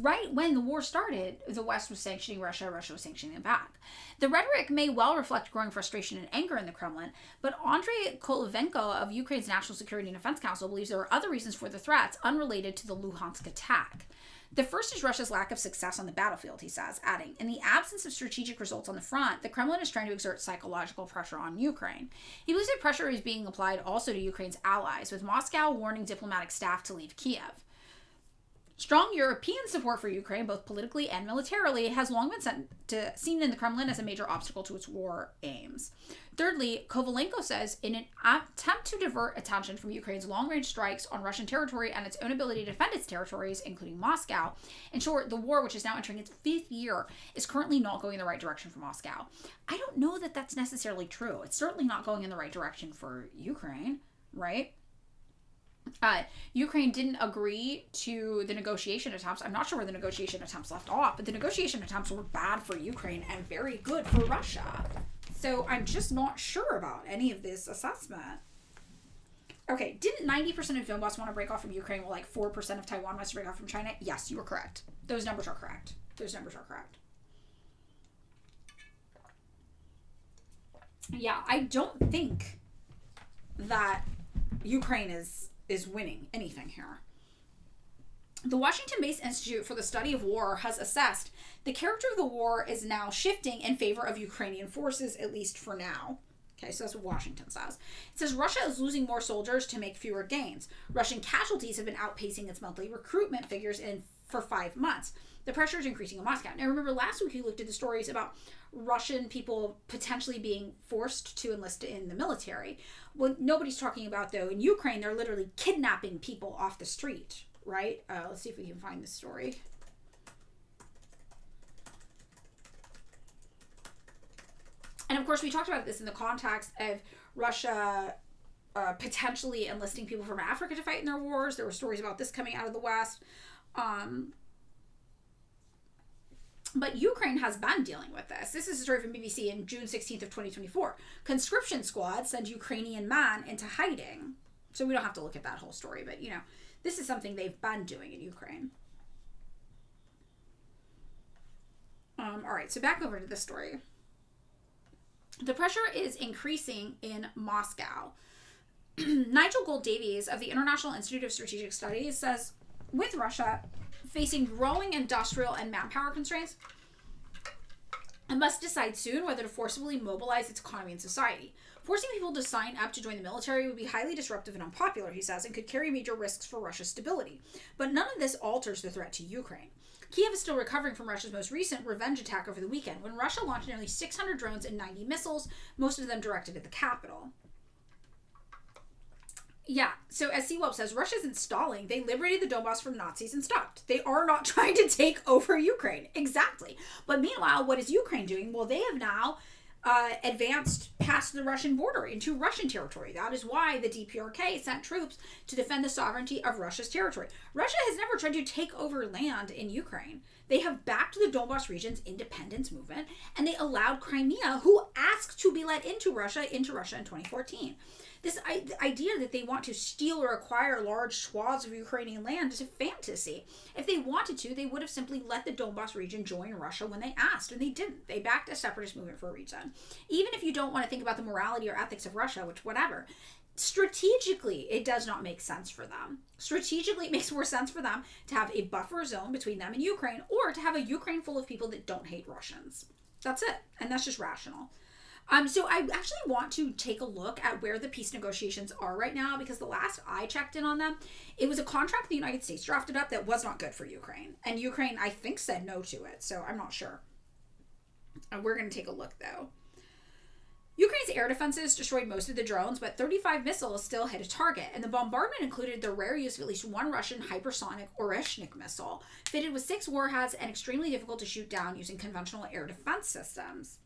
Right when the war started, the West was sanctioning Russia, Russia was sanctioning them back. The rhetoric may well reflect growing frustration and anger in the Kremlin, but Andrei Kolovenko of Ukraine's National Security and Defense Council believes there are other reasons for the threats unrelated to the Luhansk attack. The first is Russia's lack of success on the battlefield, he says, adding, in the absence of strategic results on the front, the Kremlin is trying to exert psychological pressure on Ukraine. He believes that pressure is being applied also to Ukraine's allies, with Moscow warning diplomatic staff to leave Kiev. Strong European support for Ukraine, both politically and militarily, has long been seen in the Kremlin as a major obstacle to its war aims. Thirdly, Kovalenko says, in an attempt to divert attention from Ukraine's long-range strikes on Russian territory and its own ability to defend its territories, including Moscow, in short, the war, which is now entering its 5th year, is currently not going in the right direction for Moscow. I don't know that that's necessarily true. It's certainly not going in the right direction for Ukraine, right? Ukraine didn't agree to the negotiation attempts. I'm not sure where the negotiation attempts left off, but the negotiation attempts were bad for Ukraine and very good for Russia. So I'm just not sure about any of this assessment. Okay, didn't 90% of Donbass want to break off from Ukraine while like 4% of Taiwan wants to break off from China? Yes, you were correct. Those numbers are correct. Yeah, I don't think that Ukraine is winning anything here. The Washington-based Institute for the Study of War has assessed the character of the war is now shifting in favor of Ukrainian forces, at least for now. Okay, so that's what Washington says. It says Russia is losing more soldiers to make fewer gains. Russian casualties have been outpacing its monthly recruitment figures for 5 months. The pressure is increasing in Moscow. Now, remember last week we looked at the stories about Russian people potentially being forced to enlist in the military. What nobody's talking about, though, in Ukraine, they're literally kidnapping people off the street, right? Let's see if we can find this story. And, of course, we talked about this in the context of Russia potentially enlisting people from Africa to fight in their wars. There were stories about this coming out of the West. But Ukraine has been dealing with this. This is a story from BBC in June 16th of 2024. Conscription squads send Ukrainian man into hiding. So we don't have to look at that whole story, but, you know, this is something they've been doing in Ukraine. All right, so back over to this story. The pressure is increasing in Moscow. Nigel Gold-Davies of the International Institute of Strategic Studies says, with Russia facing growing industrial and manpower constraints, it must decide soon whether to forcibly mobilize its economy and society. Forcing people to sign up to join the military would be highly disruptive and unpopular, he says, and could carry major risks for Russia's stability. But none of this alters the threat to Ukraine. Kiev is still recovering from Russia's most recent revenge attack over the weekend, when Russia launched nearly 600 drones and 90 missiles, most of them directed at the capital. Yeah, so as Seawolf says, Russia isn't stalling. They liberated the Donbass from Nazis and stopped. They are not trying to take over Ukraine. Exactly. But meanwhile, what is Ukraine doing? Well, they have now advanced past the Russian border into Russian territory. That is why the DPRK sent troops to defend the sovereignty of Russia's territory. Russia has never tried to take over land in Ukraine. They have backed the Donbass region's independence movement, and they allowed Crimea, who asked to be let into Russia in 2014. This idea that they want to steal or acquire large swaths of Ukrainian land is a fantasy. If they wanted to, they would have simply let the Donbass region join Russia when they asked, and they didn't. They backed a separatist movement for a reason. Even if you don't want to think about the morality or ethics of Russia, which whatever, strategically, it does not make sense for them. Strategically, it makes more sense for them to have a buffer zone between them and Ukraine, or to have a Ukraine full of people that don't hate Russians. That's it, and that's just rational. So I actually want to take a look at where the peace negotiations are right now, because the last I checked in on them, it was a contract the United States drafted up that was not good for Ukraine. And Ukraine, I think, said no to it, so I'm not sure. We're going to take a look, though. Ukraine's air defenses destroyed most of the drones, but 35 missiles still hit a target, and the bombardment included the rare use of at least one Russian hypersonic Oreshnik missile, fitted with 6 warheads and extremely difficult to shoot down using conventional air defense systems.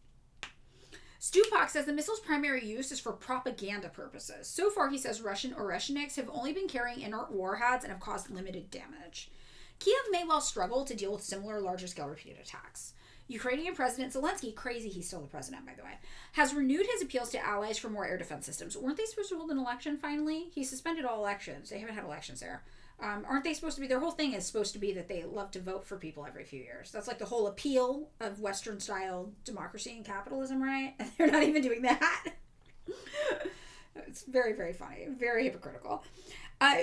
Stupak says the missile's primary use is for propaganda purposes. So far, he says Russian Oreshniks have only been carrying inert warheads and have caused limited damage. Kiev may well struggle to deal with similar larger-scale repeated attacks. Ukrainian President Zelensky, crazy he's still the president, by the way, has renewed his appeals to allies for more air defense systems. Weren't they supposed to hold an election finally? He suspended all elections. They haven't had elections there. Aren't they supposed to be, their whole thing is supposed to be that they love to vote for people every few years. That's like the whole appeal of Western-style democracy and capitalism, right? And they're not even doing that. It's very, very funny. Very hypocritical.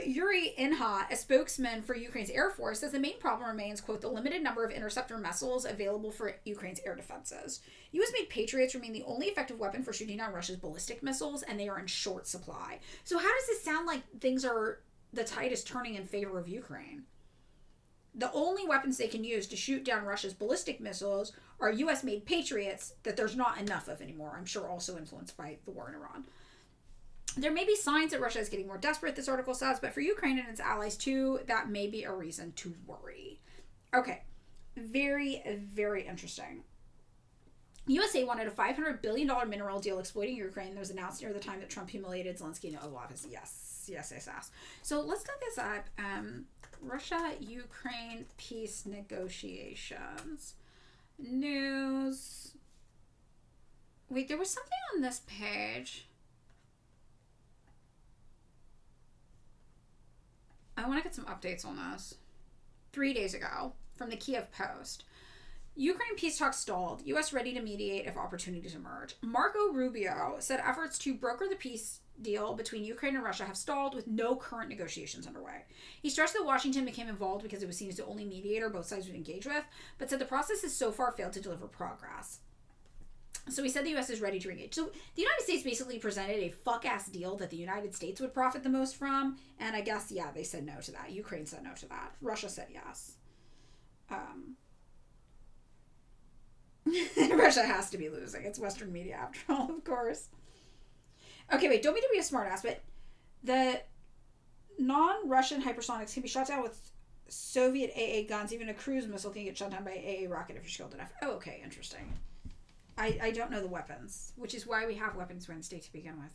Yuri Inha, a spokesman for Ukraine's Air Force, says the main problem remains, quote, the limited number of interceptor missiles available for Ukraine's air defenses. U.S.-made Patriots remain the only effective weapon for shooting down Russia's ballistic missiles, and they are in short supply. So how does this sound like the tide is turning in favor of Ukraine? The only weapons they can use to shoot down Russia's ballistic missiles are U.S.-made Patriots that there's not enough of anymore, I'm sure also influenced by the war in Iran. There may be signs that Russia is getting more desperate, this article says, but for Ukraine and its allies too, that may be a reason to worry. Okay, very, very interesting. USA wanted a $500 billion mineral deal exploiting Ukraine that was announced near the time that Trump humiliated Zelensky in the Oval Office. Yes. So let's look this up. Russia-Ukraine peace negotiations. News. Wait, there was something on this page. I want to get some updates on this. 3 days ago, from the Kiev Post. Ukraine peace talks stalled. U.S. ready to mediate if opportunities emerge. Marco Rubio said efforts to broker the peace deal between Ukraine and Russia have stalled with no current negotiations underway. He stressed that Washington became involved because it was seen as the only mediator both sides would engage with, but said the process has so far failed to deliver progress. So he said the U.S. is ready to engage. So the United States basically presented a fuck-ass deal that the United States would profit the most from. And I guess, yeah, they said no to that. Ukraine said no to that. Russia said yes. Russia has to be losing. It's Western media after all, of course. Okay, wait, don't mean to be a smartass, but the non-Russian hypersonics can be shot down with Soviet AA guns. Even a cruise missile can get shot down by AA rocket if you're skilled enough. Oh, okay, interesting. I don't know the weapons, which is why we have Weapons Wednesday to begin with,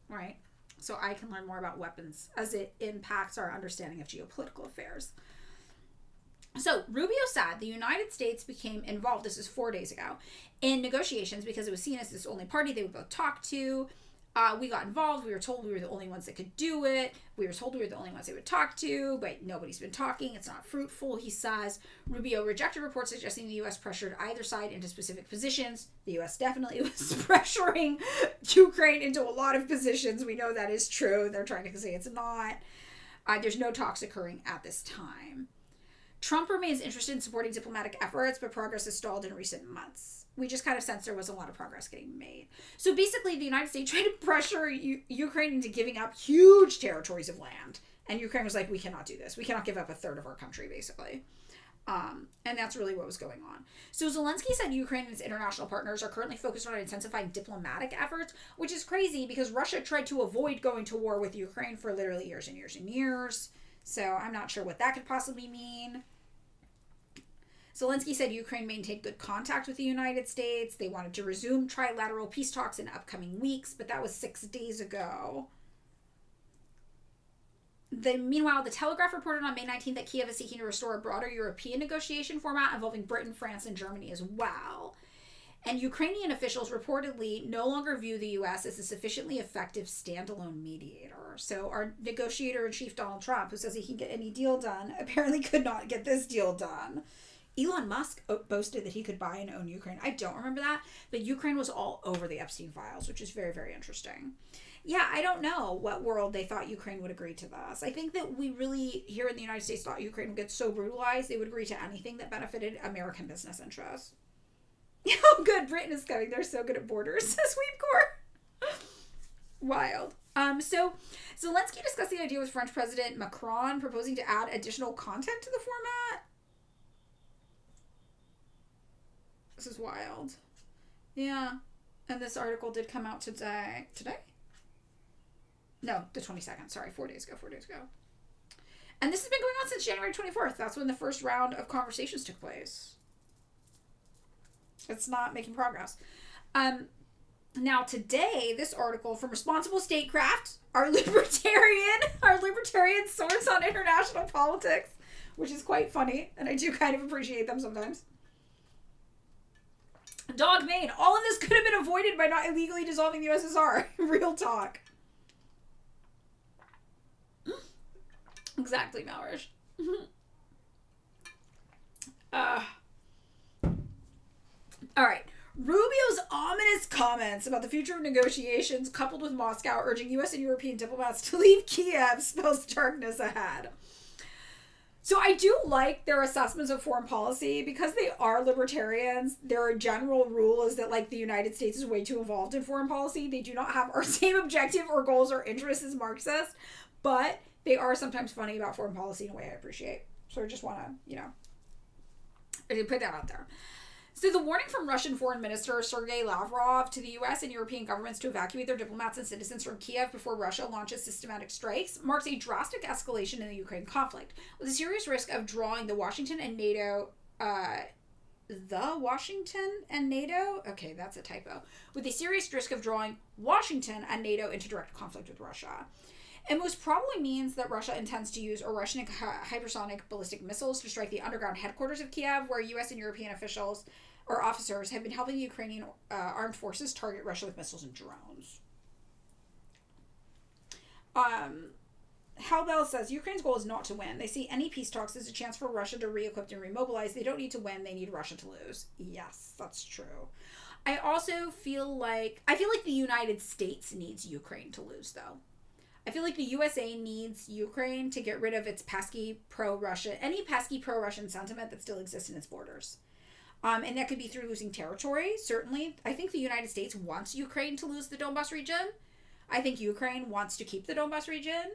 right? So I can learn more about weapons as it impacts our understanding of geopolitical affairs. So Rubio said the United States became involved, this is 4 days ago, in negotiations because it was seen as this only party they would both talk to. We got involved. We were told we were the only ones that could do it. We were told we were the only ones they would talk to, but nobody's been talking. It's not fruitful, he says. Rubio rejected reports suggesting the U.S. pressured either side into specific positions. The U.S. definitely was pressuring Ukraine into a lot of positions. We know that is true. They're trying to say it's not. There's no talks occurring at this time. Trump remains interested in supporting diplomatic efforts, but progress has stalled in recent months. We just kind of sensed there was a lot of progress getting made. So basically, the United States tried to pressure Ukraine into giving up huge territories of land. And Ukraine was like, we cannot do this. We cannot give up a third of our country, basically. And that's really what was going on. So Zelensky said Ukraine and its international partners are currently focused on intensifying diplomatic efforts, which is crazy because Russia tried to avoid going to war with Ukraine for literally years and years and years. So I'm not sure what that could possibly mean. Zelensky said Ukraine maintained good contact with the United States. They wanted to resume trilateral peace talks in upcoming weeks, but that was 6 days ago. Meanwhile, the Telegraph reported on May 19th that Kiev is seeking to restore a broader European negotiation format involving Britain, France, and Germany as well. And Ukrainian officials reportedly no longer view the U.S. as a sufficiently effective standalone mediator. So our negotiator-in-chief Donald Trump, who says he can get any deal done, apparently could not get this deal done. Elon Musk boasted that he could buy and own Ukraine. I don't remember that, but Ukraine was all over the Epstein files, which is very, very interesting. Yeah, I don't know what world they thought Ukraine would agree to this. I think that we really, here in the United States, thought Ukraine would get so brutalized, they would agree to anything that benefited American business interests. Oh, good, Britain is coming. They're so good at borders. Sweep Corps. Wild. So Zelensky discussed the idea with French President Macron, proposing to add additional content to the format. This is wild. Yeah. And this article did come out today. Today? No, the 22nd. Sorry, 4 days ago. And this has been going on since January 24th. That's when the first round of conversations took place. It's not making progress. Now today, this article from Responsible Statecraft, our libertarian source on international politics, which is quite funny, and I do kind of appreciate them sometimes. Dog Maine. All of this could have been avoided by not illegally dissolving the USSR. Real talk. Exactly, Malrish. All right. Rubio's ominous comments about the future of negotiations, coupled with Moscow urging U.S. and European diplomats to leave Kiev, spells darkness ahead. So I do like their assessments of foreign policy because they are libertarians. Their general rule is that, like, the United States is way too involved in foreign policy. They do not have our same objective or goals or interests as Marxists, but they are sometimes funny about foreign policy in a way I appreciate. So I just want to, put that out there. So the warning from Russian Foreign Minister Sergei Lavrov to the U.S. and European governments to evacuate their diplomats and citizens from Kiev before Russia launches systematic strikes marks a drastic escalation in the Ukraine conflict, with a serious risk of drawing the Washington and NATO... Okay, that's a typo. With a serious risk of drawing Washington and NATO into direct conflict with Russia. It most probably means that Russia intends to use Russian hypersonic ballistic missiles to strike the underground headquarters of Kiev, where U.S. and European officials or officers have been helping the Ukrainian armed forces target Russia with missiles and drones. Halbell says, Ukraine's goal is not to win. They see any peace talks as a chance for Russia to re-equip and remobilize. They don't need to win. They need Russia to lose. Yes, that's true. I also feel like the United States needs Ukraine to lose, though. I feel like the USA needs Ukraine to get rid of its pesky pro-Russian sentiment that still exists in its borders. And that could be through losing territory, certainly. I think the United States wants Ukraine to lose the Donbas region. I think Ukraine wants to keep the Donbas region.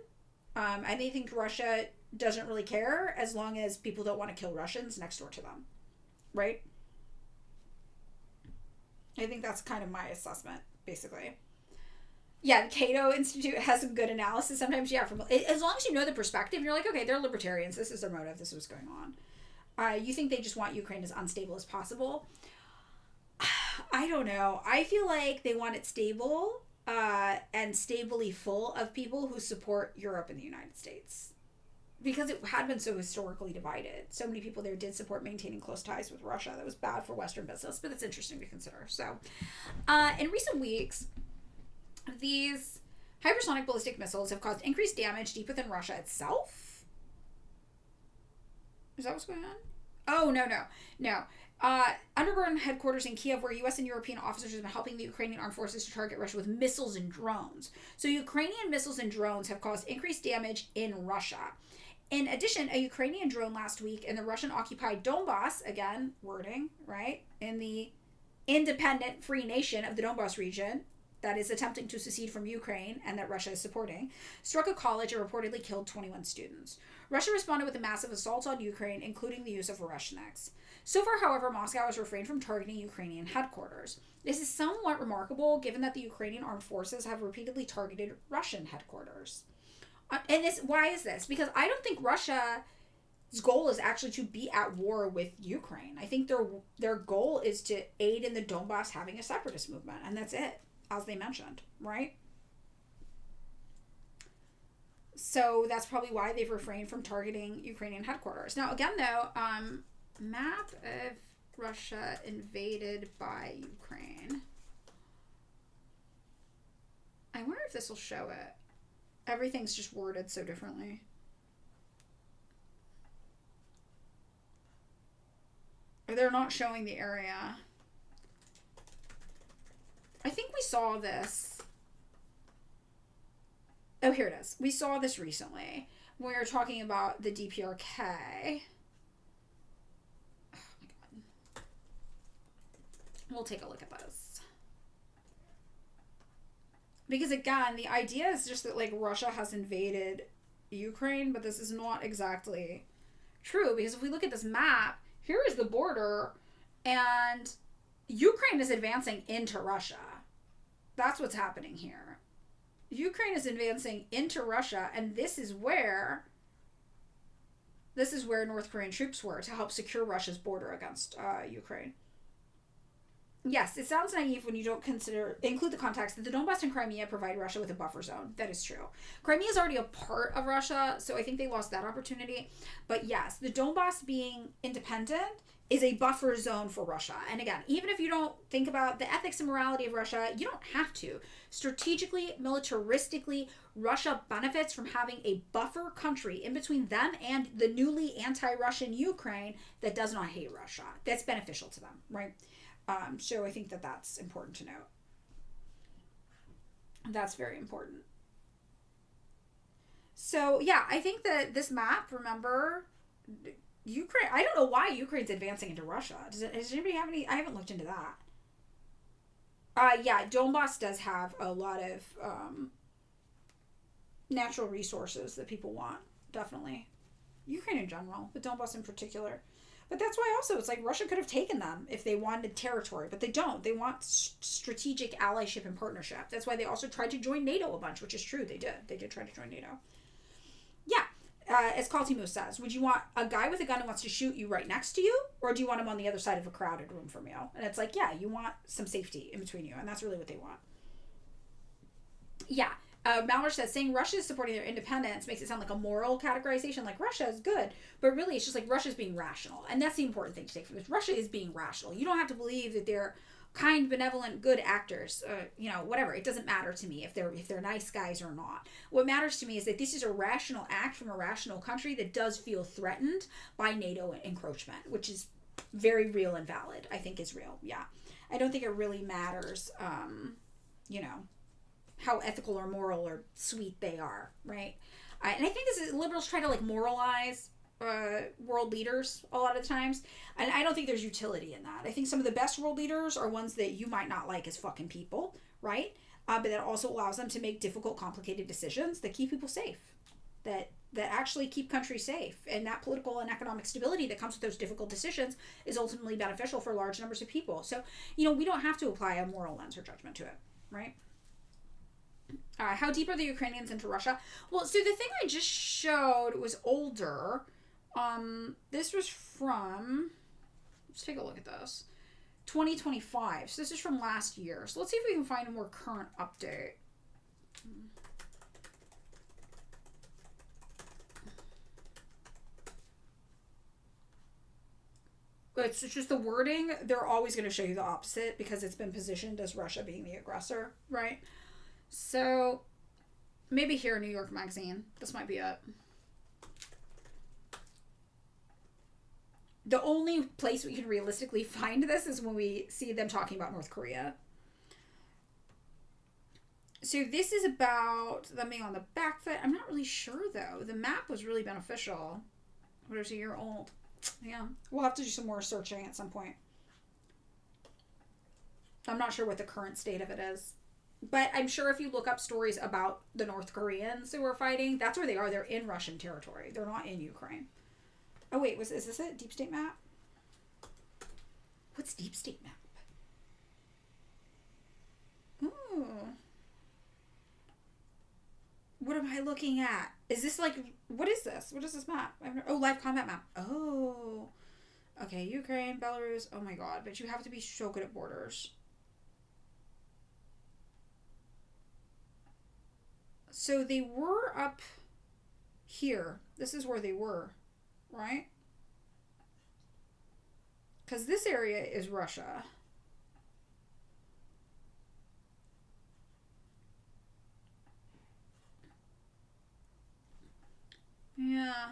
I think Russia doesn't really care as long as people don't want to kill Russians next door to them. Right? I think that's kind of my assessment, basically. Yeah, the Cato Institute has some good analysis sometimes. Yeah, as long as you know the perspective, you're like, okay, they're libertarians. This is their motive. This is what's going on. You think they just want Ukraine as unstable as possible? I don't know. I feel like they want it stable and stably full of people who support Europe and the United States. Because it had been so historically divided. So many people there did support maintaining close ties with Russia. That was bad for Western business, but it's interesting to consider. So, in recent weeks, these hypersonic ballistic missiles have caused increased damage deep within Russia itself. Is that what's going on? Oh, no. Underground headquarters in Kiev, where U.S. and European officers have been helping the Ukrainian armed forces to target Russia with missiles and drones. So Ukrainian missiles and drones have caused increased damage in Russia. In addition, a Ukrainian drone last week in the Russian-occupied Donbas, again, wording, right, in the independent free nation of the Donbas region, that is attempting to secede from Ukraine and that Russia is supporting, struck a college and reportedly killed 21 students. Russia responded with a massive assault on Ukraine, including the use of Oreshniks. So far, however, Moscow has refrained from targeting Ukrainian headquarters. This is somewhat remarkable, given that the Ukrainian armed forces have repeatedly targeted Russian headquarters. Why is this? Because I don't think Russia's goal is actually to be at war with Ukraine. I think their goal is to aid in the Donbas having a separatist movement, and that's it. As they mentioned, right? So that's probably why they've refrained from targeting Ukrainian headquarters. Now, again, though, map of Russia invaded by Ukraine. I wonder if this will show it. Everything's just worded so differently. Or they're not showing the area. I think we saw this. Oh, here it is. We saw this recently when we were talking about the DPRK. Oh my god. We'll take a look at this. Because again, the idea is just that like Russia has invaded Ukraine, but this is not exactly true. Because if we look at this map, here is the border and Ukraine is advancing into Russia. That's what's happening here. Ukraine is advancing into Russia, and this is where North Korean troops were to help secure Russia's border against Ukraine. Yes, it sounds naive when you don't include the context that the Donbass and Crimea provide Russia with a buffer zone. That is true. Crimea is already a part of Russia, so I think they lost that opportunity. But yes, the Donbass being independent is a buffer zone for Russia. And again, even if you don't think about the ethics and morality of Russia, you don't have to. Strategically, militaristically, Russia benefits from having a buffer country in between them and the newly anti-Russian Ukraine that does not hate Russia. That's beneficial to them, right? So I think that that's important to note. That's very important. So yeah, I think that this map, remember, Ukraine, I don't know why Ukraine's advancing into Russia. Does anybody have any? I haven't looked into that. Yeah, Donbass does have a lot of natural resources that people want, definitely. Ukraine in general, but Donbass in particular. But that's why also it's like Russia could have taken them if they wanted territory, but they don't. They want strategic allyship and partnership. That's why they also tried to join NATO a bunch, which is true. They did. They did try to join NATO. Yeah. As Kaltimus says, would you want a guy with a gun who wants to shoot you right next to you? Or do you want him on the other side of a crowded room from you? And it's like, yeah, you want some safety in between you. And that's really what they want. Yeah. Mallory says, saying Russia is supporting their independence makes it sound like a moral categorization, like Russia is good. But really, it's just like Russia's being rational. And that's the important thing to take from this. Russia is being rational. You don't have to believe that they're kind, benevolent, good actors, whatever. It doesn't matter to me if they're nice guys or not. What matters to me is that this is a rational act from a rational country that does feel threatened by NATO encroachment, which is very real and valid. I think is real. Yeah. I don't think it really matters, how ethical or moral or sweet they are, right? And I think this is, liberals try to like moralize world leaders a lot of the times, and I don't think there's utility in that. I think some of the best world leaders are ones that you might not like as fucking people, right? But that also allows them to make difficult, complicated decisions that keep people safe, that actually keep countries safe, and that political and economic stability that comes with those difficult decisions is ultimately beneficial for large numbers of people. So, we don't have to apply a moral lens or judgment to it, right? How deep are the Ukrainians into Russia? Well, so the thing I just showed was older. This was from, let's take a look at this, 2025. So this is from last year. So let's see if we can find a more current update. It's just the wording. They're always going to show you the opposite because it's been positioned as Russia being the aggressor, right? So, maybe here, New York Magazine. This might be it. The only place we can realistically find this is when we see them talking about North Korea. So, this is about them being on the back foot. I'm not really sure, though. The map was really beneficial. What is a year old? Yeah. We'll have to do some more searching at some point. I'm not sure what the current state of it is. But I'm sure if you look up stories about the North Koreans who are fighting, that's where they are. They're in Russian territory. They're not in Ukraine. Oh, wait. Is this it? Deep State map? What's Deep State map? Ooh. What am I looking at? Is this like... What is this? What is this map? Live combat map. Oh. Okay, Ukraine, Belarus. Oh my god. But you have to be so good at borders. So they were up here. This is where they were, right? Because this area is Russia. Yeah.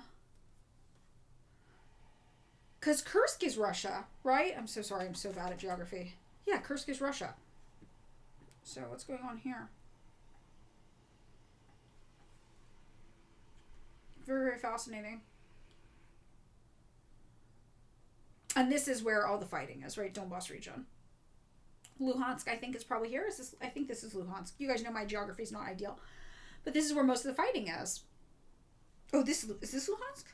Because Kursk is Russia, right? I'm so sorry. I'm so bad at geography. Yeah, Kursk is Russia. So what's going on here? Very, very fascinating. And this is where all the fighting is, right? Donbass region. Luhansk, I think, is probably here. I think this is Luhansk. You guys know my geography is not ideal. But this is where most of the fighting is. Oh, is this Luhansk?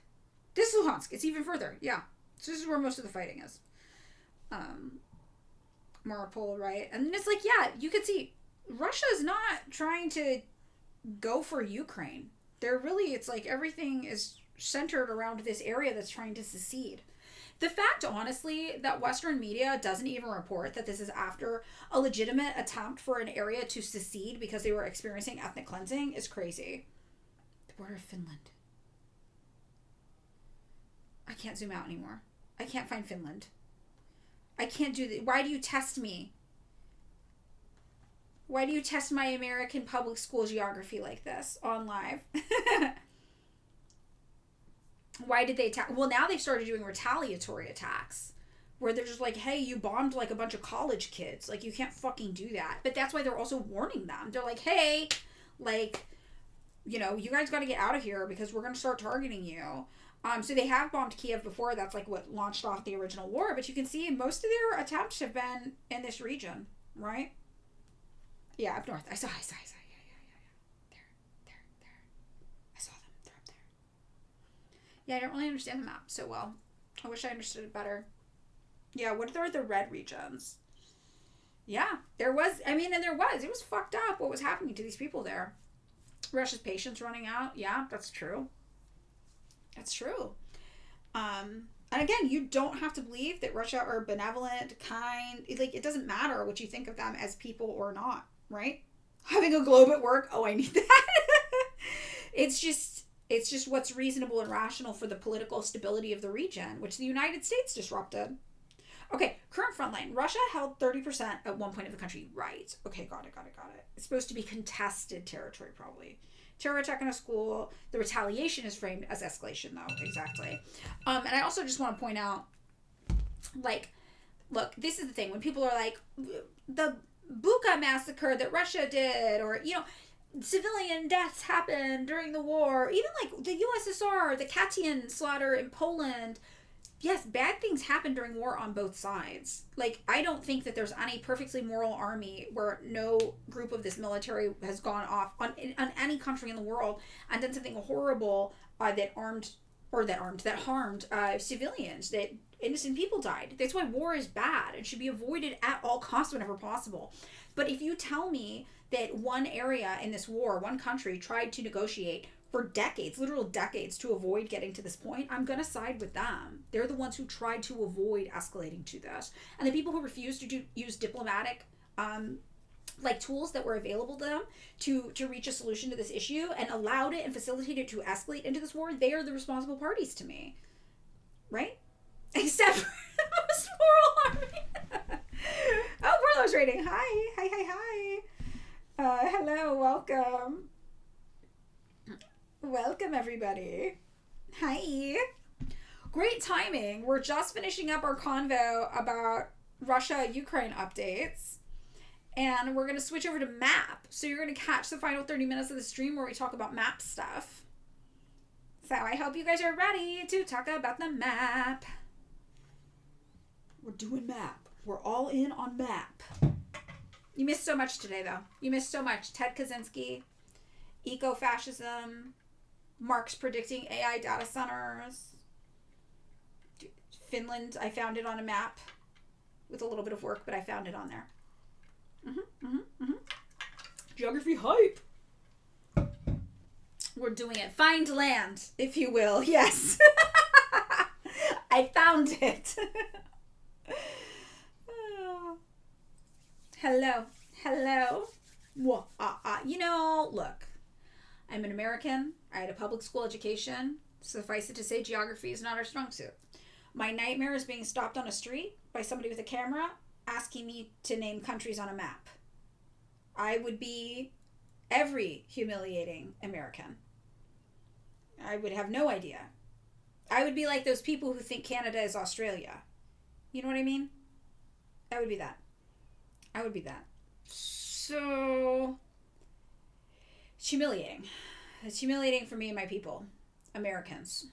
This is Luhansk. It's even further. Yeah. So this is where most of the fighting is. Mariupol, right? And it's like, yeah, you could see Russia's not trying to go for Ukraine. They're really, it's like everything is centered around this area that's trying to secede. The fact, honestly, that Western media doesn't even report that this is after a legitimate attempt for an area to secede because they were experiencing ethnic cleansing is crazy. The border of Finland. I can't zoom out anymore. I can't find Finland. I can't do that. Why do you test me? Why do you test my American public school geography like this on live? Why did they attack? Well, now they've started doing retaliatory attacks where they're just like, hey, you bombed like a bunch of college kids. Like, you can't fucking do that. But that's why they're also warning them. They're like, hey, like, you know, you guys got to get out of here because we're going to start targeting you. So they have bombed Kiev before. That's like what launched off the original war. But you can see most of their attempts have been in this region, right? Yeah, up north. I saw. Yeah. There. I saw them. They're up there. Yeah, I don't really understand the map so well. I wish I understood it better. Yeah, what are the red regions? Yeah, there was. I mean, and there was. It was fucked up what was happening to these people there. Russia's patience running out. Yeah, that's true. That's true. And again, you don't have to believe that Russia are benevolent, kind. Like, it doesn't matter what you think of them as people or not, right? Having a globe at work. Oh, I need that. It's just what's reasonable and rational for the political stability of the region, which the United States disrupted. Okay, current front line. Russia held 30% at one point of the country. Right. Okay, got it. It's supposed to be contested territory, probably. Terror attack on a school. The retaliation is framed as escalation, though. Exactly. And I also just want to point out, like, look, this is the thing. When people are like, the Bucha massacre that Russia did, or, you know, civilian deaths happened during the war, even like the USSR, the Katyn slaughter in Poland. Yes, bad things happen during war on both sides. Like, I don't think that there's any perfectly moral army where no group of this military has gone off on any country in the world and done something horrible that harmed civilians, that innocent people died. That's why war is bad and should be avoided at all costs whenever possible. But if you tell me that one area in this war, one country, tried to negotiate for decades, literal decades, to avoid getting to this point, I'm going to side with them. They're the ones who tried to avoid escalating to this. And the people who refused to use diplomatic tools that were available to them to reach a solution to this issue and allowed it and facilitated it to escalate into this war, they are the responsible parties to me. Right? Except for the most moral army. Oh, Porlo's rating. Hi. Hello, welcome. Welcome, everybody. Hi. Great timing. We're just finishing up our convo about Russia-Ukraine updates. And we're going to switch over to map. So you're going to catch the final 30 minutes of the stream where we talk about map stuff. So I hope you guys are ready to talk about the map. We're doing map. We're all in on map. You missed so much today, though. You missed so much. Ted Kaczynski, eco-fascism, Marx predicting AI data centers. Finland, I found it on a map with a little bit of work, but I found it on there. Geography hype. We're doing it. Find land, if you will. Yes. I found it. Hello. You know, look. I'm an American. I had a public school education. Suffice it to say, geography is not our strong suit. My nightmare is being stopped on a street by somebody with a camera asking me to name countries on a map. I would be every humiliating American. I would have no idea. I would be like those people who think Canada is Australia. You know what I mean? I would be that. So, it's humiliating. It's humiliating for me and my people, Americans.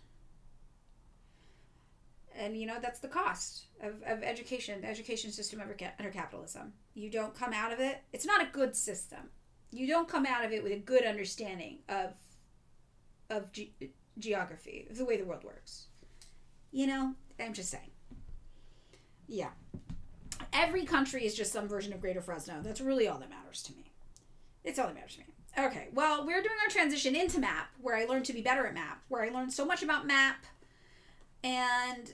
And, you know, that's the cost of education, the education system under capitalism. You don't come out of it. It's not a good system. You don't come out of it with a good understanding of geography, of the way the world works. You know, I'm just saying. Yeah. Every country is just some version of Greater Fresno. That's really all that matters to me. It's all that matters to me. Okay, well, we're doing our transition into map, where I learned to be better at map, where I learned so much about map, and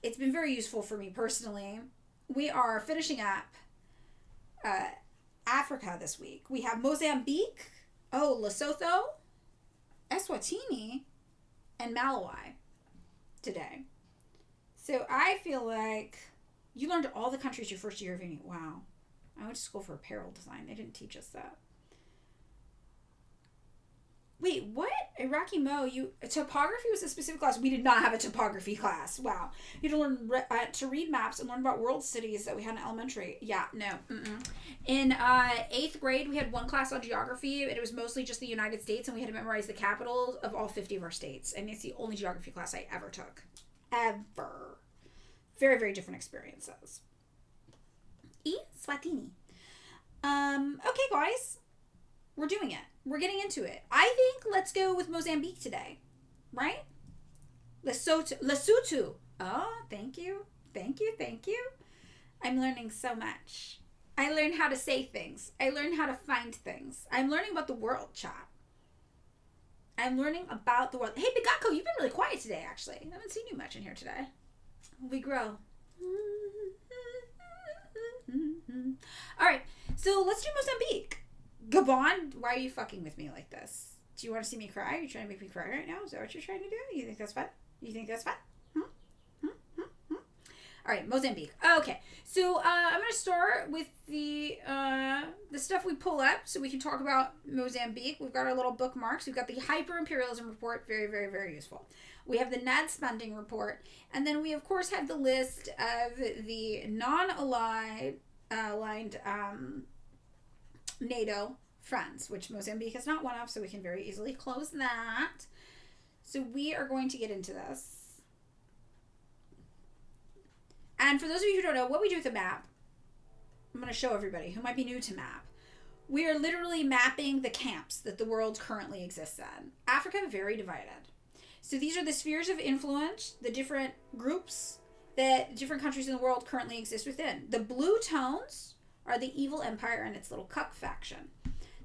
it's been very useful for me personally. We are finishing up Africa this week. We have Mozambique, Lesotho, Eswatini, and Malawi today. So I feel like you learned all the countries your first year of uni. Wow. I went to school for apparel design. They didn't teach us that. Wait, what? Iraqi Mo, topography was a specific class. We did not have a topography class. Wow. You had to learn to read maps and learn about world cities that we had in elementary. Yeah, no. In 8th grade, we had one class on geography. It was mostly just the United States, and we had to memorize the capitals of all 50 of our states. And it's the only geography class I ever took. Ever. Very, very different experiences. Swatini. Okay, guys. We're doing it. We're getting into it. I think let's go with Mozambique today. Right? Lesotho. Oh, thank you. Thank you. Thank you. I'm learning so much. I learned how to say things. I learned how to find things. I'm learning about the world, chat. I'm learning about the world. Hey, Bigako, you've been really quiet today, actually. I haven't seen you much in here today. We grow. All right, so let's do Mozambique. Gabon, why are you fucking with me like this? Do you want to see me cry? Are you trying to make me cry right now? Is that what you're trying to do? You think that's fun? You think that's fun? All right, Mozambique. Okay, so I'm going to start with the stuff we pull up so we can talk about Mozambique. We've got our little bookmarks. We've got the hyper-imperialism report, very, very, very useful. We have the NAD spending report, and then we, of course, have the list of the non-aligned NATO friends, which Mozambique is not one of, so we can very easily close that. So we are going to get into this. And for those of you who don't know, what we do with the map, I'm going to show everybody who might be new to map. We are literally mapping the camps that the world currently exists in. Africa, very divided. So these are the spheres of influence, the different groups that different countries in the world currently exist within. The blue tones are the evil empire and its little cuck faction.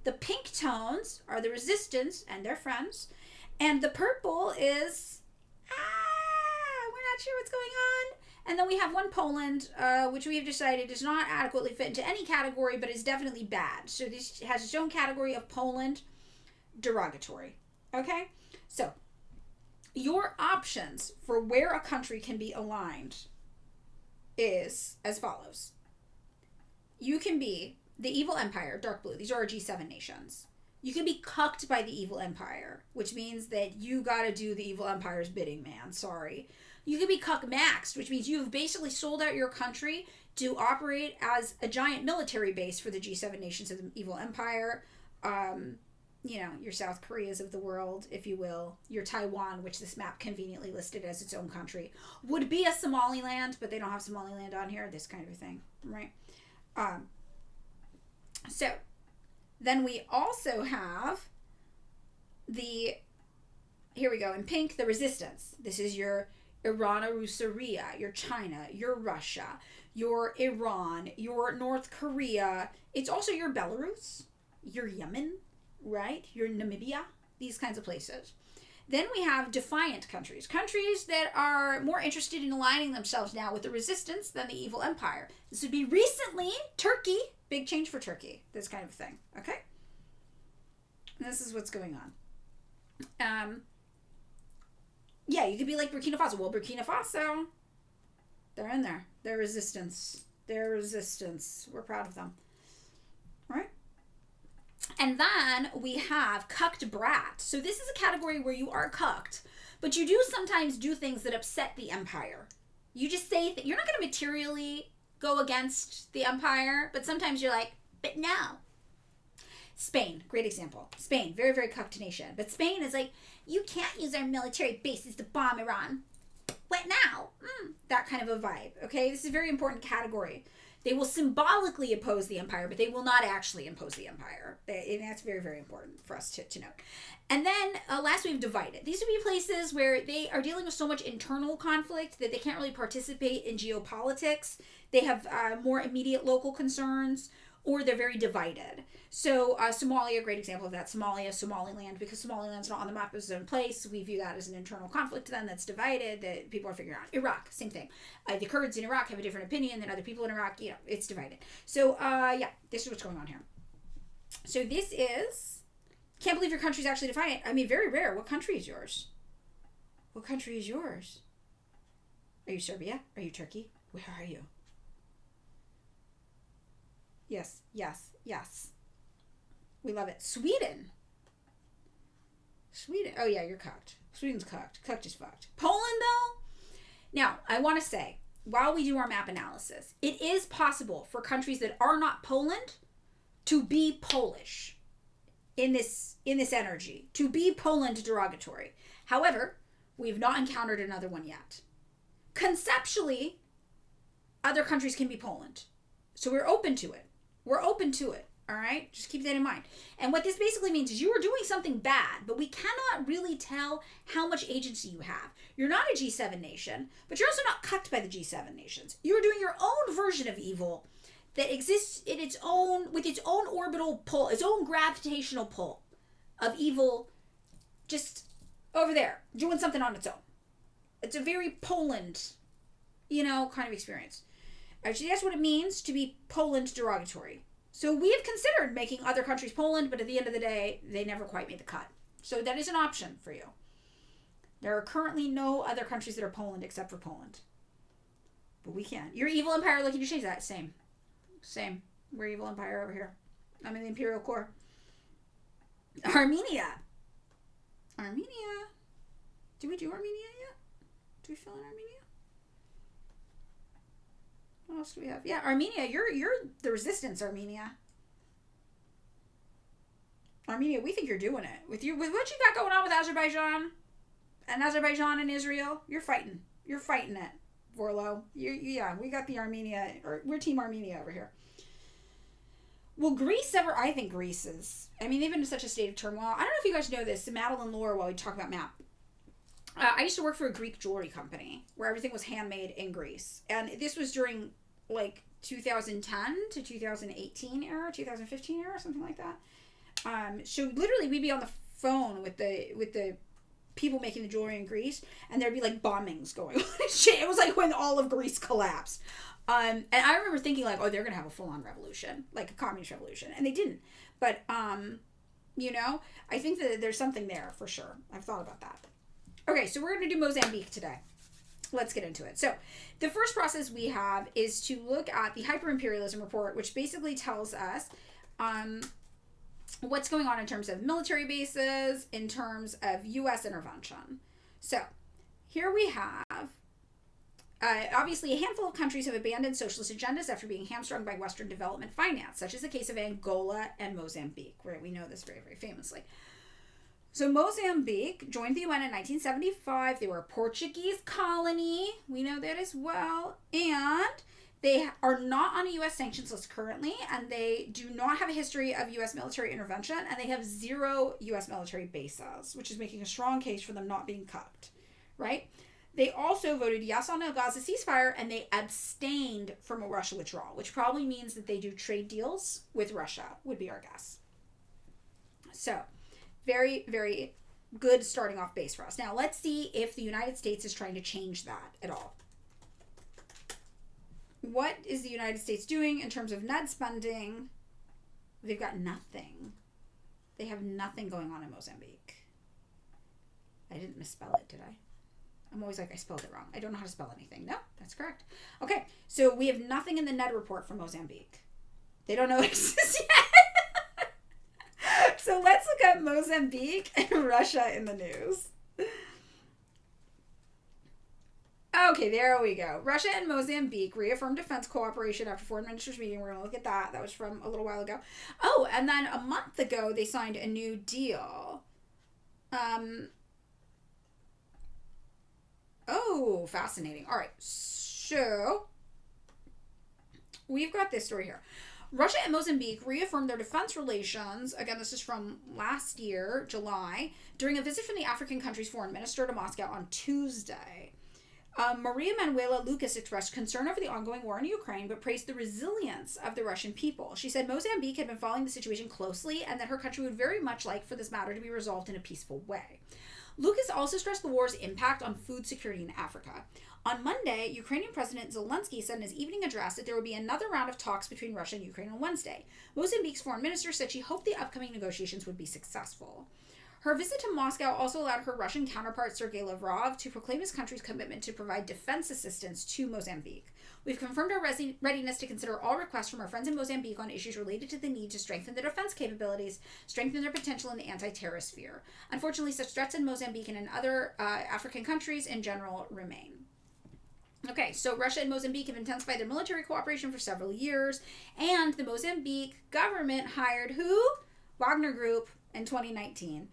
The pink tones are the resistance and their friends. And the purple is, we're not sure what's going on. And then we have one Poland, which we have decided does not adequately fit into any category, but is definitely bad. So this has its own category of Poland derogatory. Okay? So, your options for where a country can be aligned is as follows. You can be the evil empire, dark blue. These are our G7 nations. You can be cucked by the evil empire, which means that you gotta do the evil empire's bidding, man. Sorry. You can be cuck maxed, which means you've basically sold out your country to operate as a giant military base for the G7 nations of the evil empire. Your South Koreas of the world, if you will. Your Taiwan, which this map conveniently listed as its own country, would be a Somaliland, but they don't have Somaliland on here. This kind of a thing, right? So then we also have here we go, in pink, the resistance. This is your Iran, Russia, your China, your Russia, your Iran, your North Korea. It's also your Belarus, your Yemen, right? Your Namibia, these kinds of places. Then we have defiant countries that are more interested in aligning themselves now with the resistance than the evil empire. This would be recently Turkey, big change for Turkey, this kind of thing, okay? And this is what's going on. Yeah, you could be like Burkina Faso. Well, Burkina Faso, they're in there. They're resistance. We're proud of them, right? And then we have cucked brat. So this is a category where you are cucked, but you do sometimes do things that upset the empire. You just say that you're not going to materially go against the empire, but sometimes you're like, but no. Spain, great example. Spain, very, very cucked nation. But Spain is like, you can't use our military bases to bomb Iran. What now? That kind of a vibe, okay? This is a very important category. They will symbolically oppose the empire, but they will not actually impose the empire. And that's very, very important for us to note. And then last, we've divided. These would be places where they are dealing with so much internal conflict that they can't really participate in geopolitics. They have more immediate local concerns, or they're very divided. So Somalia, a great example of that. Somalia, Somaliland, because Somaliland's not on the map as its own place. We view that as an internal conflict then that's divided, that people are figuring out. Iraq, same thing. The Kurds in Iraq have a different opinion than other people in Iraq. You know, it's divided. So, yeah, this is what's going on here. So this is, can't believe your country's actually divided. I mean, very rare. What country is yours? What country is yours? Are you Serbia? Are you Turkey? Where are you? Yes, yes, yes. We love it. Sweden. Sweden. Oh, yeah, you're cooked. Sweden's cooked. Cooked is fucked. Poland, though? Now, I want to say, while we do our map analysis, it is possible for countries that are not Poland to be Polish in this energy, to be Poland derogatory. However, we've not encountered another one yet. Conceptually, other countries can be Poland. So we're open to it. We're open to it. All right? Just keep that in mind. And what this basically means is you are doing something bad, but we cannot really tell how much agency you have. You're not a G7 nation, but you're also not cucked by the G7 nations. You're doing your own version of evil that exists in its own, with its own orbital pull, its own gravitational pull of evil, just over there, doing something on its own. It's a very Poland, kind of experience. Actually, that's what it means to be Poland derogatory. So we have considered making other countries Poland, but at the end of the day, they never quite made the cut. So that is an option for you. There are currently no other countries that are Poland except for Poland. But we can. Your evil empire looking to change that. Same. We're evil empire over here. I'm in the imperial core. Armenia. Did we do Armenia yet? Do we fill in Armenia? What else do we have? Yeah, Armenia. You're the resistance, Armenia. Armenia, we think you're doing it. With what you got going on with Azerbaijan and Israel, you're fighting. You're fighting it, Vorlo. Yeah, we got the Armenia, or we're Team Armenia over here. Will Greece ever? I think Greece is. I mean, they've been in such a state of turmoil. I don't know if you guys know this. Madeline lore while we talk about map. I used to work for a Greek jewelry company where everything was handmade in Greece. And this was during like 2010 to 2018 era, 2015 era, something like that. So literally we'd be on the phone with the people making the jewelry in Greece, and there'd be like bombings going on. It was like when all of Greece collapsed. And I remember thinking like, oh, they're going to have a full-on revolution, like a communist revolution. And they didn't. But, I think that there's something there for sure. I've thought about that. Okay, so we're going to do Mozambique today. Let's get into it. So the first process we have is to look at the hyper-imperialism report, which basically tells us what's going on in terms of military bases, in terms of U.S. intervention. So here we have, obviously, a handful of countries have abandoned socialist agendas after being hamstrung by Western development finance, such as the case of Angola and Mozambique, where we know this very, very famously. So Mozambique joined the UN in 1975. They were a Portuguese colony. We know that as well. And they are not on a U.S. sanctions list currently, and they do not have a history of U.S. military intervention, and they have 0 U.S. military bases, which is making a strong case for them not being cucked, right? They also voted yes on a Gaza ceasefire, and they abstained from a Russia withdrawal, which probably means that they do trade deals with Russia, would be our guess. So, very, very good starting off base for us. Now, let's see if the United States is trying to change that at all. What is the United States doing in terms of net spending? They've got nothing. They have nothing going on in Mozambique. I didn't misspell it, did I? I'm always like, I spelled it wrong. I don't know how to spell anything. No, that's correct. Okay, so we have nothing in the NED report for Mozambique. They don't know it exists yet. So let's look at Mozambique and Russia in the news. Okay, there we go. Russia and Mozambique reaffirmed defense cooperation after foreign ministers meeting. We're going to look at that. That was from a little while ago. Oh, and then a month ago, they signed a new deal. Oh, fascinating. All right, so we've got this story here. Russia and Mozambique reaffirmed their defense relations, again, this is from last year, July, during a visit from the African country's foreign minister to Moscow on Tuesday. Maria Manuela Lucas expressed concern over the ongoing war in Ukraine, but praised the resilience of the Russian people. She said Mozambique had been following the situation closely and that her country would very much like for this matter to be resolved in a peaceful way. Lucas also stressed the war's impact on food security in Africa. On Monday, Ukrainian President Zelensky said in his evening address that there would be another round of talks between Russia and Ukraine on Wednesday. Mozambique's foreign minister said she hoped the upcoming negotiations would be successful. Her visit to Moscow also allowed her Russian counterpart Sergei Lavrov to proclaim his country's commitment to provide defense assistance to Mozambique. We've confirmed our readiness to consider all requests from our friends in Mozambique on issues related to the need to strengthen their defense capabilities, strengthen their potential in the anti-terrorist sphere. Unfortunately, such threats in Mozambique and in other African countries in general remain. Okay, so Russia and Mozambique have intensified their military cooperation for several years, and the Mozambique government hired who? Wagner Group in 2019.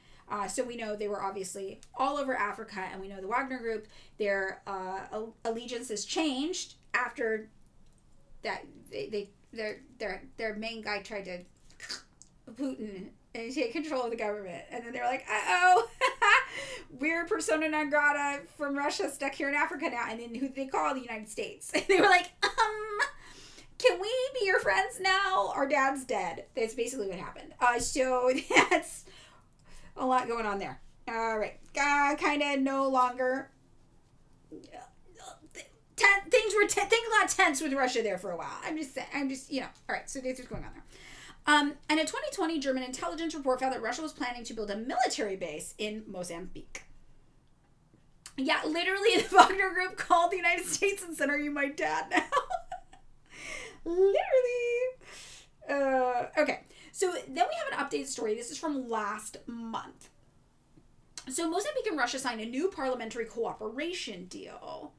So we know they were obviously all over Africa, and we know the Wagner Group, their allegiance has changed after that. Their main guy tried to Putin and take control of the government, and then they're like, uh-oh, we're persona non grata from Russia stuck here in Africa now. And then who did they call? The United States. And they were like, can we be your friends now? Our dad's dead. That's basically what happened. So that's a lot going on there. All right. Kind of no longer. Things got tense with Russia there for a while. I'm just, all right. So that's what's going on there. And a 2020 German intelligence report found that Russia was planning to build a military base in Mozambique. Yeah, literally, the Wagner Group called the United States and said, "Are you my dad now?" Literally. Okay. So then we have an updated story. This is from last month. So Mozambique and Russia signed a new parliamentary cooperation deal.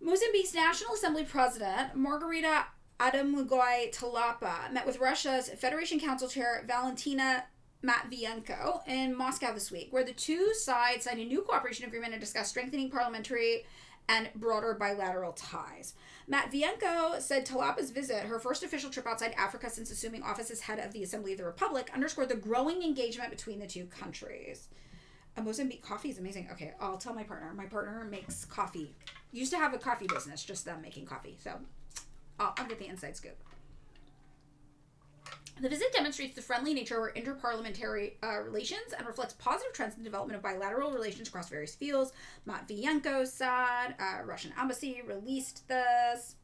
Mozambique's National Assembly President, Margarita Adamlugoy Talapa, met with Russia's Federation Council Chair, Valentina Matvienko, in Moscow this week, where the two sides signed a new cooperation agreement and discussed strengthening parliamentary and broader bilateral ties. Matvienko said Talapa's visit, her first official trip outside Africa since assuming office as head of the Assembly of the Republic, underscored the growing engagement between the two countries. Mozambique coffee is amazing. Okay, I'll tell my partner. My partner makes coffee. Used to have a coffee business, just them making coffee. So I'll get the inside scoop. The visit demonstrates the friendly nature of our interparliamentary relations and reflects positive trends in the development of bilateral relations across various fields. Matvienko said, Russian embassy released this.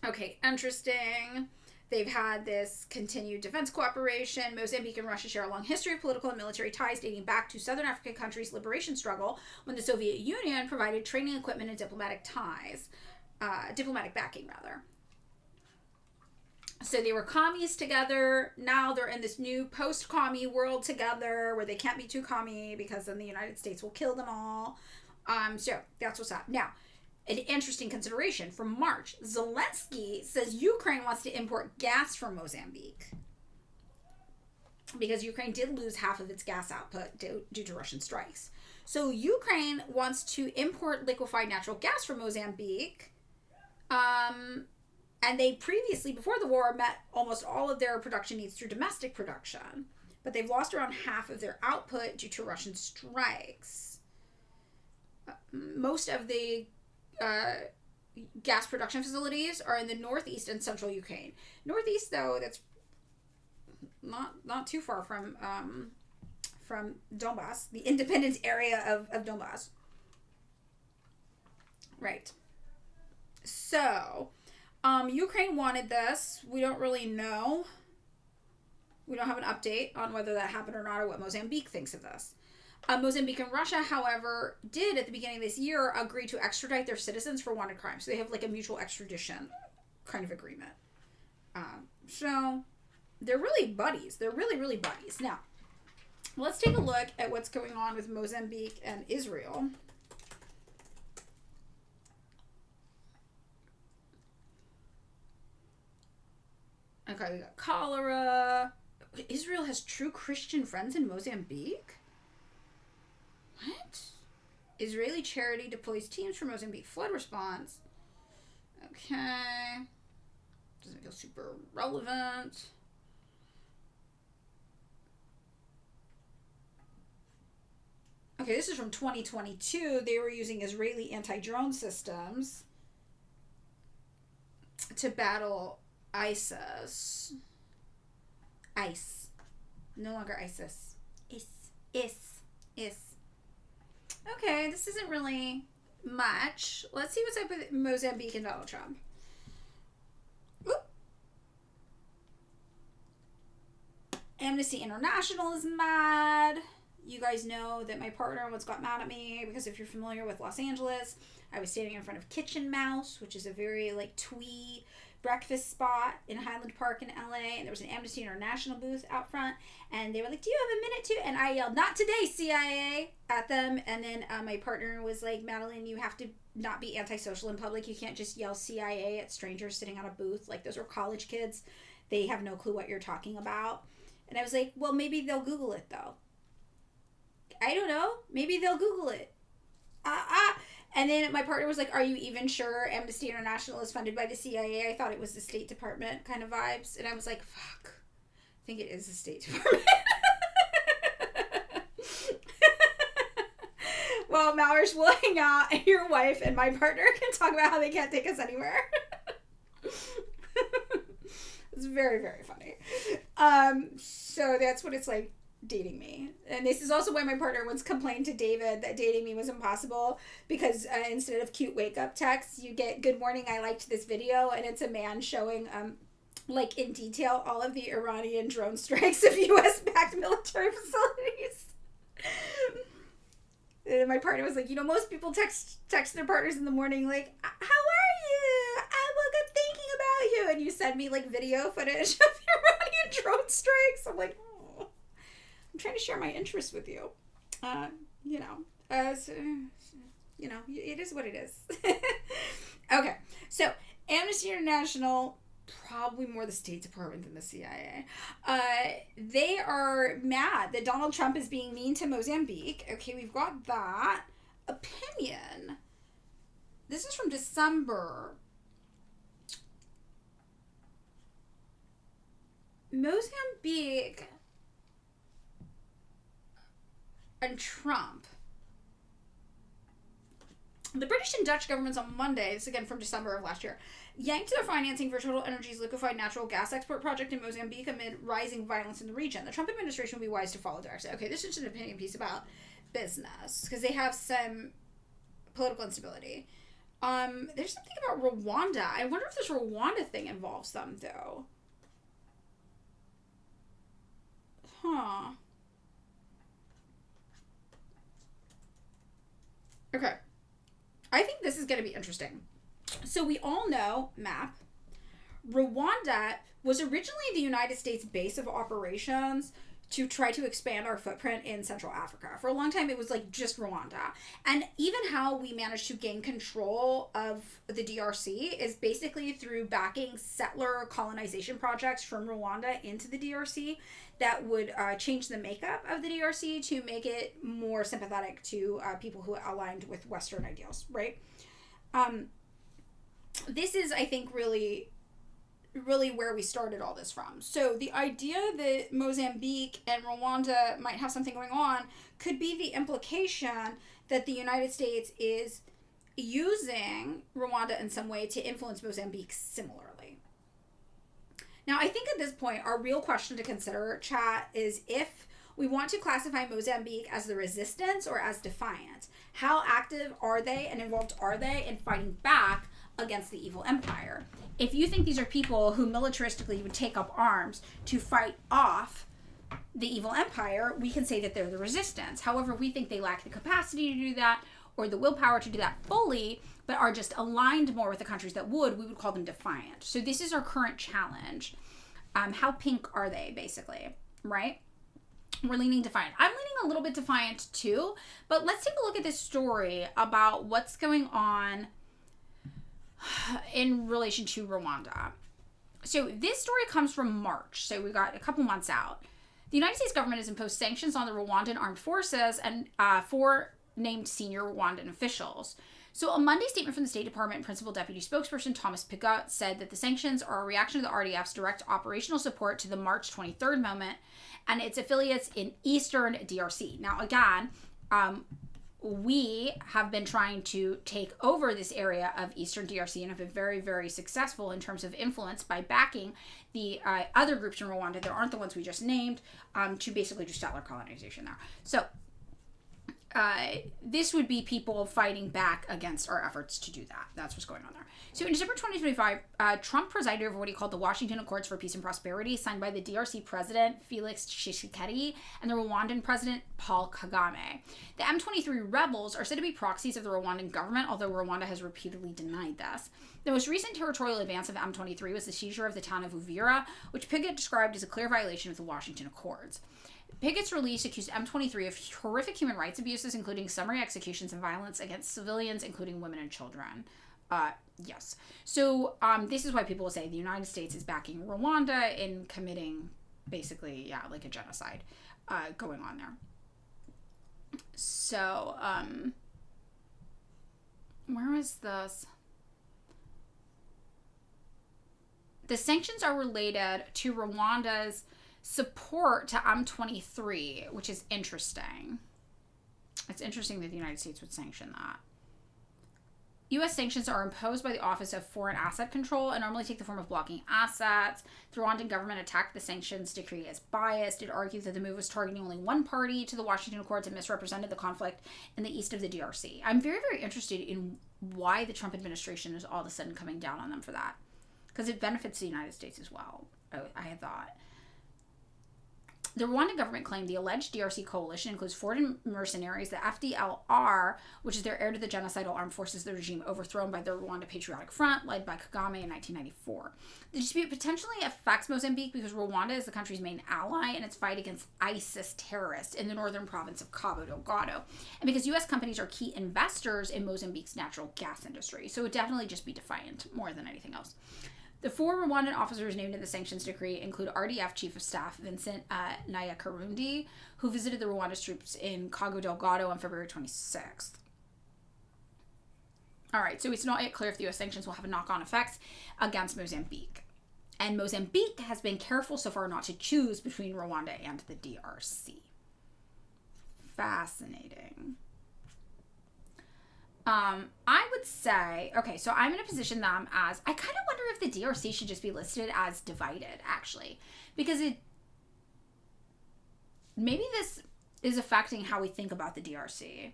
Okay, interesting. They've had this continued defense cooperation. Mozambique and Russia share a long history of political and military ties dating back to Southern African countries' liberation struggle when the Soviet Union provided training equipment and diplomatic backing, rather. So they were commies together. Now they're in this new post-commie world together where they can't be too commie because then the United States will kill them all. So that's what's up. Now, an interesting consideration from March. Zelensky says Ukraine wants to import gas from Mozambique because Ukraine did lose half of its gas output due to Russian strikes. So Ukraine wants to import liquefied natural gas from Mozambique. And they previously, before the war, met almost all of their production needs through domestic production. But they've lost around half of their output due to Russian strikes. Most of the gas production facilities are in the northeast and central Ukraine. Northeast, though, that's not too far from Donbass, the independent area of Donbass. Right. So, Ukraine wanted this. We don't really know. We don't have an update on whether that happened or not, or what Mozambique thinks of this. Mozambique and Russia, however, did at the beginning of this year agree to extradite their citizens for wanted crimes. So they have like a mutual extradition kind of agreement. So they're really buddies. They're really, really buddies. Now, let's take a look at what's going on with Mozambique and Israel. Okay, we got cholera. Israel has true Christian friends in Mozambique? What? Israeli charity deploys teams for Mozambique flood response. Okay. Doesn't feel super relevant. Okay, this is from 2022. They were using Israeli anti-drone systems to battle ISIS. ICE. No longer ISIS. IS. Okay, this isn't really much. Let's see what's up with Mozambique and Donald Trump. Oop. Amnesty International is mad. You guys know that my partner once got mad at me because if you're familiar with Los Angeles, I was standing in front of Kitchen Mouse, which is a very like twee breakfast spot in Highland Park in LA, and there was an Amnesty International booth out front, and they were like, "Do you have a minute to?" And I yelled, "Not today, CIA," at them, and then my partner was like, "Madeline, you have to not be antisocial in public. You can't just yell CIA at strangers sitting on a booth. Like, those are college kids. They have no clue what you're talking about." And I was like, "Well, maybe they'll Google it, though. I don't know. Maybe they'll Google it." And then my partner was like, "Are you even sure Amnesty International is funded by the CIA? I thought it was the State Department," kind of vibes. And I was like, fuck. I think it is the State Department. Well, Mallory's will hang out, and your wife and my partner can talk about how they can't take us anywhere. It's very, very funny. So that's what it's like dating me. And this is also why my partner once complained to David that dating me was impossible, because instead of cute wake up texts, you get "Good morning, I liked this video," and it's a man showing like in detail all of the Iranian drone strikes of US backed military facilities. And my partner was like, "You know, most people text their partners in the morning like, 'How are you? I woke up thinking about you,' and you send me like video footage of Iranian drone strikes." I'm like, I'm trying to share my interests with you. So, it is what it is. Okay, so Amnesty International, probably more the State Department than the CIA. They are mad that Donald Trump is being mean to Mozambique. Okay, we've got that. Opinion. This is from December. Mozambique and Trump. The British and Dutch governments on Monday, this again from December of last year, yanked their financing for Total Energy's liquefied natural gas export project in Mozambique amid rising violence in the region. The Trump administration will be wise to follow direction. Okay, this is just an opinion piece about business, because they have some political instability. There's something about Rwanda. I wonder if this Rwanda thing involves them, though. Huh. Okay. I think this is going to be interesting. So we all know, map, Rwanda was originally the United States base of operations to try to expand our footprint in Central Africa. For a long time, it was like just Rwanda. And even how we managed to gain control of the DRC is basically through backing settler colonization projects from Rwanda into the DRC that would change the makeup of the DRC to make it more sympathetic to people who aligned with Western ideals, right? This is, I think, really where we started all this from. So the idea that Mozambique and Rwanda might have something going on could be the implication that the United States is using Rwanda in some way to influence Mozambique similarly. Now, I think at this point, our real question to consider, chat, is if we want to classify Mozambique as the resistance or as defiant. How active are they and involved are they in fighting back against the evil empire? If you think these are people who militaristically would take up arms to fight off the evil empire, we can say that they're the resistance. However, we think they lack the capacity to do that or the willpower to do that fully, but are just aligned more with the countries that would, we would call them defiant. So this is our current challenge. How pink are they, basically, right? We're leaning defiant. I'm leaning a little bit defiant too, but let's take a look at this story about what's going on in relation to Rwanda. So this story comes from March, so we got a couple months out. The United States government has imposed sanctions on the Rwandan armed forces and 4 named senior Rwandan officials. So a Monday statement from the State Department Principal Deputy Spokesperson Thomas Pigot said that the sanctions are a reaction to the RDF's direct operational support to the March 23rd movement and its affiliates in eastern DRC. Now, again, we have been trying to take over this area of Eastern DRC and have been very, very successful in terms of influence by backing the other groups in Rwanda that aren't the ones we just named to basically do settler colonization there. So this would be people fighting back against our efforts to do that. That's what's going on there. So in December 2025, Trump presided over what he called the Washington Accords for Peace and Prosperity, signed by the DRC president, Felix Tshisekedi, and the Rwandan president, Paul Kagame. The M23 rebels are said to be proxies of the Rwandan government, although Rwanda has repeatedly denied this. The most recent territorial advance of M23 was the seizure of the town of Uvira, which Piggott described as a clear violation of the Washington Accords. Piggott's release accused M23 of horrific human rights abuses, including summary executions and violence against civilians, including women and children. Yes. So this is why people will say the United States is backing Rwanda in committing basically, like a genocide going on there. So, where is this? The sanctions are related to Rwanda's support to M23, which is interesting. It's interesting that the United States would sanction that. U.S. sanctions are imposed by the Office of Foreign Asset Control and normally take the form of blocking assets. The Rwandan government attacked the sanctions decree as biased. It argued that the move was targeting only one party to the Washington Accords and misrepresented the conflict in the east of the DRC. I'm very, very interested in why the Trump administration is all of a sudden coming down on them for that. Because it benefits the United States as well, I had thought. The Rwandan government claimed the alleged DRC coalition includes foreign mercenaries, the FDLR, which is their heir to the genocidal armed forces of the regime overthrown by the Rwanda Patriotic Front, led by Kagame in 1994. The dispute potentially affects Mozambique because Rwanda is the country's main ally in its fight against ISIS terrorists in the northern province of Cabo Delgado, and because U.S. companies are key investors in Mozambique's natural gas industry. So it would definitely just be defiant more than anything else. The 4 Rwandan officers named in the sanctions decree include RDF Chief of Staff Vincent Nyakarundi, who visited the Rwanda's troops in Cabo Delgado on February 26th. All right, so it's not yet clear if the U.S. sanctions will have knock-on effects against Mozambique. And Mozambique has been careful so far not to choose between Rwanda and the DRC. Fascinating. I would say, okay, so I'm going to position them as, I kind of wonder if the DRC should just be listed as divided, actually, because maybe this is affecting how we think about the DRC.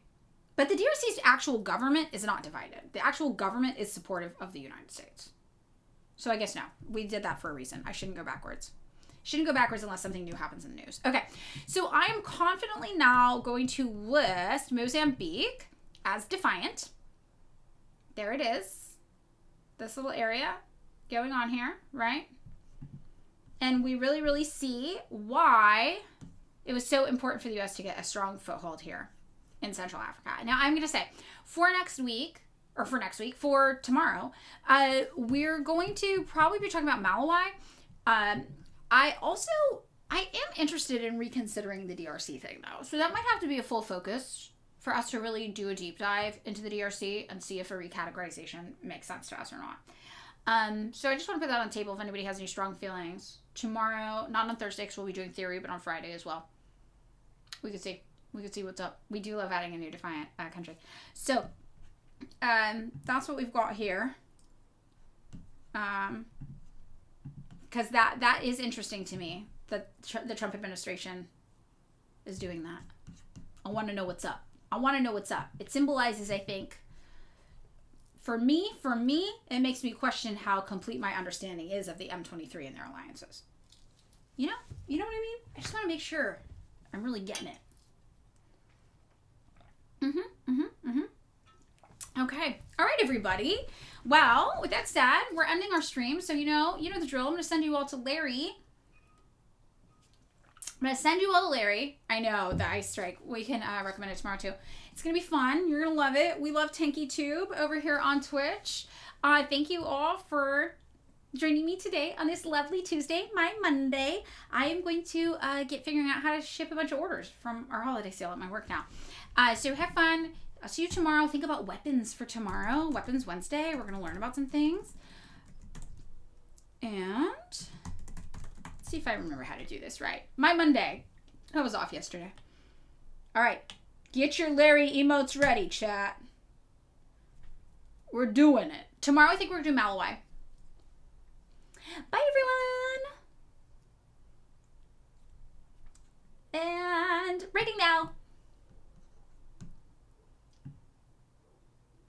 But the DRC's actual government is not divided. The actual government is supportive of the United States. So I guess no, we did that for a reason. I shouldn't go backwards. Shouldn't go backwards unless something new happens in the news. Okay, so I am confidently now going to list Mozambique as defiant. There it is. This little area going on here, right? And we really, really see why it was so important for the U.S. to get a strong foothold here in Central Africa. Now, I'm going to say for tomorrow, we're going to probably be talking about Malawi. I am interested in reconsidering the DRC thing, though. So that might have to be a full focus for us to really do a deep dive into the DRC and see if a recategorization makes sense to us or not. So I just want to put that on the table if anybody has any strong feelings. Tomorrow, not on Thursday because we'll be doing theory, but on Friday as well. We could see what's up. We do love adding a new defiant country. So that's what we've got here. Because that is interesting to me that the Trump administration is doing that. I want to know what's up. It symbolizes, I think, for me, it makes me question how complete my understanding is of the M23 and their alliances. You know what I mean? I just want to make sure I'm really getting it. Okay. All right, everybody. Well, with that said, we're ending our stream. So you know the drill. I'm going to send you all to Larry. I know, the ice strike. We can recommend it tomorrow, too. It's going to be fun. You're going to love it. We love Tanky Tube over here on Twitch. Thank you all for joining me today on this lovely Tuesday, my Monday. I am going to get figuring out how to ship a bunch of orders from our holiday sale at my work now. So have fun. I'll see you tomorrow. Think about weapons for tomorrow. Weapons Wednesday. We're going to learn about some things. And see if I remember how to do this right. My Monday. I was off yesterday. All right. Get your Larry emotes ready, chat. We're doing it. Tomorrow I think we're going to do Malawai. Bye, everyone. And rating now.